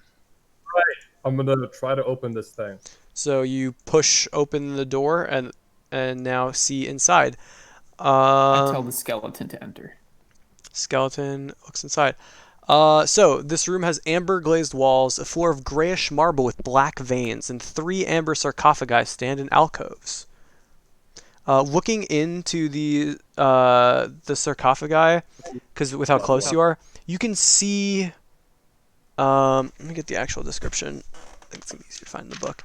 Speaker 5: I'm gonna try to open this thing.
Speaker 1: So you push open the door and now see inside.
Speaker 2: I tell the skeleton to enter.
Speaker 1: Skeleton looks inside. So this room has amber glazed walls, a floor of grayish marble with black veins, and 3 amber sarcophagi stand in alcoves. Looking into the sarcophagi, because with how close you are, you can see. Let me get the actual description. I think it's gonna be easier to find in the book.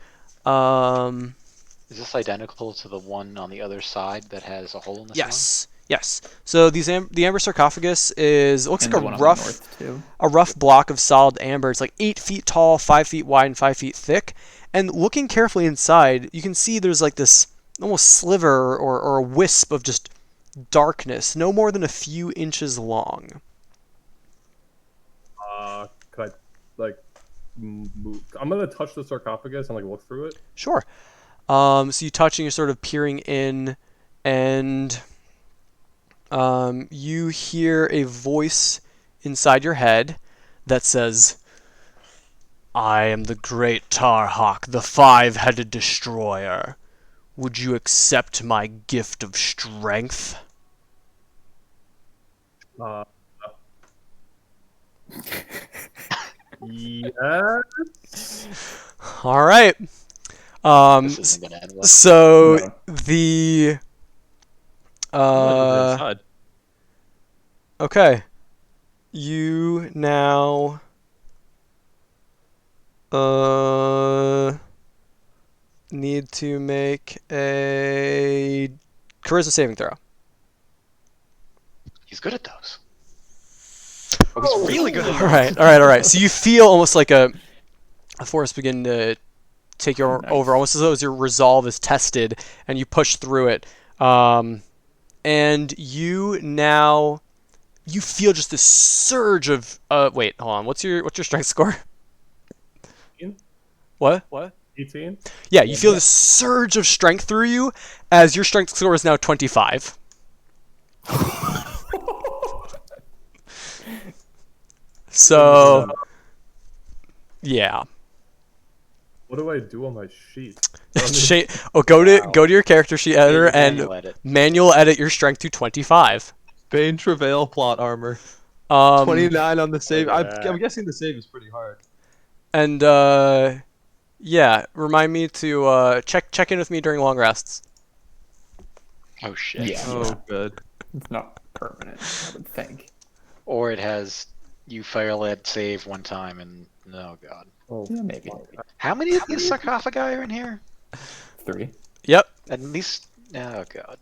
Speaker 6: Is this identical to the one on the other side that has a hole in the
Speaker 1: Yes. Yes. So the amber sarcophagus looks
Speaker 2: And
Speaker 1: like
Speaker 2: the one
Speaker 1: a
Speaker 2: on the north, too.
Speaker 1: rough block of solid amber. It's like 8 feet tall, 5 feet wide, and 5 feet thick. And looking carefully inside, you can see there's like this almost sliver or a wisp of just darkness, no more than a few inches long.
Speaker 5: Could I like move? I'm gonna touch the sarcophagus and like look through it.
Speaker 1: Sure. So you touch and you're sort of peering in, and you hear a voice inside your head that says, "I am the great Tarhawk, the 5-headed destroyer. Would you accept my gift of strength?"
Speaker 5: Uh, yes.
Speaker 1: All right.
Speaker 6: This isn't gonna end well.
Speaker 1: So
Speaker 2: No.
Speaker 1: the
Speaker 3: Inside.
Speaker 1: okay, you now need to make a charisma saving throw.
Speaker 6: He's good at those. Oh, he's really good at those.
Speaker 1: All right. So you feel almost like a force begin to take you
Speaker 2: Nice.
Speaker 1: over, almost as though your resolve is tested, and you push through it. And you feel just this surge of wait, hold on. What's your strength score?
Speaker 5: 18?
Speaker 1: What?
Speaker 5: 18?
Speaker 1: Yeah, you feel this surge of strength through you as your strength score is now 25. So, yeah.
Speaker 5: What do I do on my sheet?
Speaker 1: Go to your character sheet editor and
Speaker 6: Manual edit.
Speaker 1: manual edit your strength to 25.
Speaker 3: Bane Travail plot armor. 29 on the save. I'm guessing the save is pretty hard.
Speaker 1: And yeah, remind me to check in with me during long rests.
Speaker 6: Oh shit.
Speaker 2: Yeah.
Speaker 3: Oh, good.
Speaker 2: It's not permanent, I would think.
Speaker 6: Or it has you fail at save one time and oh god.
Speaker 5: Oh,
Speaker 2: Yeah, maybe.
Speaker 6: How many of these sarcophagi are in here?
Speaker 2: 3.
Speaker 1: Yep.
Speaker 6: At least oh god.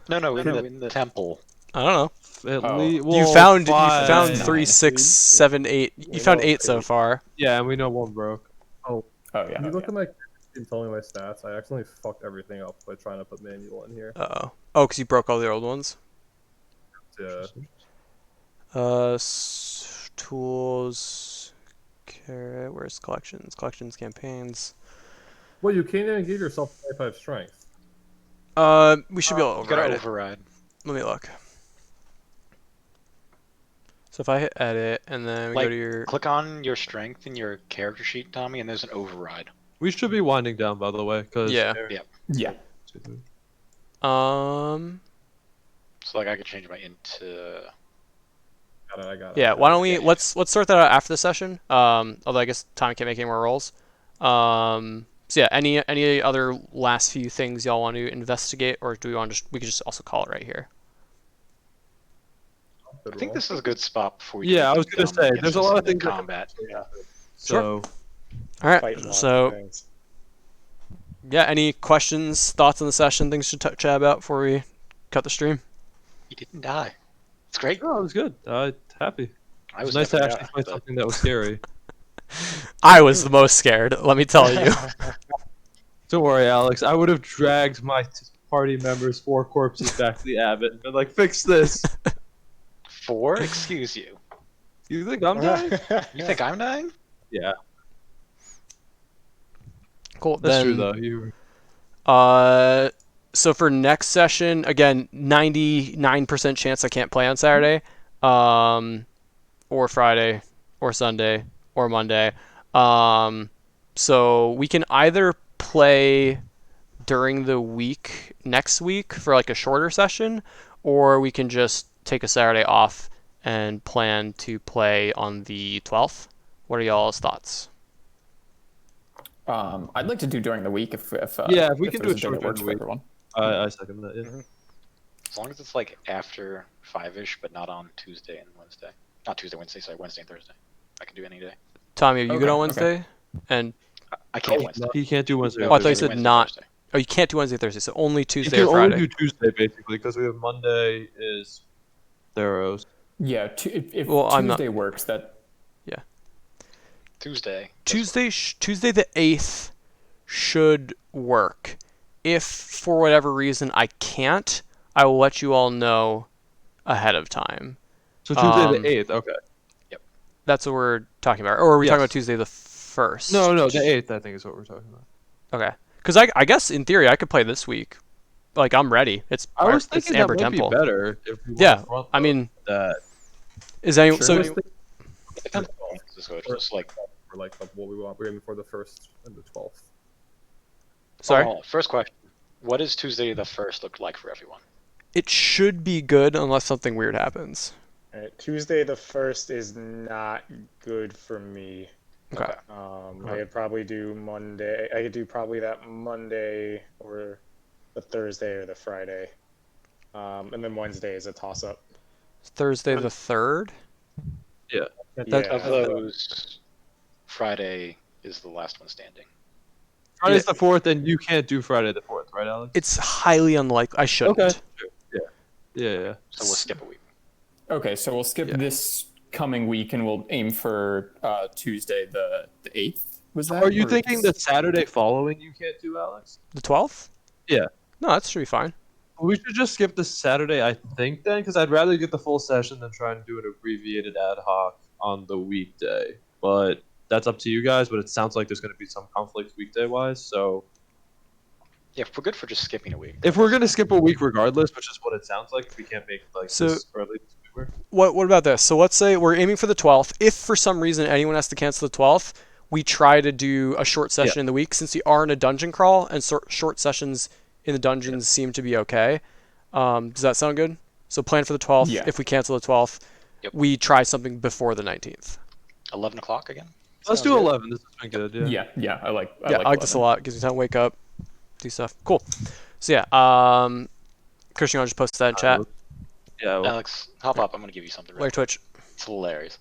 Speaker 6: No, in the temple.
Speaker 1: I don't know.
Speaker 3: At
Speaker 2: Oh.
Speaker 3: least,
Speaker 1: You found
Speaker 2: 9.
Speaker 1: 3, 6, 7, 8. You found 8 so far.
Speaker 3: Yeah, and we know one broke.
Speaker 2: Oh, yeah.
Speaker 5: Can you look at my and tell me my stats? I accidentally fucked everything up by trying to put manual in here.
Speaker 1: Uh-oh. Oh, because you broke all the old ones.
Speaker 5: Yeah.
Speaker 1: Tools. Where's collections? Collections, campaigns.
Speaker 5: Well, you can't even give yourself 25 strength.
Speaker 1: We should be able to
Speaker 6: You gotta
Speaker 1: override it.
Speaker 6: override.
Speaker 1: Let me look. So if I hit edit and then we
Speaker 6: Like,
Speaker 1: go to your
Speaker 6: click on your strength in your character sheet, Tommy, and there's an override.
Speaker 3: We should be winding down, by the way, because
Speaker 1: Yeah.
Speaker 2: Yeah.
Speaker 6: So like I could change my into
Speaker 5: I got it.
Speaker 1: Yeah, why don't we
Speaker 6: Yeah.
Speaker 1: let's sort that out after the session. Although I guess Tommy can't make any more rolls. So yeah, any other last few things y'all want to investigate, or do we want to we could just also call it right here?
Speaker 5: Good
Speaker 6: I think
Speaker 5: roll.
Speaker 6: this is a good spot before we
Speaker 3: Yeah, I
Speaker 6: get
Speaker 3: was gonna
Speaker 6: dumb
Speaker 3: say,
Speaker 6: and get
Speaker 3: there's a
Speaker 6: into
Speaker 3: lot of
Speaker 6: some
Speaker 3: things that-
Speaker 6: combat.
Speaker 3: so
Speaker 1: All right.
Speaker 4: Fight lots
Speaker 1: So
Speaker 4: of things.
Speaker 1: yeah, any questions, thoughts on the session, things to chat about before we cut the stream?
Speaker 6: He didn't die. It's great.
Speaker 3: oh, it was good. Happy.
Speaker 6: I
Speaker 3: It
Speaker 6: was
Speaker 3: was nice to
Speaker 6: definitely
Speaker 3: actually
Speaker 6: out,
Speaker 3: fight
Speaker 6: but-
Speaker 3: something that was scary.
Speaker 1: I was the most scared, let me tell you.
Speaker 3: Don't worry, Alex. I would have dragged my party members' 4 corpses back to the abbot and been like, "Fix this."
Speaker 6: 4? Excuse you.
Speaker 3: You think I'm dying?
Speaker 6: You think I'm dying?
Speaker 3: Yeah,
Speaker 1: Cool.
Speaker 3: that's true
Speaker 1: then,
Speaker 3: though. You.
Speaker 1: So for next session, again, 99% chance I can't play on Saturday, or Friday, or Sunday, or Monday. So we can either play during the week next week for like a shorter session, or we can just take a Saturday off and plan to play on the 12th. What are y'all's thoughts?
Speaker 2: I'd like to do during the week if
Speaker 3: if we can do
Speaker 2: there's
Speaker 3: it
Speaker 2: a day
Speaker 3: short
Speaker 2: that
Speaker 3: during
Speaker 2: works
Speaker 3: the
Speaker 2: for
Speaker 3: week.
Speaker 2: everyone.
Speaker 3: I second that. Yeah.
Speaker 4: Mm-hmm.
Speaker 6: As long as it's like after 5-ish, but not on Tuesday and Wednesday. Not Tuesday, Wednesday. Sorry, Wednesday and Thursday. I can do any day.
Speaker 1: Tommy, are you good
Speaker 2: Okay,
Speaker 1: on
Speaker 2: okay.
Speaker 1: Wednesday? And
Speaker 6: I can't Wednesday.
Speaker 3: He can't do Wednesday.
Speaker 1: oh,
Speaker 3: or
Speaker 1: I thought you
Speaker 3: Thursday.
Speaker 1: said
Speaker 6: Wednesday,
Speaker 1: not.
Speaker 6: Thursday.
Speaker 1: Oh, you can't do Wednesday, Thursday, so only
Speaker 3: You
Speaker 1: Tuesday
Speaker 3: can
Speaker 1: or
Speaker 3: only
Speaker 1: Friday.
Speaker 3: do Tuesday basically because we have Monday is Theros.
Speaker 2: Yeah, if
Speaker 1: Well, I'm not-
Speaker 2: Tuesday works, that
Speaker 6: Tuesday.
Speaker 1: Tuesday the 8th should work. If for whatever reason I can't, I will let you all know ahead of time.
Speaker 3: So Tuesday
Speaker 1: Um,
Speaker 3: the 8th. Okay.
Speaker 1: That's what we're talking about. Or are we talking
Speaker 3: Yes.
Speaker 1: about Tuesday the 1st?
Speaker 3: No, the 8th I think is what we're talking about.
Speaker 1: Okay. Because I guess in theory I could play this week. Like I'm ready. It's
Speaker 3: I was
Speaker 1: it's
Speaker 3: thinking that
Speaker 1: Amber
Speaker 3: might
Speaker 1: Temple.
Speaker 3: be better if we
Speaker 1: Yeah,
Speaker 3: want front
Speaker 1: I mean,
Speaker 3: that.
Speaker 1: is anyone
Speaker 2: Sure.
Speaker 1: so?
Speaker 6: It depends on just like.
Speaker 5: For like what we want. We're aiming for the 1st and the 12th.
Speaker 1: Sorry,
Speaker 6: Oh, first question. What does Tuesday the 1st look like for everyone?
Speaker 1: it should be good unless something weird happens.
Speaker 4: All right, Tuesday the 1st is not good for me.
Speaker 1: Okay.
Speaker 4: I could probably do Monday. I could do probably that Monday or the Thursday or the Friday. And then Wednesday is a toss-up.
Speaker 1: Thursday the 3rd.
Speaker 4: Yeah.
Speaker 6: Of those, Friday is the last one standing.
Speaker 3: Friday's the 4th, and you can't do Friday the 4th, right, Alex?
Speaker 1: It's highly unlikely. I shouldn't.
Speaker 3: Okay. Sure. Yeah.
Speaker 6: So we'll skip a week.
Speaker 2: okay. So we'll skip this coming week and we'll aim for Tuesday the 8th. Was that?
Speaker 3: Are you
Speaker 2: or-
Speaker 3: thinking the Saturday following you can't do, Alex?
Speaker 1: The 12th?
Speaker 3: Yeah.
Speaker 1: No, that should be fine.
Speaker 3: We should just skip the Saturday, I think, then, because I'd rather get the full session than try and do an abbreviated ad hoc on the weekday. But that's up to you guys, but it sounds like there's going to be some conflict weekday-wise, so...
Speaker 6: Yeah, if we're good for just skipping a week.
Speaker 3: If we're going to skip a week regardless, which is what it sounds like, if we can't make like
Speaker 1: So-
Speaker 3: this early this week.
Speaker 1: What about this? So let's say we're aiming for the 12th. If for some reason anyone has to cancel the 12th, we try to do a short session in the week since we are in a dungeon crawl and short sessions in the dungeons seem to be okay. Does that sound good? So plan for the 12th.
Speaker 2: Yeah.
Speaker 1: If we cancel the 12th,
Speaker 6: Yep.
Speaker 1: we try something before the 19th.
Speaker 6: 11 o'clock again?
Speaker 3: Let's do 11. This has been good, yeah.
Speaker 2: Yeah. I like.
Speaker 1: I like this a lot. Gives me time to wake up, do stuff. Cool. So yeah, Christian, I'll just post that in chat.
Speaker 3: Yeah, well,
Speaker 6: Alex, hop up. I'm going to give you something.
Speaker 1: Where Twitch.
Speaker 6: It's hilarious.